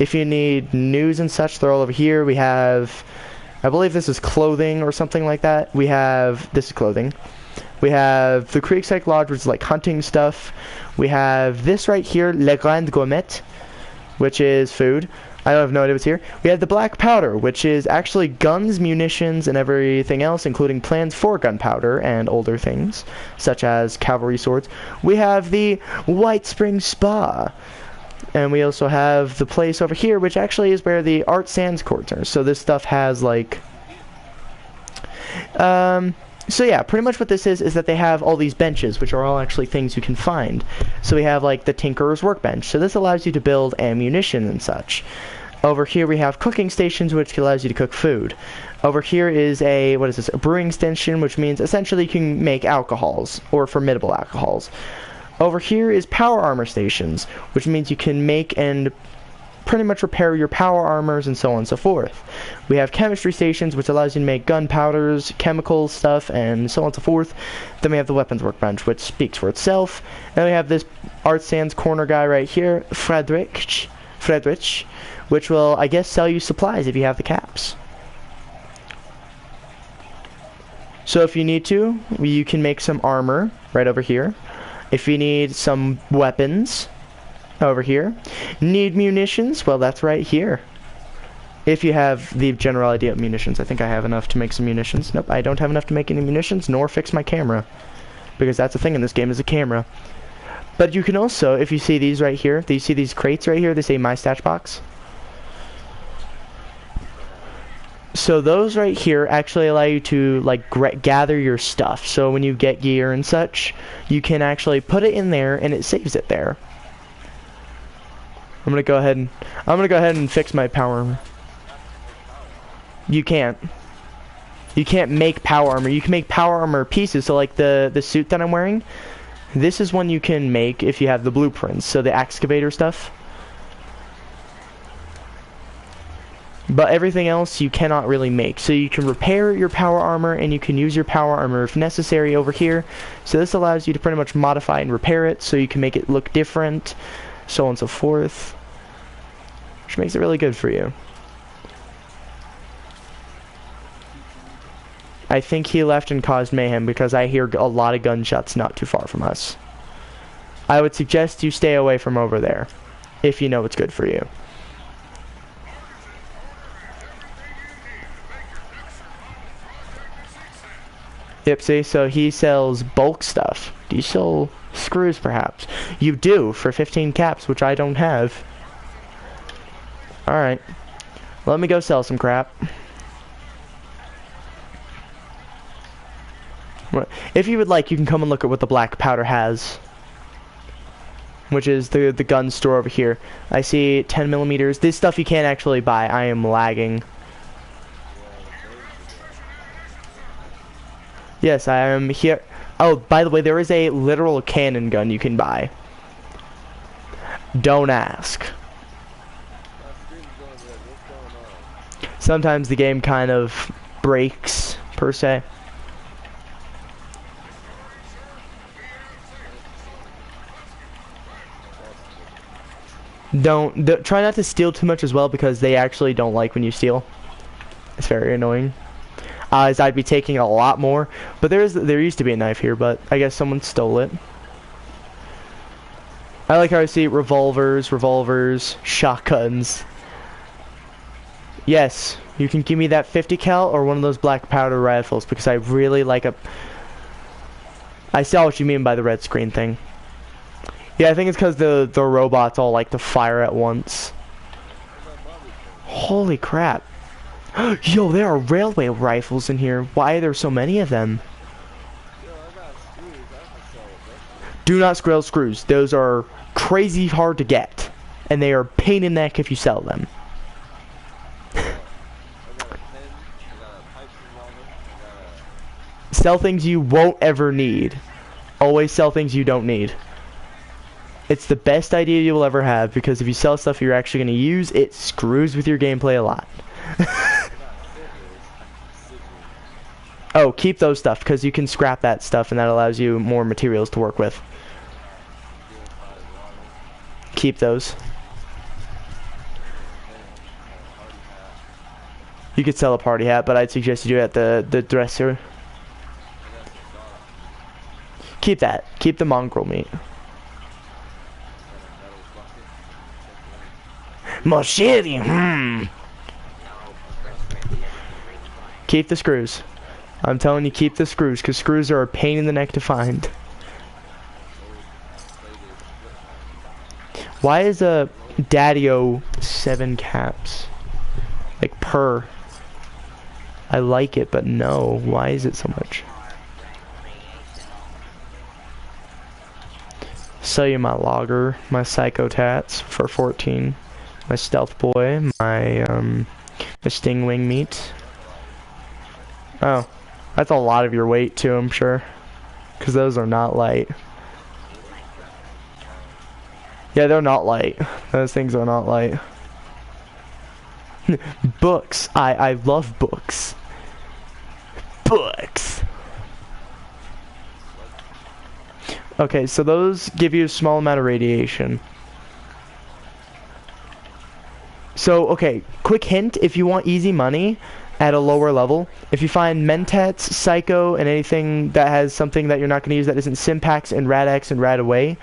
If you need news and such, they're all over here. We have, I believe this is clothing or something like that. We have, this is clothing. We have the Creekside Lodge, which is like hunting stuff. We have this right here, Le Grand Gourmet, which is food. I don't have no idea what's here. We have the Black Powder, which is actually guns, munitions, and everything else, including plans for gunpowder and older things, such as cavalry swords. We have the White Springs Spa. And we also have the place over here, which actually is where the Art Sands courts are. So this stuff has like... So yeah, pretty much what this is that they have all these benches, which are all actually things you can find. So we have like the Tinkerer's Workbench. So this allows you to build ammunition and such. Over here we have cooking stations, which allows you to cook food. Over here is a, what is this, a brewing station, which means essentially you can make alcohols, or formidable alcohols. Over here is power armor stations, which means you can make and pretty much repair your power armors and so on and so forth. We have chemistry stations, which allows you to make gunpowders, chemicals, stuff, and so on and so forth. Then we have the weapons workbench, which speaks for itself. Then we have this Art Sands corner guy right here, Frederick, Friedrich, which will, I guess, sell you supplies if you have the caps. So if you need to, you can make some armor right over here. If you need some weapons, over here. Need munitions? Well, that's right here. If you have the general idea of munitions. I think I have enough to make some munitions. Nope, I don't have enough to make any munitions, nor fix my camera. Because that's the thing in this game, is a camera. But you can also, if you see these right here, do you see these crates right here? They say My Stash Box. So those right here actually allow you to like gather your stuff. So when you get gear and such, you can actually put it in there and it saves it there. I'm gonna go ahead and fix my power armor. You can't. You can't make power armor. You can make power armor pieces. So like the suit that I'm wearing, this is one you can make if you have the blueprints. So the excavator stuff. But everything else you cannot really make. So you can repair your power armor and you can use your power armor if necessary over here. So this allows you to pretty much modify and repair it so you can make it look different, so on and so forth. Which makes it really good for you. I think he left and caused mayhem because I hear a lot of gunshots not too far from us. I would suggest you stay away from over there, if you know what's good for you. Yep, see, so he sells bulk stuff. Do you sell screws, perhaps? You do, for 15 caps, which I don't have. Alright. Let me go sell some crap. If you would like, you can come and look at what the black powder has. Which is the gun store over here. I see 10 millimeters. This stuff you can't actually buy. I am lagging. Yes, I am here. Oh, by the way, there is a literal cannon gun you can buy. Don't ask. Sometimes the game kind of breaks, per se. Try not to steal too much as well, because they actually don't like when you steal. It's very annoying. As I'd be taking a lot more, but there used to be a knife here, but I guess someone stole it. I like how I see revolvers, shotguns. Yes, you can give me that 50 cal or one of those black powder rifles, because I really like I saw what you mean by the red screen thing. Yeah, I think it's because the robots all like to fire at once. Holy crap. Yo, there are railway rifles in here. Why are there so many of them? Do not sell screws. Those are crazy hard to get. And they are pain in the neck if you sell them. Sell things you won't ever need. Always sell things you don't need. It's the best idea you will ever have, because if you sell stuff you're actually going to use, it screws with your gameplay a lot. Oh, keep those stuff, because you can scrap that stuff and that allows you more materials to work with. Keep those. You could sell a party hat, but I'd suggest you do it at the dresser. Keep that. Keep the mongrel meat. Machete, Keep the screws. I'm telling you, keep the screws, because screws are a pain in the neck to find. Why is a Daddy-O 7 caps? Like, per. I like it, but no. Why is it so much? Sell you my logger, my psycho tats for 14. My stealth boy, my stingwing meat. Oh, that's a lot of your weight too, I'm sure, because those are not light. Yeah, they're not light. Those things are not light. Books. I love books. Books. Okay, so those give you a small amount of radiation. So, okay, quick hint, if you want easy money at a lower level, if you find Mentats, Psycho, and anything that has something that you're not going to use that isn't Simpax and Rad-X and Rad-Away,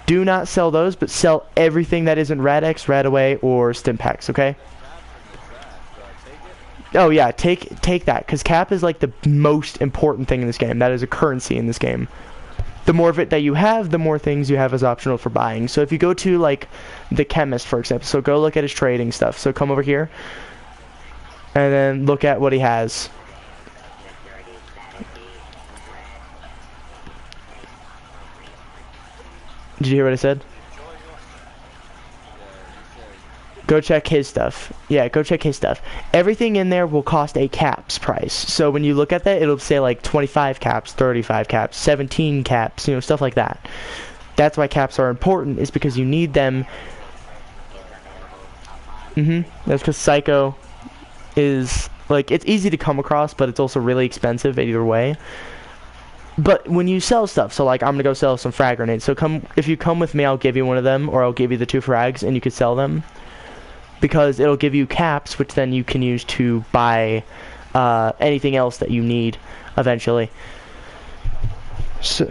do not sell those, but sell everything that isn't Rad-X, Rad-Away, or Stimpaks, okay? Oh yeah, take that, because cap is like the most important thing in this game. That is a currency in this game. The more of it that you have, the more things you have as optional for buying. So if you go to like the chemist, for example, so go look at his trading stuff. So come over here and then look at what he has. Did you hear what I said? Go check his stuff. Yeah, go check his stuff. Everything in there will cost a caps price. So when you look at that, it'll say like 25 caps, 35 caps, 17 caps, you know, stuff like that. That's why caps are important, is because you need them. That's because Psycho is, like, it's easy to come across, but it's also really expensive either way. But when you sell stuff, so like I'm gonna go sell some frag grenades. So if you come with me, I'll give you one of them, or I'll give you the 2 frags, and you could sell them. Because it'll give you caps, which then you can use to buy anything else that you need eventually. So,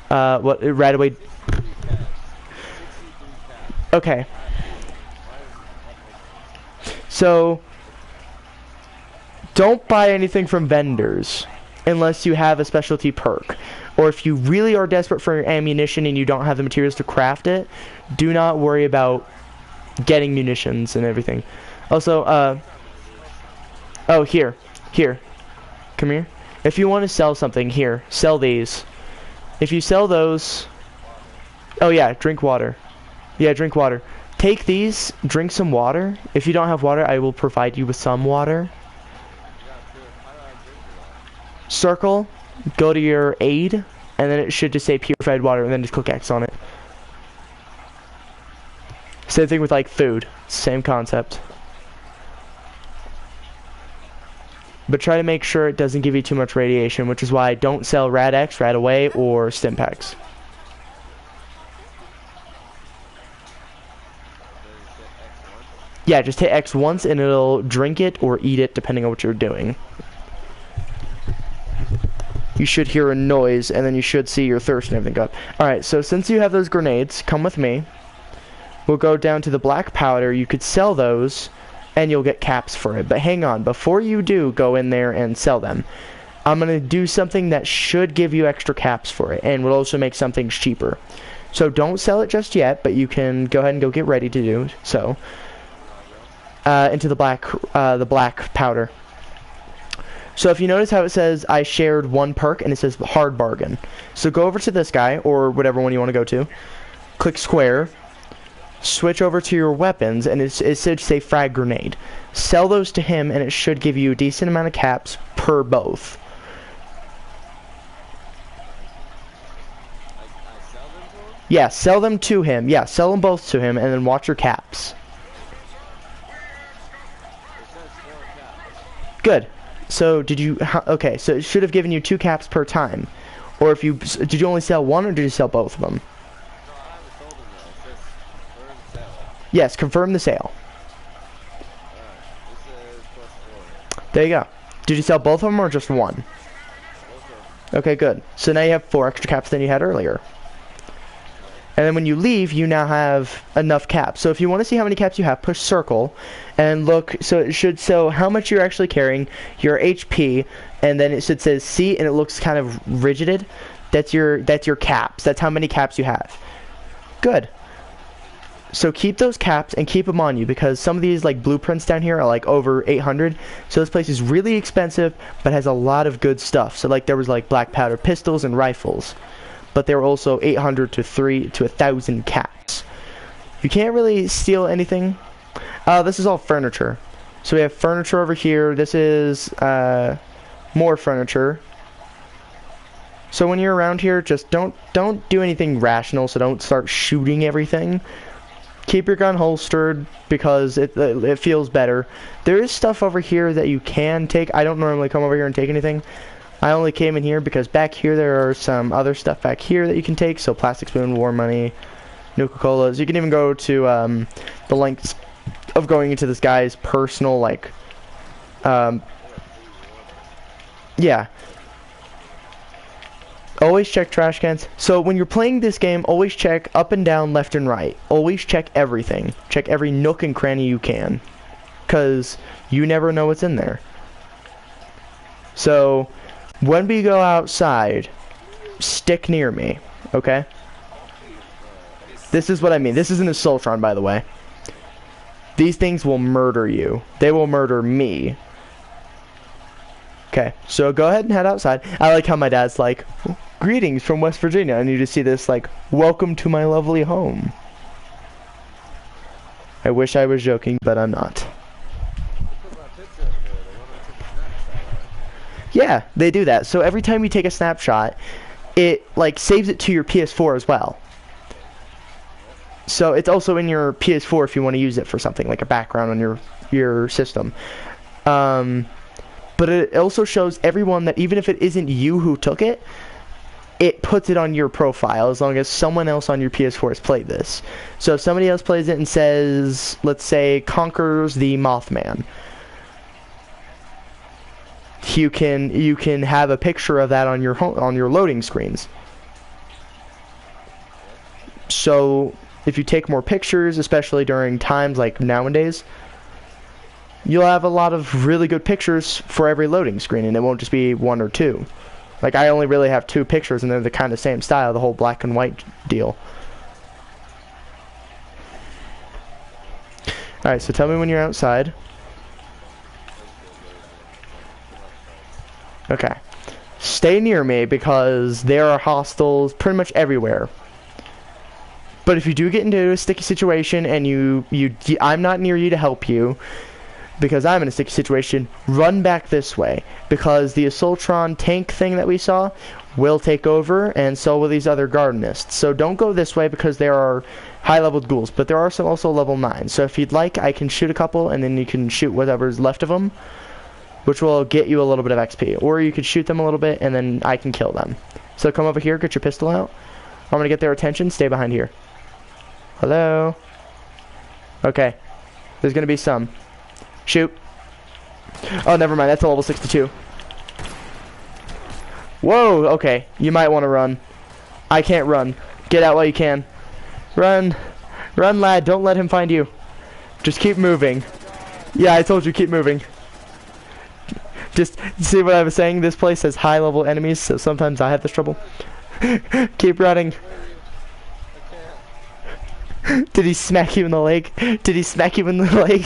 what, right away? Okay. So, don't buy anything from vendors unless you have a specialty perk. Or if you really are desperate for ammunition and you don't have the materials to craft it, do not worry about getting munitions and everything. Also, oh, here. Come here. If you want to sell something, here, sell these. If you sell those, oh yeah, drink water. Yeah, drink water. Take these, drink some water. If you don't have water, I will provide you with some water. Circle. Go to your aid, and then it should just say purified water, and then just click X on it. Same thing with like food, same concept. But try to make sure it doesn't give you too much radiation, which is why I don't sell Rad-X, Rad-Away, or Stimpaks. Yeah, just hit X once and it'll drink it or eat it depending on what you're doing. You should hear a noise, and then you should see your thirst and everything go up. Alright, so since you have those grenades, come with me. We'll go down to the black powder. You could sell those, and you'll get caps for it. But hang on, before you do go in there and sell them, I'm going to do something that should give you extra caps for it, and will also make some things cheaper. So don't sell it just yet, but you can go ahead and go get ready to do so. Into the black powder. So if you notice how it says I shared 1 perk and it says hard bargain. So go over to this guy or whatever one you want to go to. Click square. Switch over to your weapons and it should say frag grenade. Sell those to him and it should give you a decent amount of caps per both. Yeah, sell them to him. Yeah, sell them both to him and then watch your caps. Good. So did you, okay, so it should have given you 2 caps per time. Or if you, did you only sell 1 or did you sell both of them? Yes, confirm the sale. There you go. Did you sell both of them or just 1? Okay, good. So now you have 4 extra caps than you had earlier. And then when you leave, you now have enough caps. So if you want to see how many caps you have, push circle and look. So it should show how much you're actually carrying, your HP, and then it should say C, and it looks kind of rigided. That's your caps. That's how many caps you have. Good. So keep those caps and keep them on you, because some of these like blueprints down here are like over 800. So this place is really expensive, but has a lot of good stuff. So like there was like black powder pistols and rifles. But they were also 800 to 1,000 caps. You can't really steal anything. This is all furniture. So we have furniture over here. This is more furniture. So when you're around here, just don't do anything rational. So don't start shooting everything. Keep your gun holstered because it feels better. There is stuff over here that you can take. I don't normally come over here and take anything. I only came in here because back here there are some other stuff back here that you can take. So plastic spoon, war money, Nuka-Colas. You can even go to the lengths of going into this guy's personal, like, yeah. Always check trash cans. So when you're playing this game, always check up and down, left and right. Always check everything. Check every nook and cranny you can. Because you never know what's in there. So when we go outside, stick near me, okay? This is what I mean. This is an Assaultron, by the way. These things will murder you. They will murder me. Okay, so go ahead and head outside. I like how my dad's like, greetings from West Virginia. And you just see this like, welcome to my lovely home. I wish I was joking, but I'm not. Yeah, they do that. So every time you take a snapshot, it like saves it to your PS4 as well. So it's also in your PS4 if you want to use it for something like a background on your system. But it also shows everyone that even if it isn't you who took it, it puts it on your profile as long as someone else on your PS4 has played this. So if somebody else plays it and says, let's say, conquers the Mothman, you can have a picture of that on your loading screens. So if you take more pictures, especially during times like nowadays, you'll have a lot of really good pictures for every loading screen, and it won't just be one or two. Like, I only really have 2 pictures, and they're the kind of same style, the whole black and white deal. Alright, so tell me when you're outside. Okay. Stay near me, because there are hostiles pretty much everywhere. But if you do get into a sticky situation, and I'm not near you to help you, because I'm in a sticky situation, run back this way, because the Assaultron tank thing that we saw will take over, and so will these other Gardenists. So don't go this way because there are high-leveled ghouls, but there are some also level 9. So if you'd like, I can shoot a couple, and then you can shoot whatever's left of them, which will get you a little bit of XP. Or you could shoot them a little bit, and then I can kill them. So come over here, get your pistol out. I'm going to get their attention. Stay behind here. Hello? Okay. There's going to be some. Shoot. Oh, never mind. That's a level 62. Whoa, okay. You might want to run. I can't run. Get out while you can. Run. Run, lad. Don't let him find you. Just keep moving. Yeah, I told you, keep moving. Just see what I was saying? This place has high-level enemies, so sometimes I have this trouble. Keep running. Did he smack you in the leg? Did he smack you in the leg?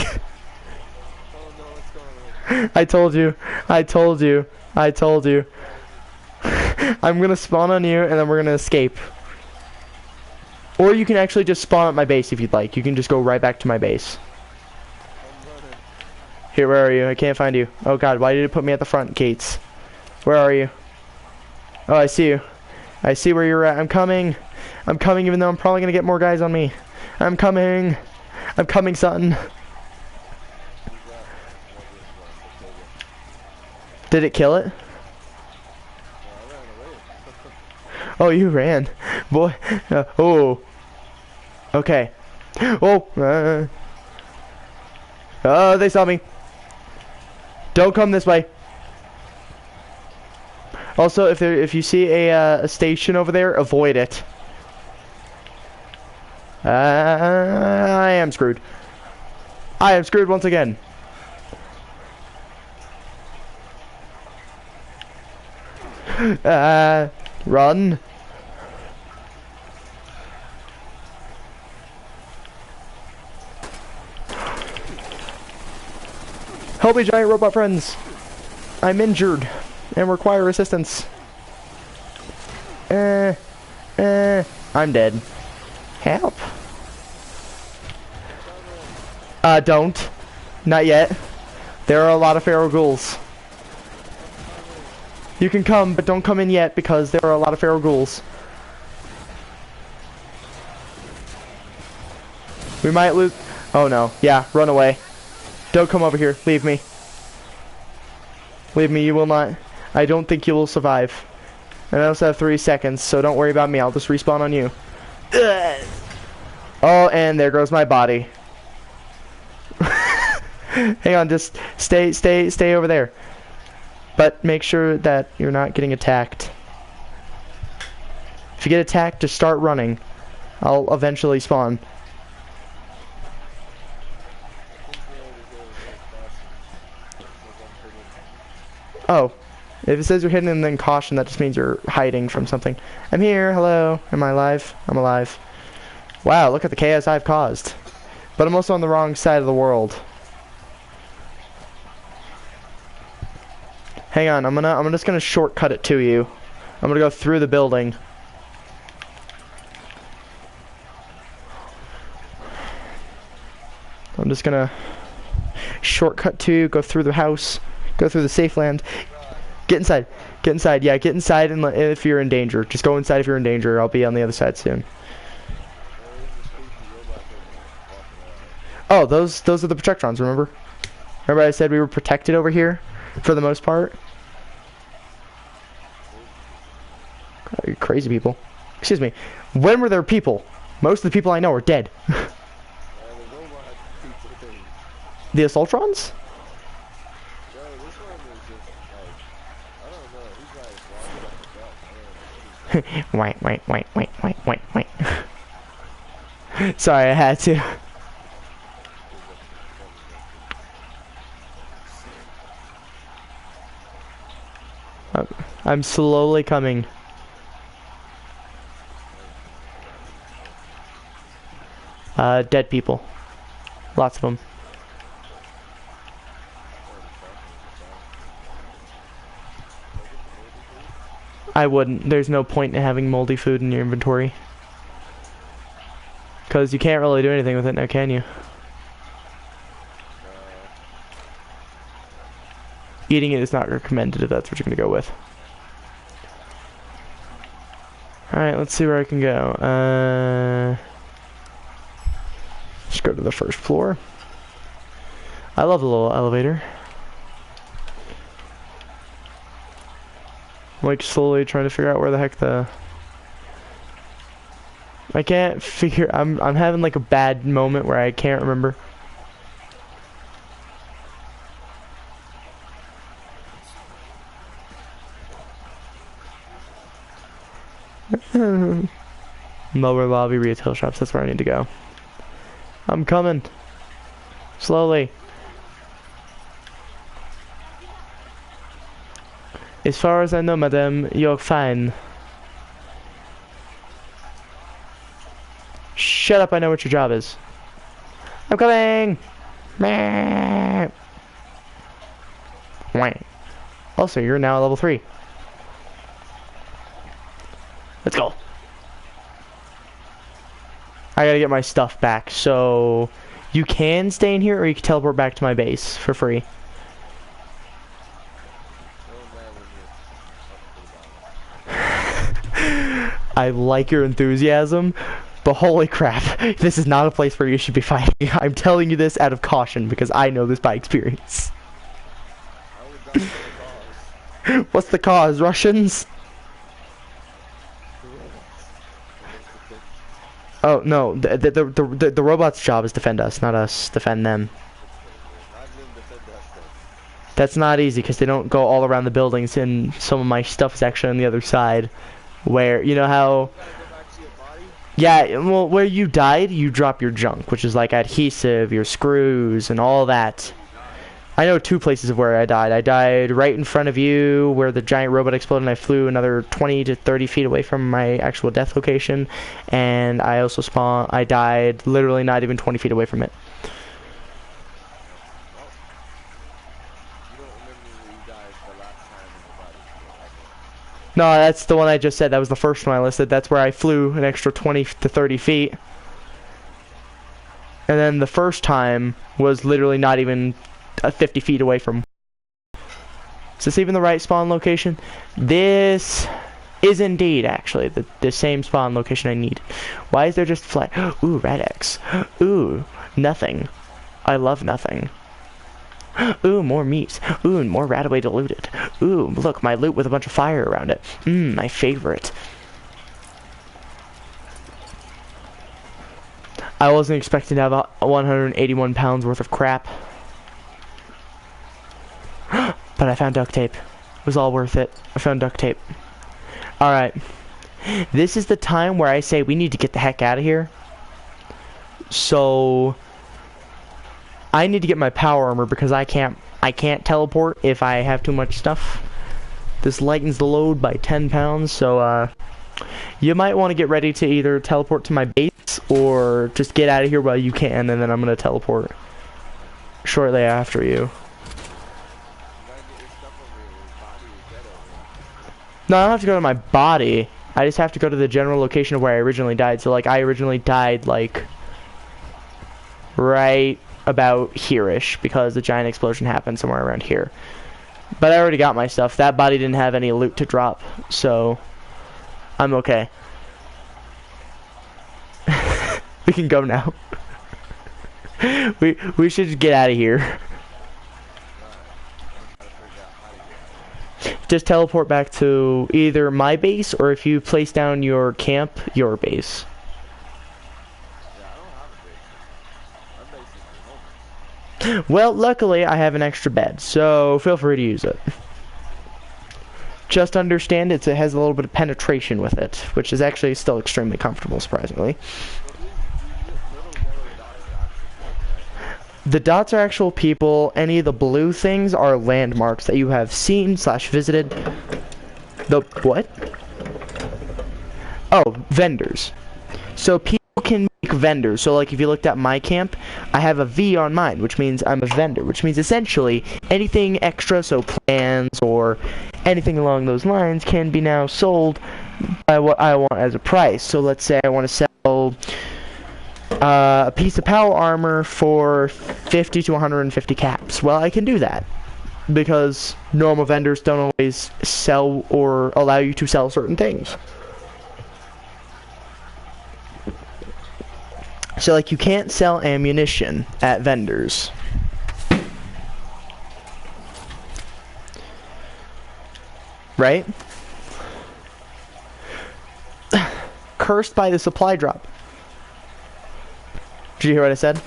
I told you. I told you. I told you. I'm gonna spawn on you, and then we're gonna escape. Or you can actually just spawn at my base if you'd like. You can just go right back to my base. Here, where are you? I can't find you. Oh god, why did it put me at the front gates? Where are you? Oh, I see you. I see where you're at. I'm coming. I'm coming, even though I'm probably gonna get more guys on me. I'm coming. I'm coming, son. Did it kill it? Oh, you ran. Boy. Oh. Okay. Oh. Oh, they saw me. Don't come this way. Also, if you see a station over there, avoid it. I am screwed. I am screwed once again. Run. Help me, giant robot friends. I'm injured and require assistance. I'm dead. Help. Don't. Not yet. There are a lot of feral ghouls. You can come, but don't come in yet because there are a lot of feral ghouls. We might lose. Oh no. Yeah, run away. Don't come over here. Leave me. Leave me. You will not. I don't think you will survive. And I also have 3 seconds, so don't worry about me. I'll just respawn on you. Ugh. Oh, and there goes my body. Hang on, just stay over there. But make sure that you're not getting attacked. If you get attacked, just start running. I'll eventually spawn. Oh. If it says you're hidden and then caution, that just means you're hiding from something. I'm here, hello. Am I alive? I'm alive. Wow, look at the chaos I've caused. But I'm also on the wrong side of the world. Hang on, I'm just gonna shortcut it to you. I'm gonna go through the building. I'm just gonna shortcut to you, go through the house, go through the safe land. Get inside. Get inside. Yeah, get inside and if you're in danger. Just go inside if you're in danger. I'll be on the other side soon. Oh, those are the Protectrons, remember? Remember I said we were protected over here? For the most part? God, you crazy people. Excuse me. When were there people? Most of the people I know are dead. The Assaultrons? Wait. Sorry, I had to. I'm slowly coming. Dead people. Lots of them. I wouldn't. There's no point in having moldy food in your inventory. Because you can't really do anything with it now, can you? Eating it is not recommended if that's what you're going to go with. Alright, let's see where I can go. Just go to the first floor. I love the little elevator. I'm like slowly trying to figure out where the heck I can't figure. I'm having like a bad moment where I can't remember. Lower lobby retail shops. That's where I need to go. I'm coming. Slowly. As far as I know, madam, you're fine. Shut up, I know what your job is. I'm coming! Wait. Also, you're now level 3. Let's go. I gotta get my stuff back, so you can stay in here or you can teleport back to my base for free. I like your enthusiasm, but holy crap, this is not a place where you should be fighting. I'm telling you this out of caution because I know this by experience. What's the cause? Russians? Oh no, the robot's job is defend us, not us defend them. That's not easy because they don't go all around the buildings, and some of my stuff is actually on the other side. Where, you know how... Yeah, well, where you died, you drop your junk, which is like adhesive, your screws, and all that. I know 2 places of where I died. I died right in front of you, where the giant robot exploded, and I flew another 20 to 30 feet away from my actual death location. And I also I died literally not even 20 feet away from it. No, that's the one I just said. That was the first one I listed. That's where I flew an extra 20 to 30 feet. And then the first time was literally not even 50 feet away from. Is this even the right spawn location? This is indeed actually the same spawn location I need. Why is there just flat? Ooh, Rad-X. Ooh, nothing. I love nothing. Ooh, more meat. Ooh, more radaway diluted. Ooh, look, my loot with a bunch of fire around it. Mmm, my favorite. I wasn't expecting to have 181 pounds worth of crap. But I found duct tape. It was all worth it. I found duct tape. Alright. This is the time where I say we need to get the heck out of here. So I need to get my power armor because I can't teleport if I have too much stuff. This lightens the load by 10 pounds, so you might want to get ready to either teleport to my base or just get out of here while you can, and then I'm gonna teleport shortly after you. No, I don't have to go to my body. I just have to go to the general location of where I originally died. So, like, I originally died, like, right about here-ish, because the giant explosion happened somewhere around here. But I already got my stuff. That body didn't have any loot to drop, so I'm okay. We can go now. we should get out of here. Just teleport back to either my base, or if you place down your camp, your base. Well, luckily I have an extra bed, so feel free to use it. Just understand it has a little bit of penetration with it, which is actually still extremely comfortable, surprisingly. The dots are actual people. Any of the blue things are landmarks that you have seen / visited. The what? Oh, vendors. So people can make vendors. So like if you looked at my camp, I have a V on mine, which means I'm a vendor, which means essentially anything extra, so plans or anything along those lines, can be now sold by what I want as a price. So let's say I want to sell a piece of power armor for 50 to 150 caps. Well, I can do that because normal vendors don't always sell or allow you to sell certain things. So like you can't sell ammunition at vendors. Right? Cursed by the supply drop. Did you hear what I said?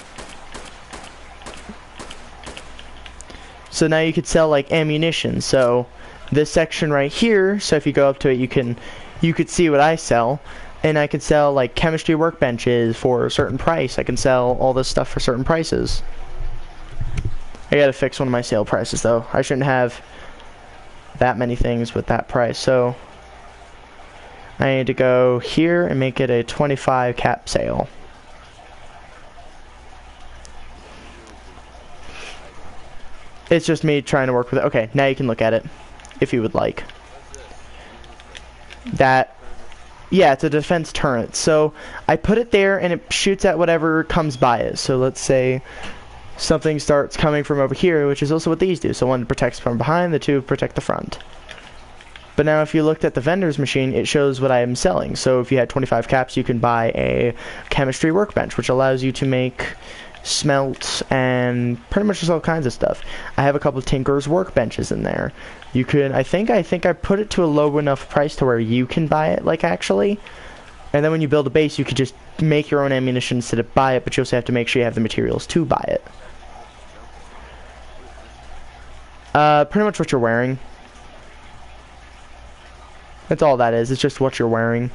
So now you could sell like ammunition. So this section right here, so if you go up to it, you could see what I sell. And I could sell like chemistry workbenches for a certain price. I can sell all this stuff for certain prices. I gotta fix one of my sale prices though. I shouldn't have that many things with that price. So I need to go here and make it a 25 cap sale. It's just me trying to work with it. Okay, now you can look at it if you would like. That, yeah, it's a defense turret. So I put it there and it shoots at whatever comes by it. So let's say something starts coming from over here, which is also what these do. So one protects from behind, the two protect the front. But now if you looked at the vendor's machine, it shows what I am selling. So if you had 25 caps, you can buy a chemistry workbench, which allows you to make smelt and pretty much just all kinds of stuff. I have a couple of Tinker's workbenches in there. You could, I think I put it to a low enough price to where you can buy it, like actually. And then when you build a base, you could just make your own ammunition instead of buy it, but you also have to make sure you have the materials to buy it. Pretty much what you're wearing. That's all that is. It's just what you're wearing.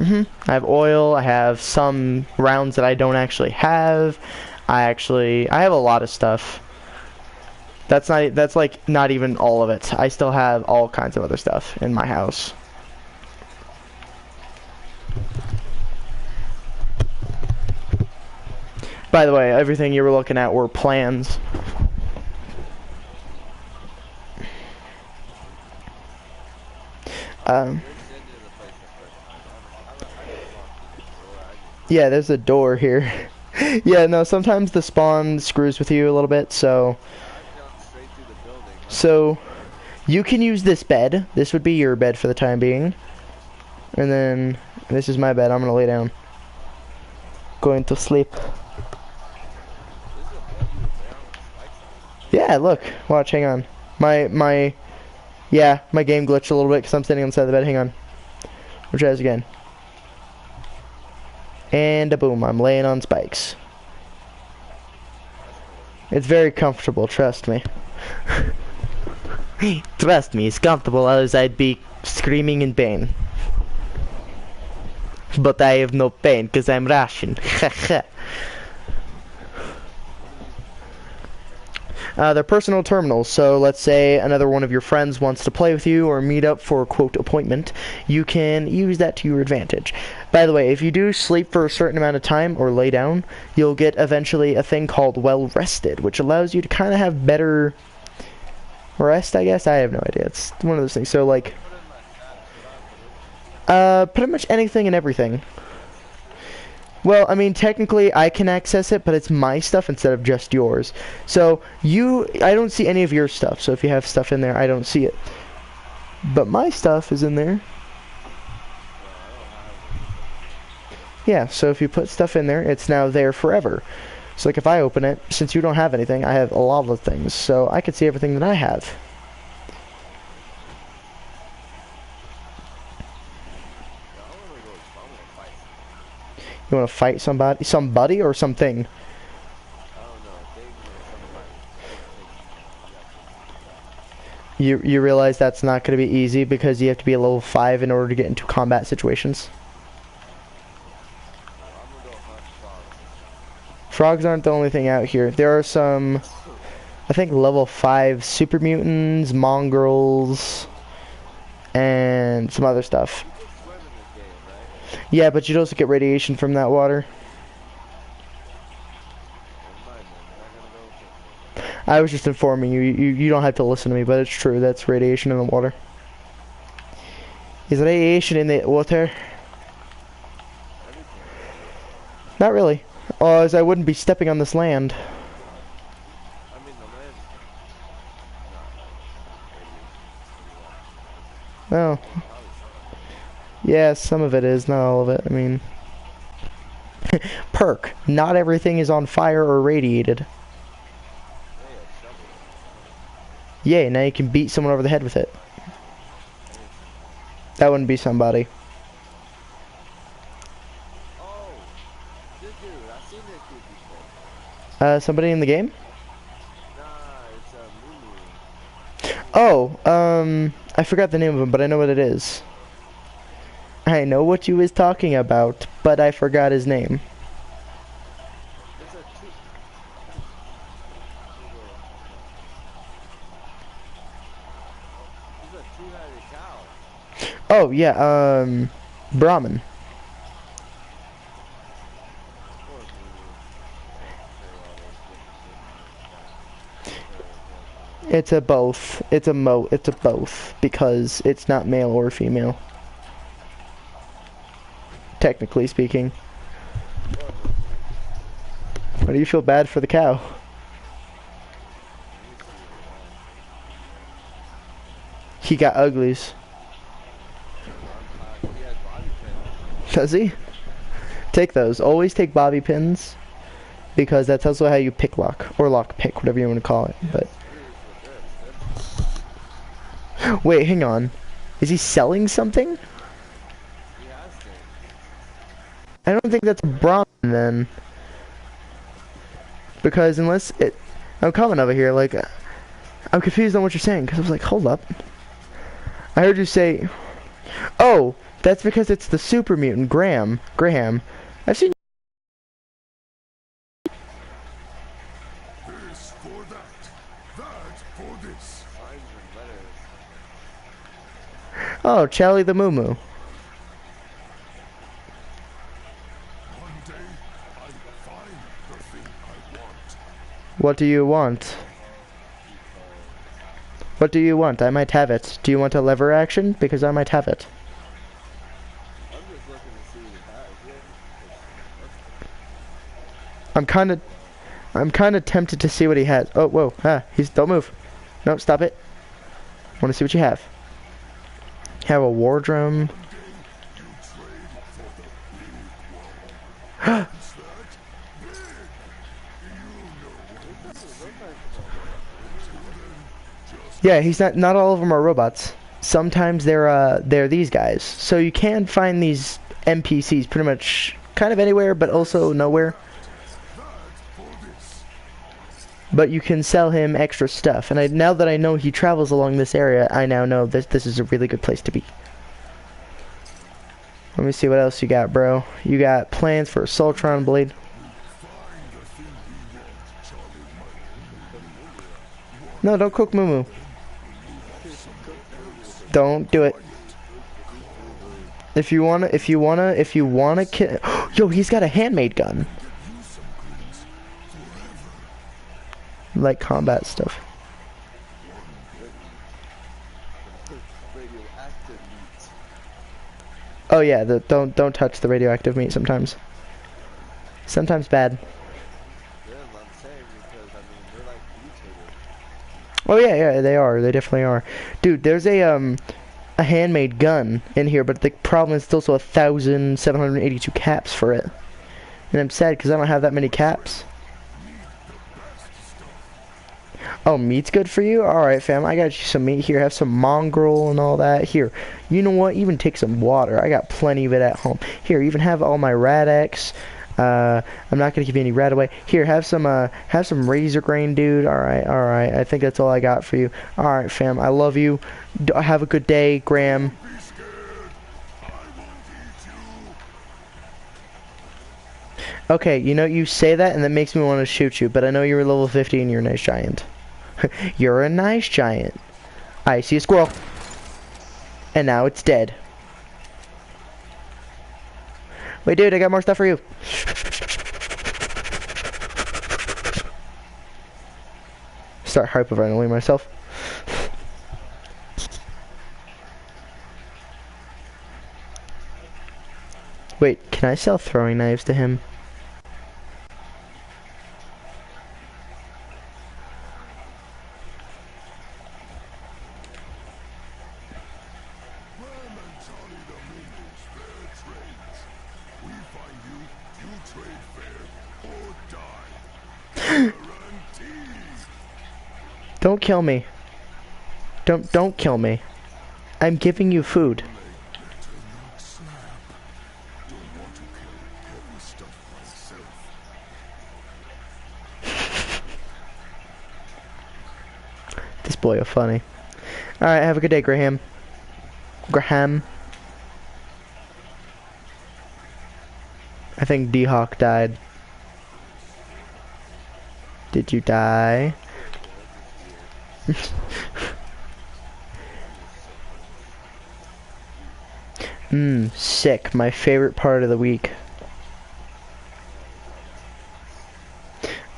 I have oil. I have some rounds that I don't actually have. I have a lot of stuff. That's like not even all of it. I still have all kinds of other stuff in my house. By the way, everything you were looking at were plans. Yeah, there's a door here. Yeah, no, sometimes the spawn screws with you a little bit, so you can use this bed. This would be your bed for the time being. And then this is my bed. I'm gonna lay down. Going to sleep. Yeah, look. Watch, hang on. Yeah, my game glitched a little bit because I'm sitting on the side of the bed. Hang on. We'll try this again. And a boom, I'm laying on spikes. It's very comfortable, trust me. Trust me, it's comfortable, else I'd be screaming in pain. But I have no pain because I'm Russian. They're personal terminals, so let's say another one of your friends wants to play with you or meet up for a quote appointment, you can use that to your advantage. By the way, if you do sleep for a certain amount of time or lay down, you'll get eventually a thing called well rested, which allows you to kind of have better rest, I guess. I have no idea. It's one of those things. So like pretty much anything and everything. Well, I mean, technically I can access it, but it's my stuff instead of just yours. So I don't see any of your stuff. So if you have stuff in there, I don't see it. But my stuff is in there. Yeah, so if you put stuff in there, it's now there forever. So like if I open it, since you don't have anything, I have a lot of things. So I can see everything that I have. You want to fight somebody? Somebody or something? You realize that's not going to be easy because you have to be a level 5 in order to get into combat situations. Frogs aren't the only thing out here. There are some, I think, level 5 super mutants, mongrels, and some other stuff. Yeah, but you'd also get radiation from that water. I was just informing you. You don't have to listen to me, but it's true. That's radiation in the water. Is radiation in the water? Not really. As I wouldn't be stepping on this land. Oh. Yeah, some of it is, not all of it. I mean... Perk. Not everything is on fire or radiated. Yay, now you can beat someone over the head with it. That wouldn't be somebody. Somebody in the game? Oh, I forgot the name of him, but I know what it is. I know what you was talking about, but I forgot his name. Oh, yeah, Brahmin. It's a both. It's a both, because it's not male or female. Technically speaking. Why do you feel bad for the cow? He got uglies. Does he? Take those. Always take bobby pins, because that's also how you pick lock, or lock pick, whatever you want to call it. But wait, hang on. Is he selling something? I don't think that's a Brahmin then. Because unless it... I'm coming over here, like... I'm confused on what you're saying, because I was like, hold up. I heard you say... Oh, that's because it's the super mutant, Graham. I've seen... This for that for this. Oh, Charlie the Moo Moo. One day, I find the thing I want. What do you want? What do you want? I might have it. Do you want a lever action? Because I might have it. I'm kind of tempted to see what he has. Oh, whoa. Don't move. No, stop it. Want to see what you have. Have a war drum. Yeah, he's not all of them are robots. Sometimes they're these guys. So you can find these NPCs pretty much kind of anywhere, but also nowhere. But you can sell him extra stuff, and now that I know he travels along this area, I now know this is a really good place to be. Let me see what else you got, bro. You got plans for a Soltron blade. No, don't cook Moo. Don't do it. If you wanna kill. Yo, he's got a handmade gun. Like combat stuff. Oh yeah, don't touch the radioactive meat sometimes. Sometimes bad. Oh yeah, they are. They definitely are. Dude, there's a handmade gun in here, but the problem is it's also 1,782 caps for it. And I'm sad because I don't have that many caps. Oh, meat's good for you? Alright, fam. I got you some meat here. Have some mongrel and all that. Here. You know what? Even take some water. I got plenty of it at home. Here, even have all my Rad-X. I'm not gonna give you any rat away. Here, have some razor grain, dude. Alright. I think that's all I got for you. Alright, fam. I love you. Have a good day, Graham. Okay, you know, you say that and that makes me want to shoot you, but I know you're level 50 and you're a nice giant. You're a nice giant. I see a squirrel. And now it's dead. Wait, dude, I got more stuff for you. Start hyperventilating myself. Wait, can I sell throwing knives to him? Don't kill me. Don't kill me. I'm giving you food. This boy is funny. Alright, have a good day, Graham. Graham. I think D-Hawk died. Did you die? Sick. My favorite part of the week.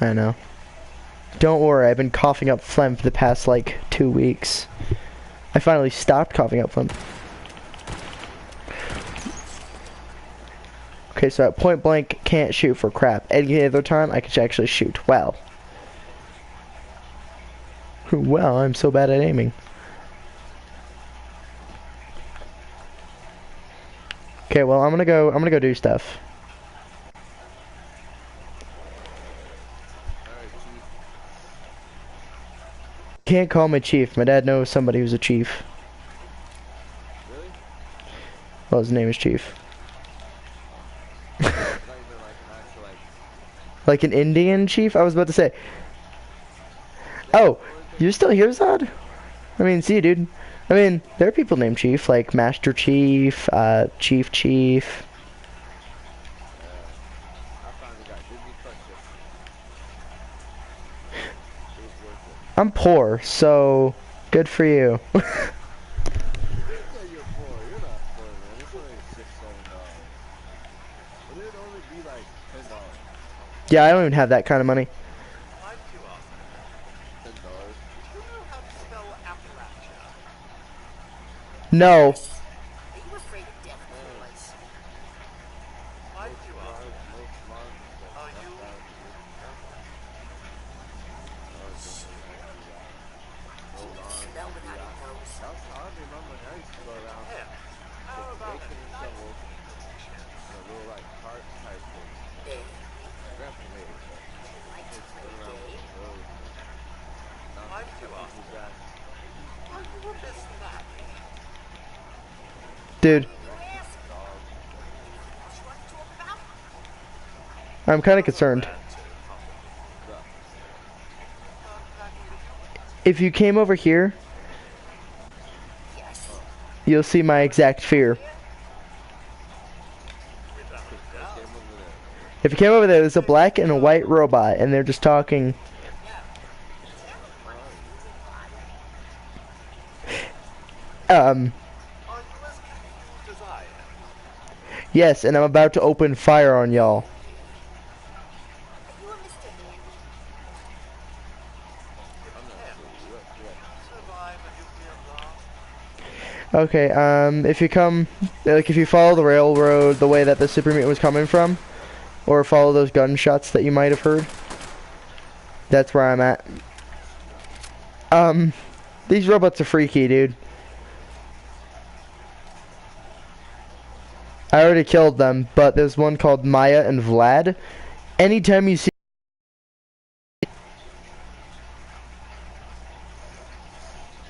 I know. Don't worry, I've been coughing up phlegm for the past, like, 2 weeks. I finally stopped coughing up phlegm. Okay, so at point blank, can't shoot for crap. Any other time, I can actually shoot well. Well, I'm so bad at aiming. Okay, well, I'm gonna go do stuff. Can't call me chief. My dad knows somebody who's a chief. Really? Well, his name is Chief. Not even like an actual Like an Indian chief? I was about to say. Oh, you're still here, Zod? I mean, see, dude. I mean, there are people named Chief, like Master Chief, Chief. I finally got Disney Plus shit. It was worth it. I'm poor, so good for you. Yeah, you're poor. You're not poor, man. It's only $6-7. But it'd only be like $10. Yeah, I don't even have that kind of money. I'm too awesome. $10. Do you know how to spell Appalachia? No. Are you afraid of death, boys? I'm too awesome. Are you? Smell the how it goes. I remember when I used to go around Yeah. How about making a some nice a little like cart type thing. day? Grandpa made it. Like to play Turn a around with game? the road. Now I'm I too think awesome. he's got Dude, Your ass. What you want to talk about? I'm kind of concerned. If you came over here, Yes. you'll see my exact fear. If you came over there, there's a black and a white robot, and they're just talking. Are you as confused as I am? Yes, and I'm about to open fire on y'all. Are you a Mr. Handy? Survive a nuclear blast? Okay, if you come, like, if you follow the railroad the way that the super mutant was coming from, or follow those gunshots that you might have heard, that's where I'm at. These robots are freaky, dude. I already killed them, but there's one called Maya and Vlad. Anytime you see,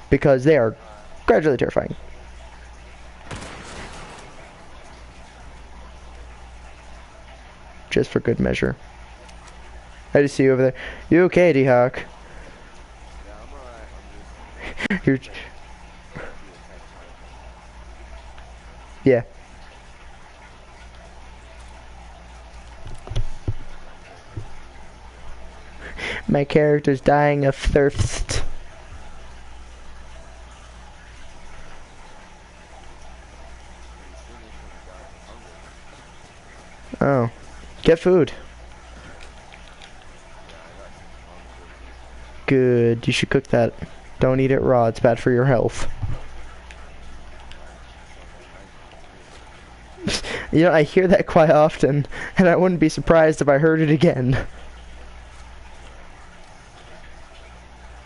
because they are gradually terrifying. Just for good measure. I just see you over there. You okay, D-Hawk? Yeah, I'm alright. I'm just You're... Yeah. My character's dying of thirst. Oh. Get food. Good. You should cook that. Don't eat it raw. It's bad for your health. You know, I hear that quite often, and I wouldn't be surprised if I heard it again.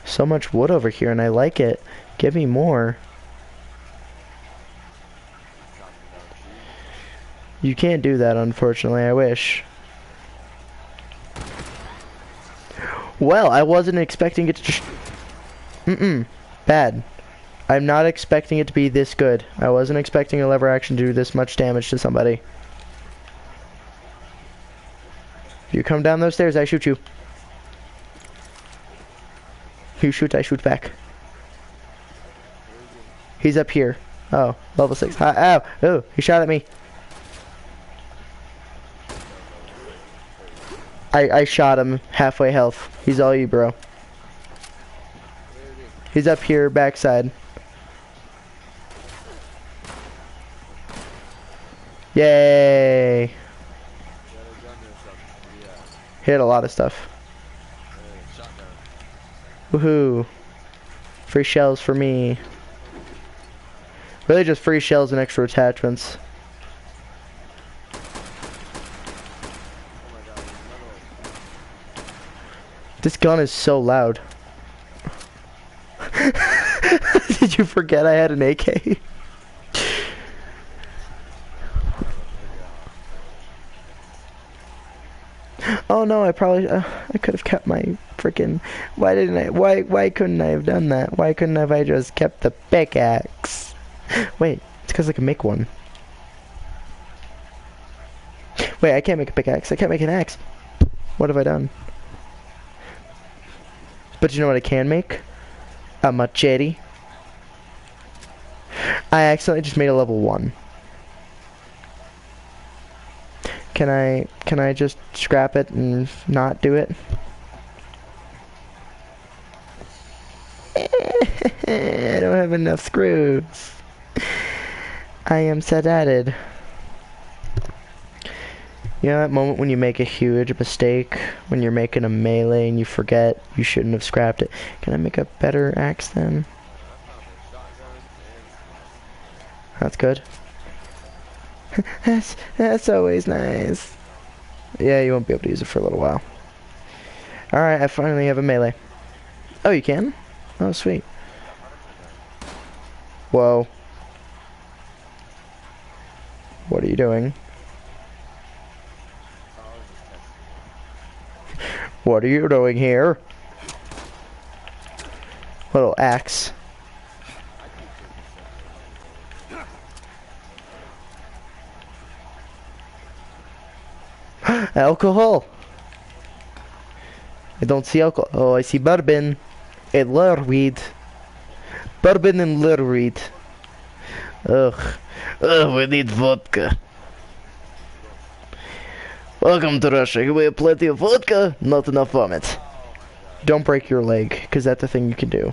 So much wood over here, and I like it. Give me more. You can't do that, unfortunately. I wish. Well, I wasn't expecting it to bad. I'm not expecting it to be this good. I wasn't expecting a lever action to do this much damage to somebody. If you come down those stairs, I shoot you. You shoot, I shoot back. He's up here. Oh, level 6. Ow! Oh, he shot at me. I shot him halfway health. He's all you, bro. He's up here, backside. Yay! Hit a lot of stuff. Woohoo! Free shells for me. Really just free shells and extra attachments. This gun is so loud. Did you forget I had an AK? Oh no, I probably I could have kept my freaking. Why didn't I? Why couldn't I have done that? Why couldn't have I just kept the pickaxe? Wait, it's because I can make one. Wait, I can't make a pickaxe. I can't make an axe. What have I done? But you know what I can make? A machete. I accidentally just made a level 1. Can I just scrap it and not do it? I don't have enough screws. I am sad-added. You know that moment when you make a huge mistake, when you're making a melee and you forget you shouldn't have scrapped it? Can I make a better axe then? That's good. that's always nice. Yeah, you won't be able to use it for a little while. Alright, I finally have a melee. Oh, you can? Oh, sweet. Whoa. What are you doing? What are you doing here? Little axe. Alcohol. I don't see alcohol. Oh, I see bourbon. And lurweed. Bourbon and lurweed. Ugh. Ugh, we need vodka. Welcome to Russia. We have plenty of vodka, not enough vomit. Don't break your leg, because that's the thing you can do.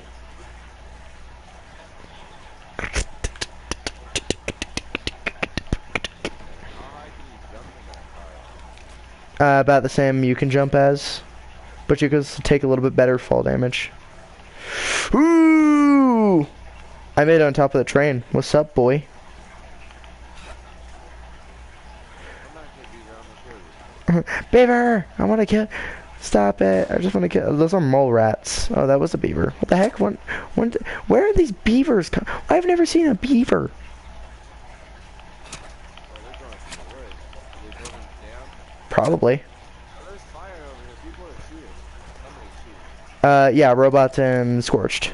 About the same you can jump as, but you can take a little bit better fall damage. Ooh! I made it on top of the train. What's up, boy? Beaver! I want to kill. Stop it! I just want to kill. Those are mole rats. Oh, that was a beaver. What the heck? Where are these beavers? I've never seen a beaver. Probably. Yeah, robots and scorched.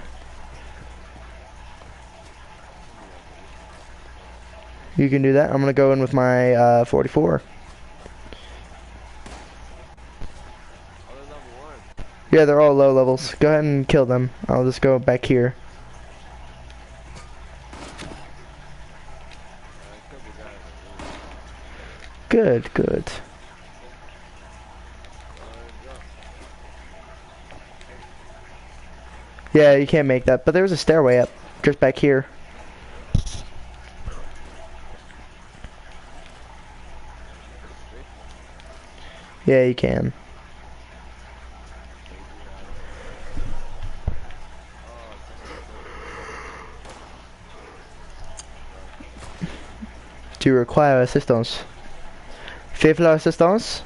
You can do that. I'm gonna go in with my 44. Yeah, they're all low levels. Go ahead and kill them. I'll just go back here. Good, good. Yeah, you can't make that, but there's a stairway up just back here. Yeah, you can. Do you require assistance? Faithful assistance?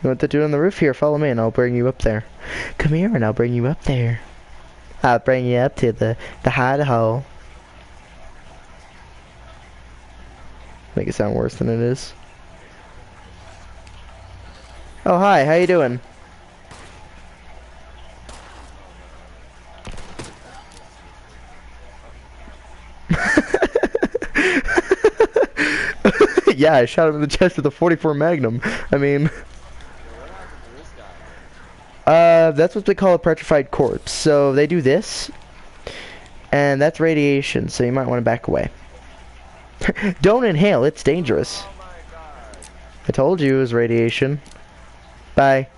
You want to do on the roof? Here, follow me and I'll bring you up there. Come here and I'll bring you up there. I'll bring you up to the hide hole. Make it sound worse than it is. Oh, hi, how you doing? Yeah, I shot him in the chest with a 44 Magnum. I mean... that's what they call a petrified corpse. So they do this, and that's radiation, so you might want to back away. Don't inhale, it's dangerous. I told you it was radiation. Bye.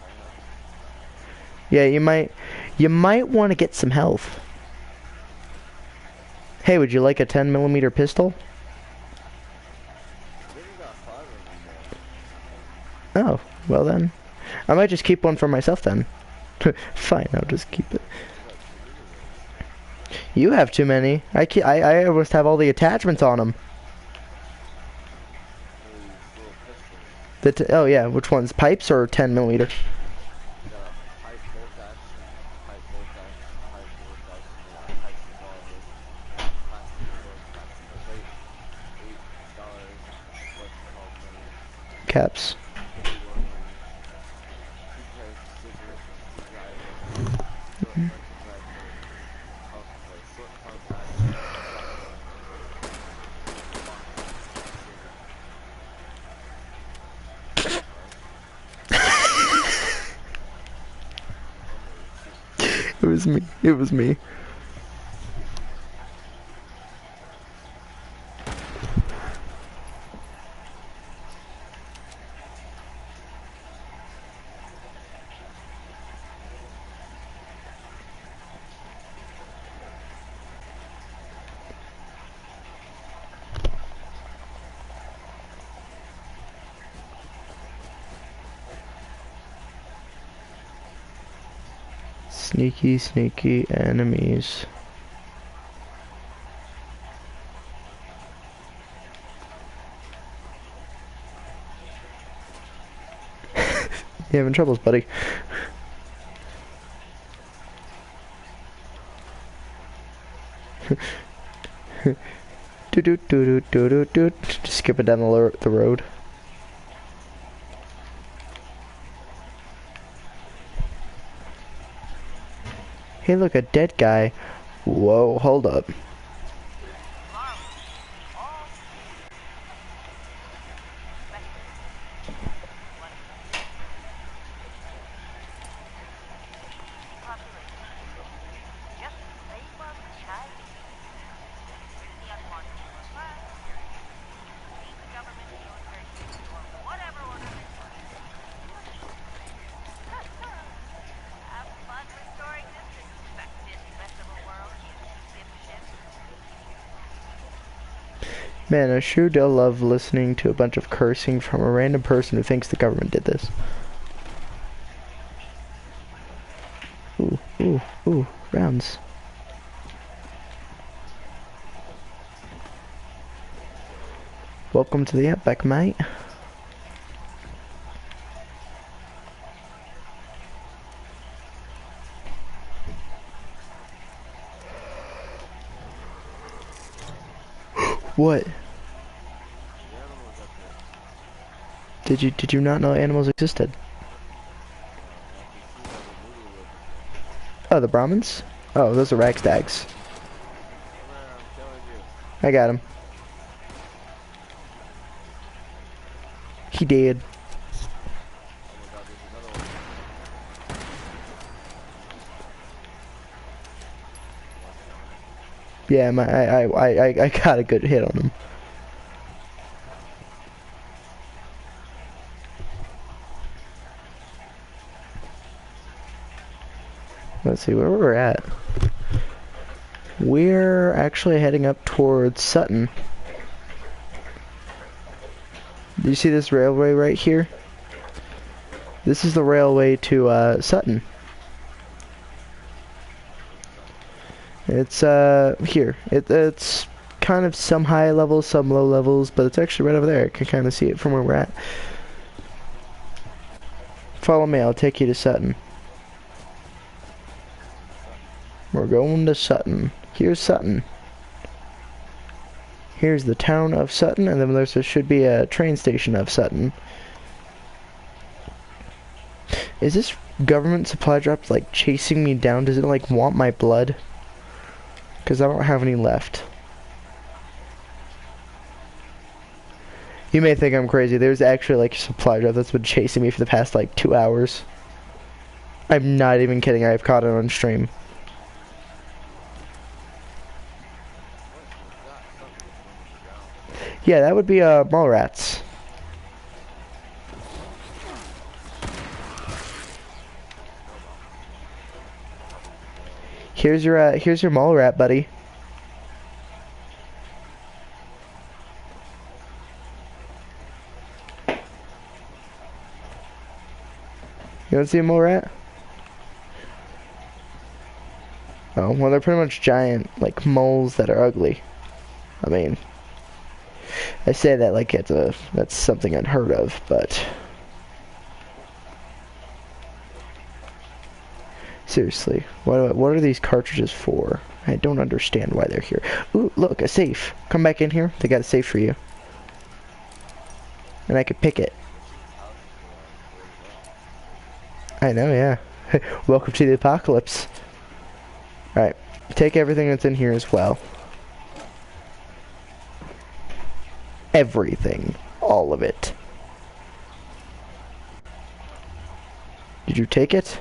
Yeah, you might want to get some health. Hey, would you like a 10mm pistol? Oh, well then. I might just keep one for myself then. Fine, I'll just keep it. You have too many. I always have all the attachments on them. Oh yeah, which ones? Pipes or 10mm? Caps. It was me. It was me. Sneaky, sneaky enemies. You having troubles, buddy? Just skip it down the road. Hey, look, a dead guy. Whoa, hold up. Man, I sure do love listening to a bunch of cursing from a random person who thinks the government did this. Ooh, ooh, ooh, rounds. Welcome to the Outback, mate. What? Did you not know animals existed? Oh, the Brahmins? Oh, those are Ragstags. I got him. He did. Yeah, I got a good hit on him. Let's see where we're at. We're actually heading up towards Sutton. Do you see this railway right here? This is the railway to Sutton. It's here. It's kind of some high levels, some low levels, but it's actually right over there. I can kind of see it from where we're at. Follow me, I'll take you to Sutton. We're going to Sutton. Here's Sutton. Here's the town of Sutton, and then there should be a train station of Sutton. Is this government supply drop like chasing me down? Does it like want my blood? Because I don't have any left. You may think I'm crazy. There's actually like a supply drop that's been chasing me for the past like 2 hours. I'm not even kidding. I've caught it on stream. Yeah, that would be mall rats. Here's your mall rat, buddy. You don't see a mole rat? Oh, well, they're pretty much giant, like, moles that are ugly. I mean, I say that like that's something unheard of, but seriously, what are these cartridges for? I don't understand why they're here. Ooh, look, a safe. Come back in here. They got a safe for you. And I could pick it. I know, yeah. Welcome to the apocalypse. Alright, take everything that's in here as well. Everything. All of it. Did you take it?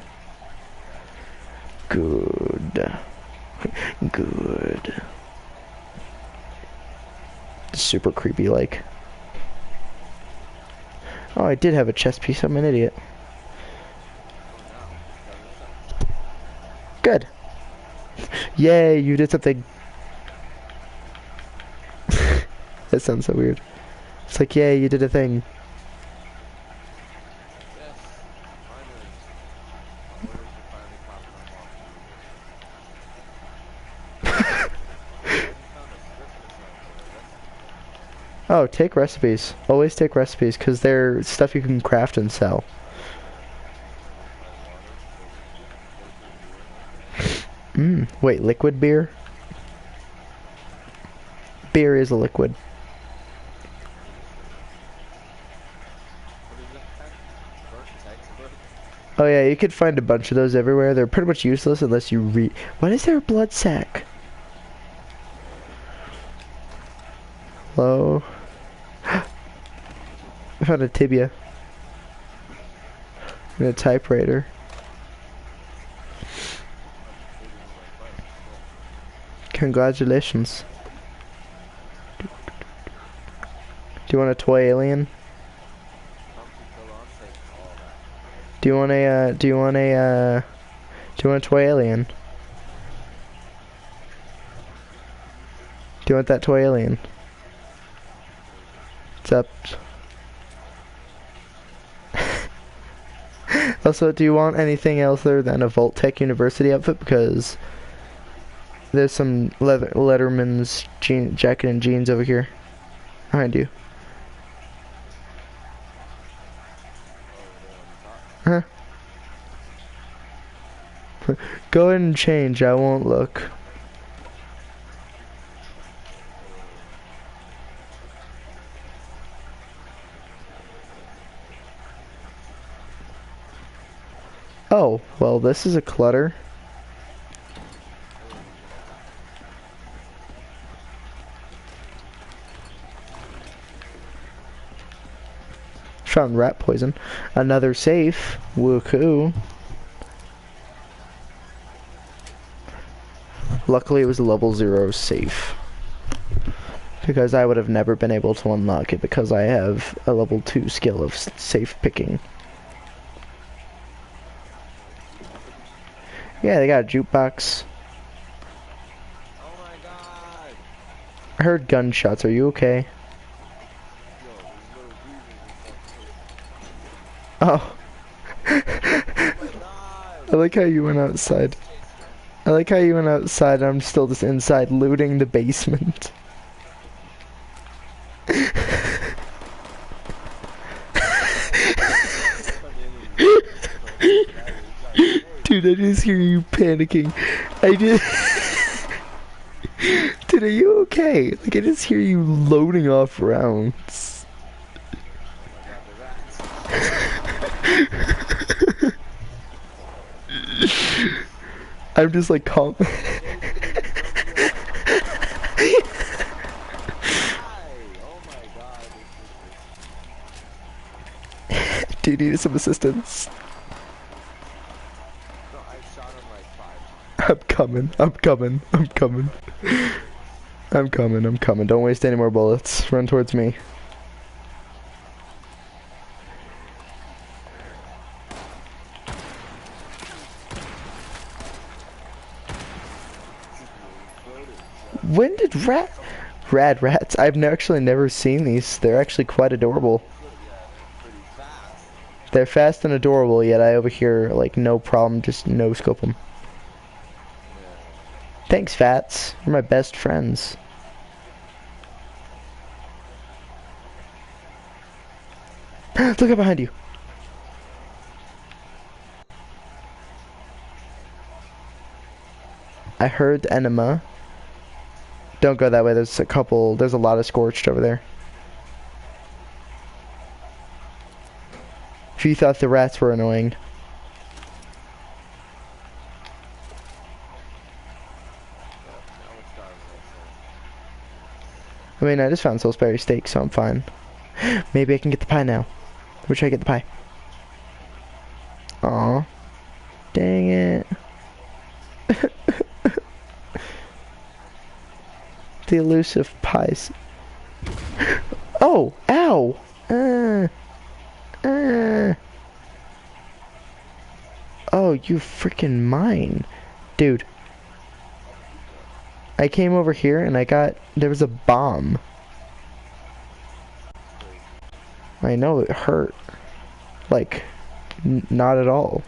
Good. Good. Super creepy like. Oh, I did have a chest piece. I'm an idiot. Good. Yay, you did something. That sounds so weird. It's like, yay, you did a thing. Oh, take recipes. Always take recipes, because they're stuff you can craft and sell. Wait, liquid beer? Beer is a liquid. Oh yeah, you could find a bunch of those everywhere. They're pretty much useless unless you What is there a blood sack? Hello? I found a tibia. And a typewriter. Congratulations. Do you want a toy alien? Do you want a toy alien? Do you want that toy alien? Except. Also, do you want anything else other than a Volt Tech University outfit? Because there's some Letterman's jacket and jeans over here behind you. Huh? Go ahead and change. I won't look. Oh, well, this is a clutter. Found rat poison. Another safe. Woohoo. Luckily, it was a level 0 safe. Because I would have never been able to unlock it because I have a level 2 skill of safe picking. Yeah, they got a jukebox. Oh my god! I heard gunshots. Are you okay? Oh. I like how you went outside. I like how you went outside and I'm still just inside looting the basement. Dude, I just hear you panicking. I just... Dude, are you okay? Like, I just hear you loading off rounds. I'm just like calm. Do you need some assistance? No, I shot him like 5 times. I'm coming. I'm coming. I'm coming. I'm coming. I'm coming. Don't waste any more bullets. Run towards me. When did Rad rats? I've actually never seen these. They're actually quite adorable. Pretty fast. They're fast and adorable, yet I over here, like, no problem, just no-scope them. Thanks, Fats. You're my best friends. Look up behind you. I heard the enema. Don't go that way. There's a lot of scorched over there. If you thought the rats were annoying. I mean, I just found Salisbury steak, so I'm fine. Maybe I can get the pie now. Where should I get the pie? Aw. Dang it. The elusive pies. Oh, ow. Oh, you freaking mine. Dude. I came over here and there was a bomb. I know it hurt. Like, not at all.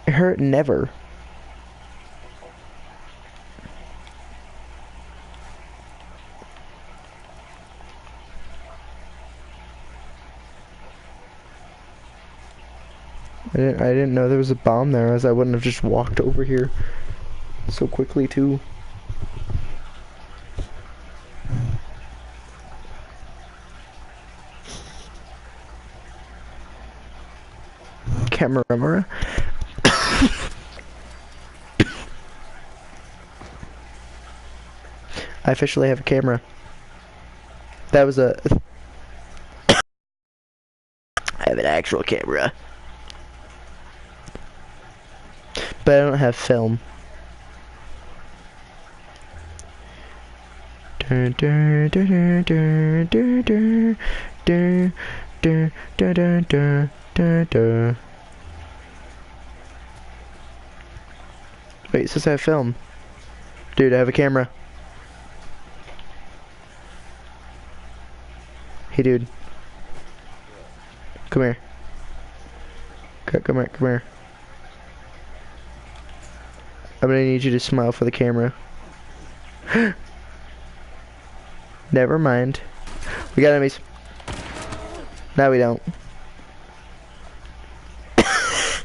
It hurt never. I didn't know there was a bomb there, as I wouldn't have just walked over here so quickly too. Camera. I officially have a camera. That was I have an actual camera. But I don't have film. Wait, it says I have film. Dude, I have a camera. Hey, dude. Come here. Come here, come here. I'm gonna need you to smile for the camera. Never mind. We got enemies. No, we don't. I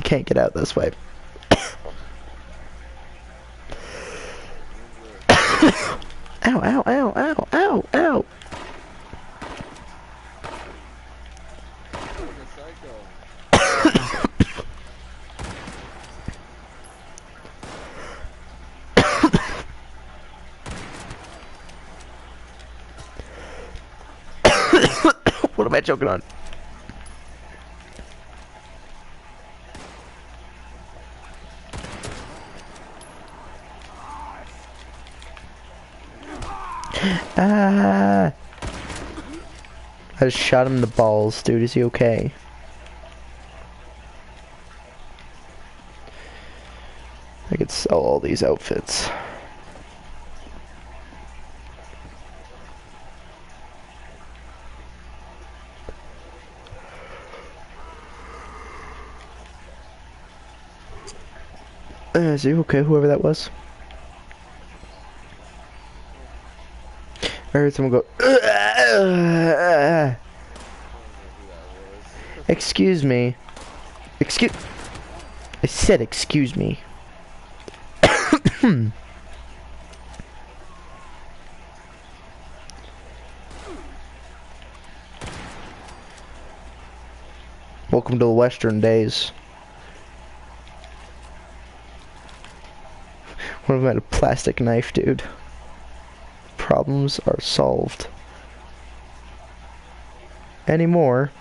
can't get out this way. Ow, ow, ow, ow, ow, ow. What am I choking on? Ah! I just shot him in the balls, dude. Is he okay? I could sell all these outfits. Is he okay, whoever that was? I heard someone go, excuse me. I said excuse me. Welcome to the Western days. One of them had a plastic knife, dude. Problems are solved. Anymore.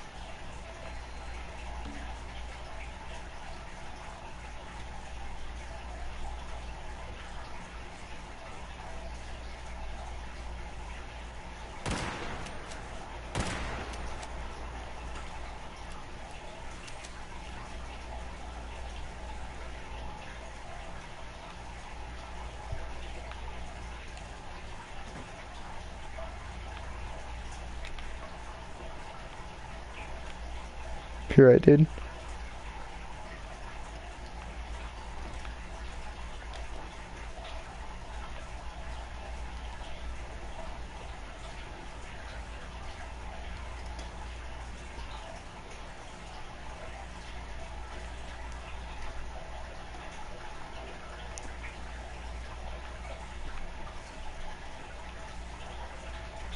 You're right, dude.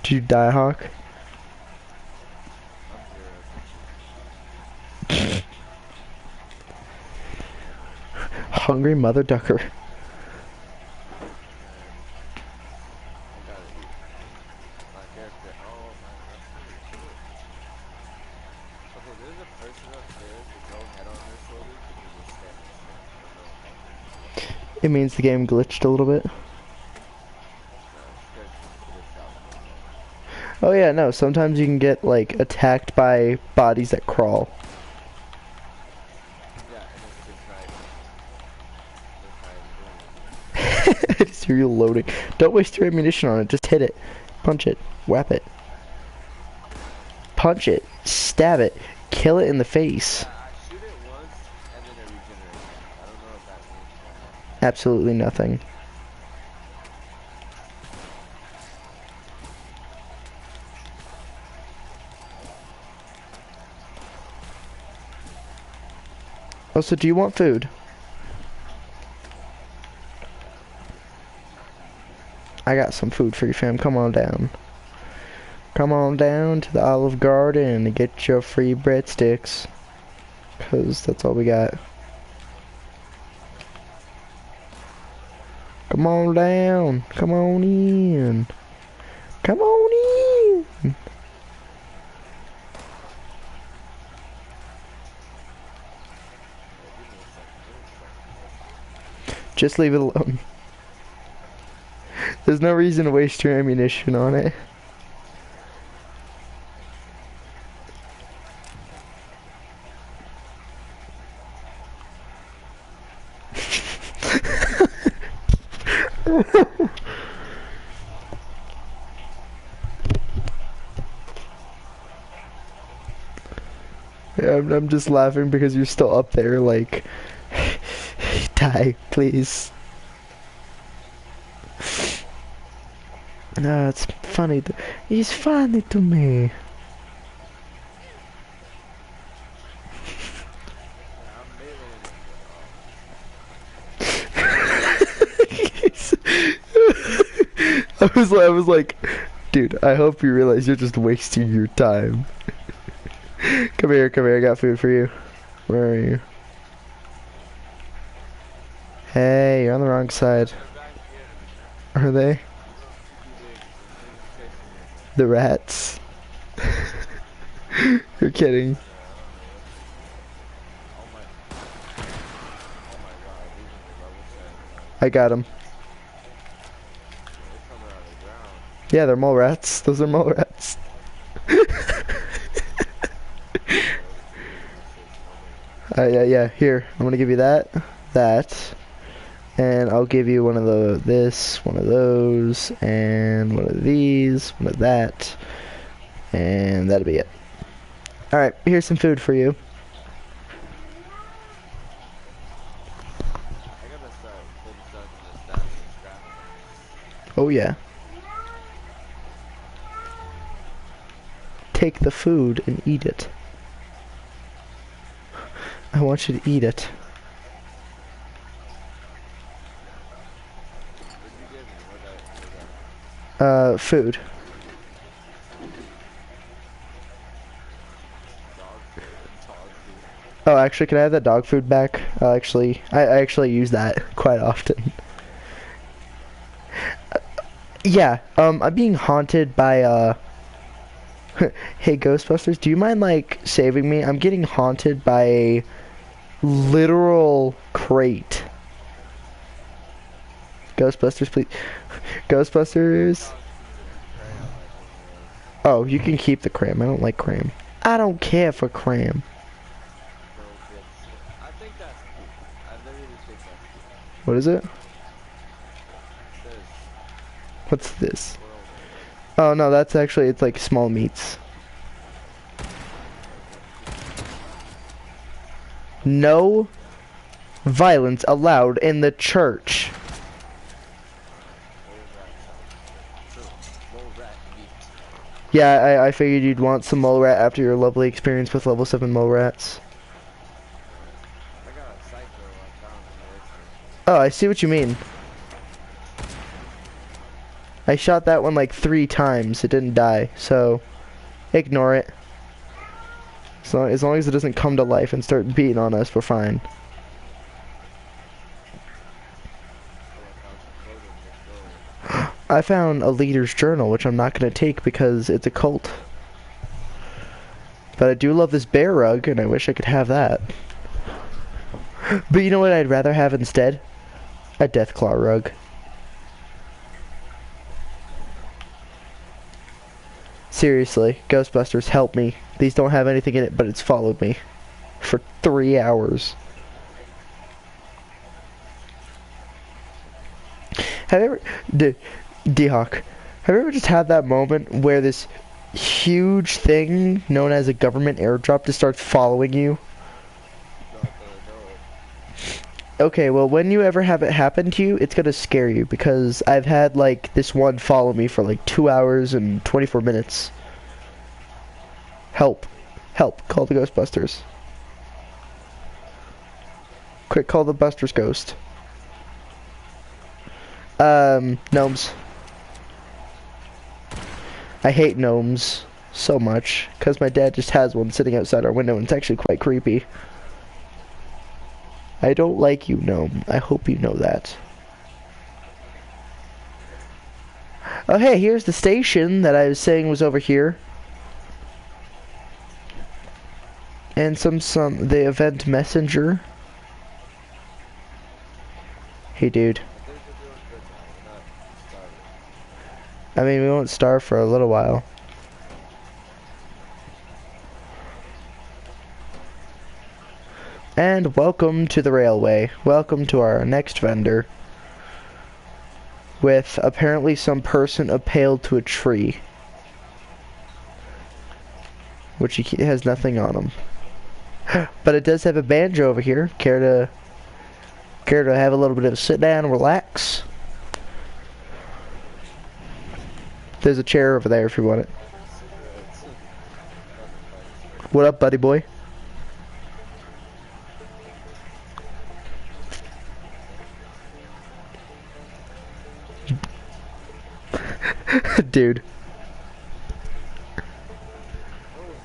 Did you die, Hawk? Hungry mother ducker. It means the game glitched a little bit. Oh yeah, no, sometimes you can get like attacked by bodies that crawl. I just hear you loading. Don't waste your ammunition on it, just hit it. Punch it. Whap it. Punch it. Stab it. Kill it in the face. Shoot it once and then it regenerates. I don't know if that means Absolutely nothing. Also, do you want food? I got some food for you, fam. Come on down. Come on down to the Olive Garden and get your free breadsticks. Cause that's all we got. Come on down. Come on in. Come on in. Just leave it alone. There's no reason to waste your ammunition on it. I'm just laughing because you're still up there, like, die, please. No, it's funny. He's funny to me. I was like, dude, I hope you realize you're just wasting your time. Come here, I got food for you. Where are you? Hey, you're on the wrong side. Are they? The rats. You're kidding. I got him. Yeah, they're mole rats. Those are mole rats. Yeah, here. I'm gonna give you that, and I'll give you one of one of those, and one of these, one of that, and that'll be it. Alright, here's some food for you. Oh yeah. Take the food and eat it. I want you to eat it. Food. Oh, actually, can I have that dog food back? I actually use that quite often. Yeah, I'm being haunted by, hey, Ghostbusters, do you mind, like, saving me? I'm getting haunted by a literal crate. Ghostbusters, please. Ghostbusters. Oh, you can keep the cram. I don't like cram. I don't care for cram. What is it? What's this? Oh no, that's actually, it's like small meats. No violence allowed in the church. Yeah, I figured you'd want some mole rat after your lovely experience with level 7 mole rats. Oh, I see what you mean. I shot that one like 3 times. It didn't die, so ignore it. So as long as it doesn't come to life and start beating on us, we're fine. I found a leader's journal, which I'm not going to take because it's a cult. But I do love this bear rug, and I wish I could have that. But you know what I'd rather have instead? A Deathclaw rug. Seriously, Ghostbusters, help me. These don't have anything in it, but it's followed me for 3 hours. Have you ever, D-Hawk, have you ever just had that moment where this huge thing known as a government airdrop just starts following you? Okay, well, when you ever have it happen to you, it's gonna scare you, because I've had, like, this one follow me for, like, 2 hours and 24 minutes. Help. Help. Call the Ghostbusters. Quick, call the Busters Ghost. Gnomes. I hate gnomes so much, because my dad just has one sitting outside our window, and it's actually quite creepy. I don't like you, gnome. I hope you know that. Oh, hey, here's the station that I was saying was over here. And the event messenger. Hey, dude. I mean, we won't starve for a little while. And welcome to the railway. Welcome to our next vendor. With apparently some person impaled to a tree. Which he has nothing on him. But it does have a banjo over here. Care to have a little bit of a sit down and relax? There's a chair over there if you want it. What up, buddy boy? Dude.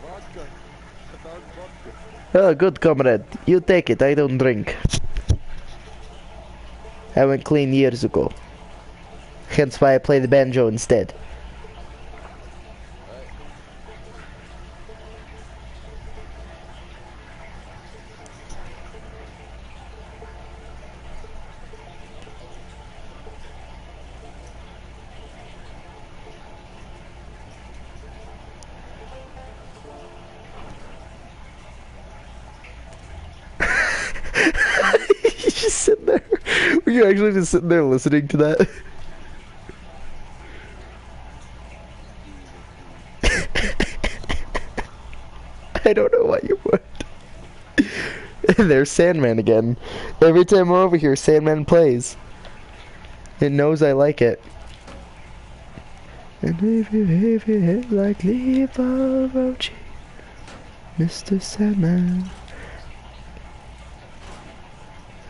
Vodka. About vodka. Oh, good comrade. You take it. I don't drink. I went clean years ago. Hence why I play the banjo instead. You just sitting there. Were you actually just sitting there listening to that? I don't know why you would. There's Sandman again. Every time we're over here, Sandman plays. It knows I like it. And if you have your head like Levochi, Mr. Sandman,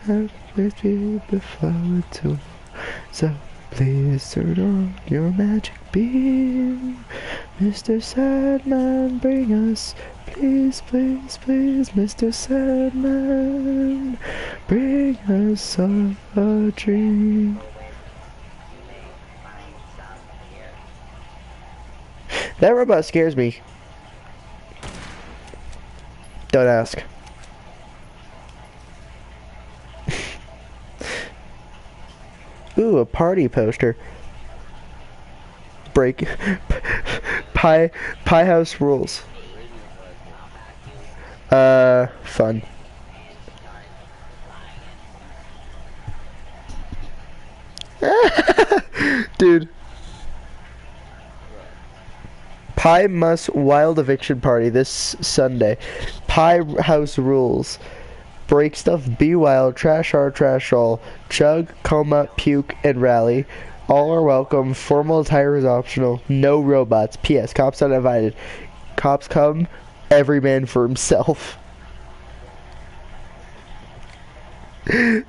I've with you before too. So please turn on your magic beam, Mr. Sandman, bring us, please, please, please, Mr. Sandman, bring us a dream. That robot scares me. Don't ask. Ooh, a party poster. Break. Pie House rules. Fun. Dude. Pie Must Wild Eviction Party this Sunday. Pie House rules. Break stuff, be wild, trash hard, trash all, chug, coma, puke, and rally. All are welcome. Formal attire is optional. No robots. P.S. Cops not invited. Cops come. Every man for himself.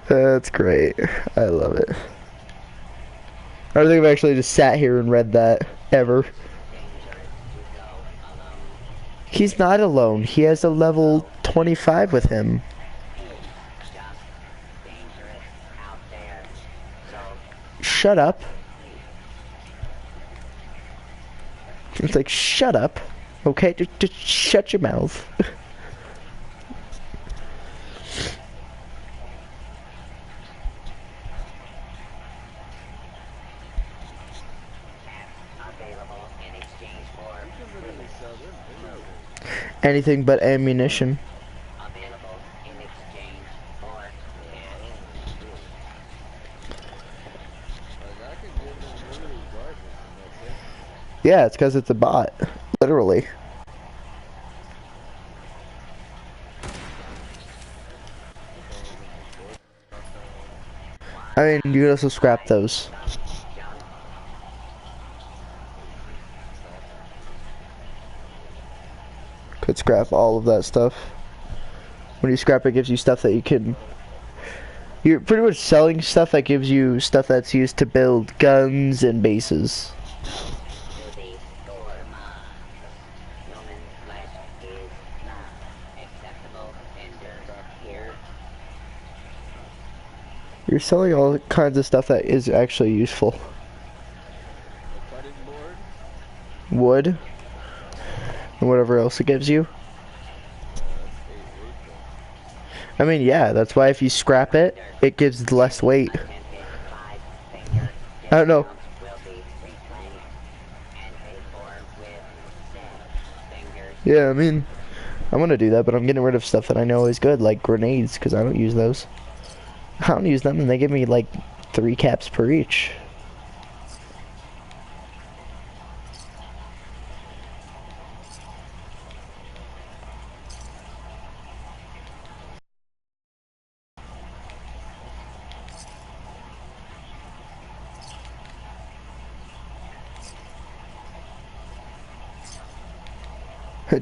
That's great. I love it. I don't think I've actually just sat here and read that ever. He's not alone. He has a level 25 with him. Shut up. It's like, shut up. Okay, just shut your mouth. Anything but ammunition. Yeah, it's because it's a bot. Literally. I mean, you could also scrap those. Could scrap all of that stuff. When you scrap it, gives you stuff that you can... You're pretty much selling stuff that gives you stuff that's used to build guns and bases. You're selling all kinds of stuff that is actually useful. Wood. And whatever else it gives you. I mean, yeah, that's why if you scrap it, it gives less weight. I don't know. Yeah, I mean, I'm gonna do that, but I'm getting rid of stuff that I know is good, like grenades, because I don't use those. I don't use them, and they give me like 3 caps per each.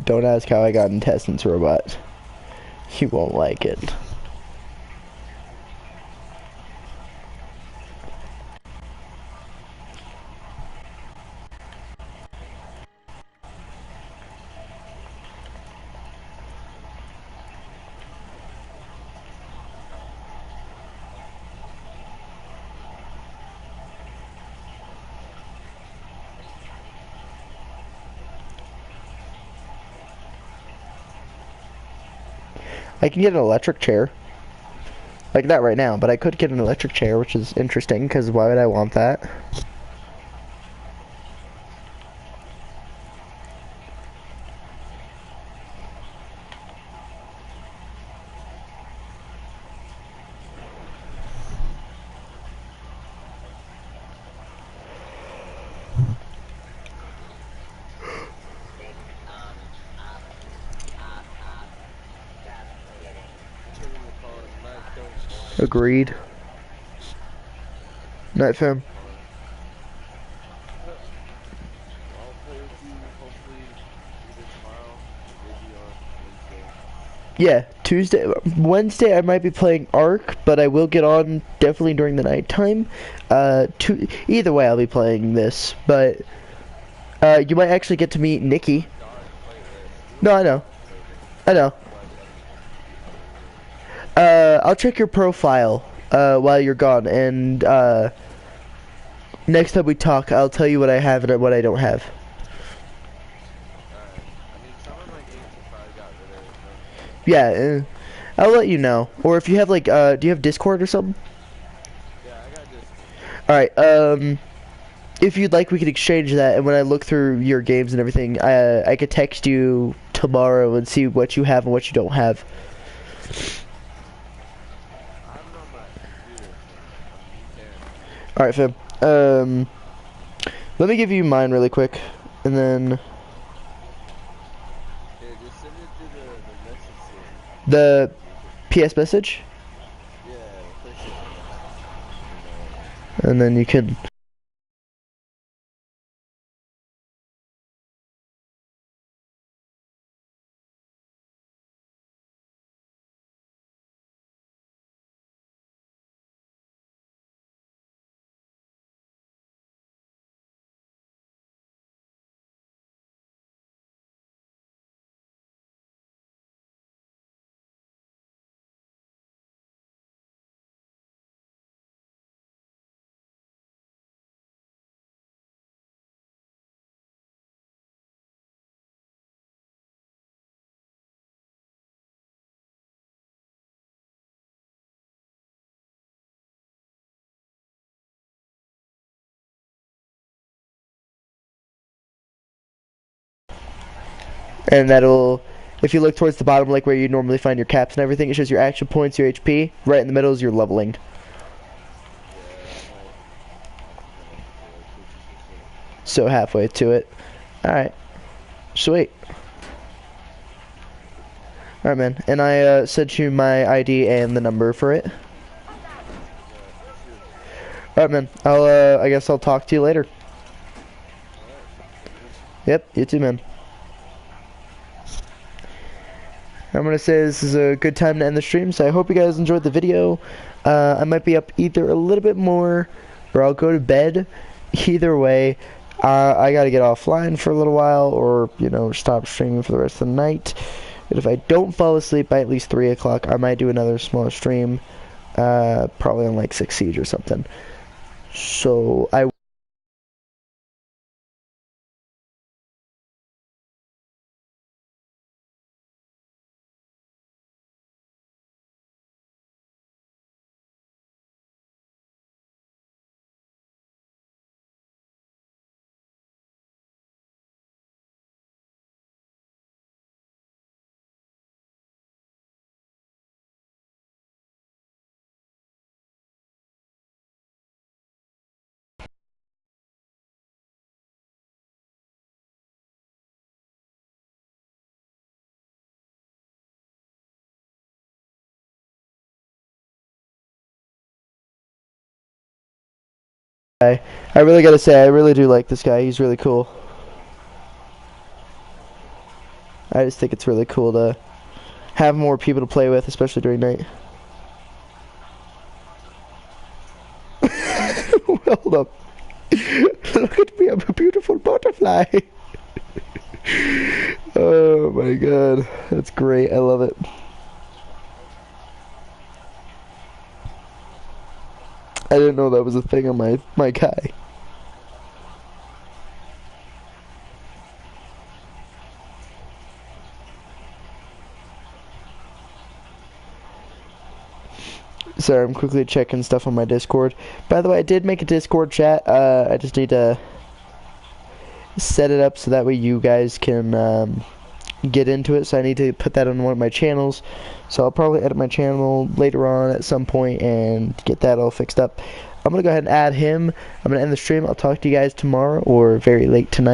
Don't ask how I got intestines, robot. You won't like it. I can get an electric chair. Like that right now, but I could get an electric chair, which is interesting, because why would I want that? Agreed. Night fam. I'll play with you hopefully either tomorrow or maybe on Wednesday. Yeah, Wednesday I might be playing Ark, but I will get on definitely during the nighttime. Either way I'll be playing this, but you might actually get to meet Nikki. No, I know. I know. I'll check your profile while you're gone, and next time we talk, I'll tell you what I have and what I don't have. I mean, some of my games I probably got rid of. Yeah, I'll let you know. Or if you have like, do you have Discord or something? Yeah, I got this. Alright, if you'd like, we could exchange that, and when I look through your games and everything, I could text you tomorrow and see what you have and what you don't have. I have it on my computer, so you can. Alright, fam. Let me give you mine really quick, and then Yeah, just send it to the message here. the PS message, Yeah, PlayStation and then you can... And that'll, if you look towards the bottom, like where you normally find your caps and everything, it shows your action points, your HP. Right in the middle is your leveling. So halfway to it. Alright. Sweet. Alright, man. And I sent you my ID and the number for it. Alright, man. I guess I'll talk to you later. Yep, you too, man. I'm gonna say this is a good time to end the stream, so I hope you guys enjoyed the video. I might be up either a little bit more, or I'll go to bed. Either way, I gotta get offline for a little while, or, you know, stop streaming for the rest of the night. And if I don't fall asleep by at least 3 o'clock, I might do another smaller stream, probably on like 6 Siege or something. So, I really gotta say, I really do like this guy. He's really cool. I just think it's really cool to have more people to play with, especially during night. Hold up. Look at me, I'm a beautiful butterfly. Oh my god. That's great. I love it. I didn't know that was a thing on my guy. Sorry, I'm quickly checking stuff on my Discord. By the way, I did make a Discord chat. I just need to set it up so that way you guys can get into it. So I need to put that on one of my channels. So I'll probably edit my channel later on at some point and get that all fixed up. I'm going to go ahead and add him. I'm going to end the stream. I'll talk to you guys tomorrow or very late tonight.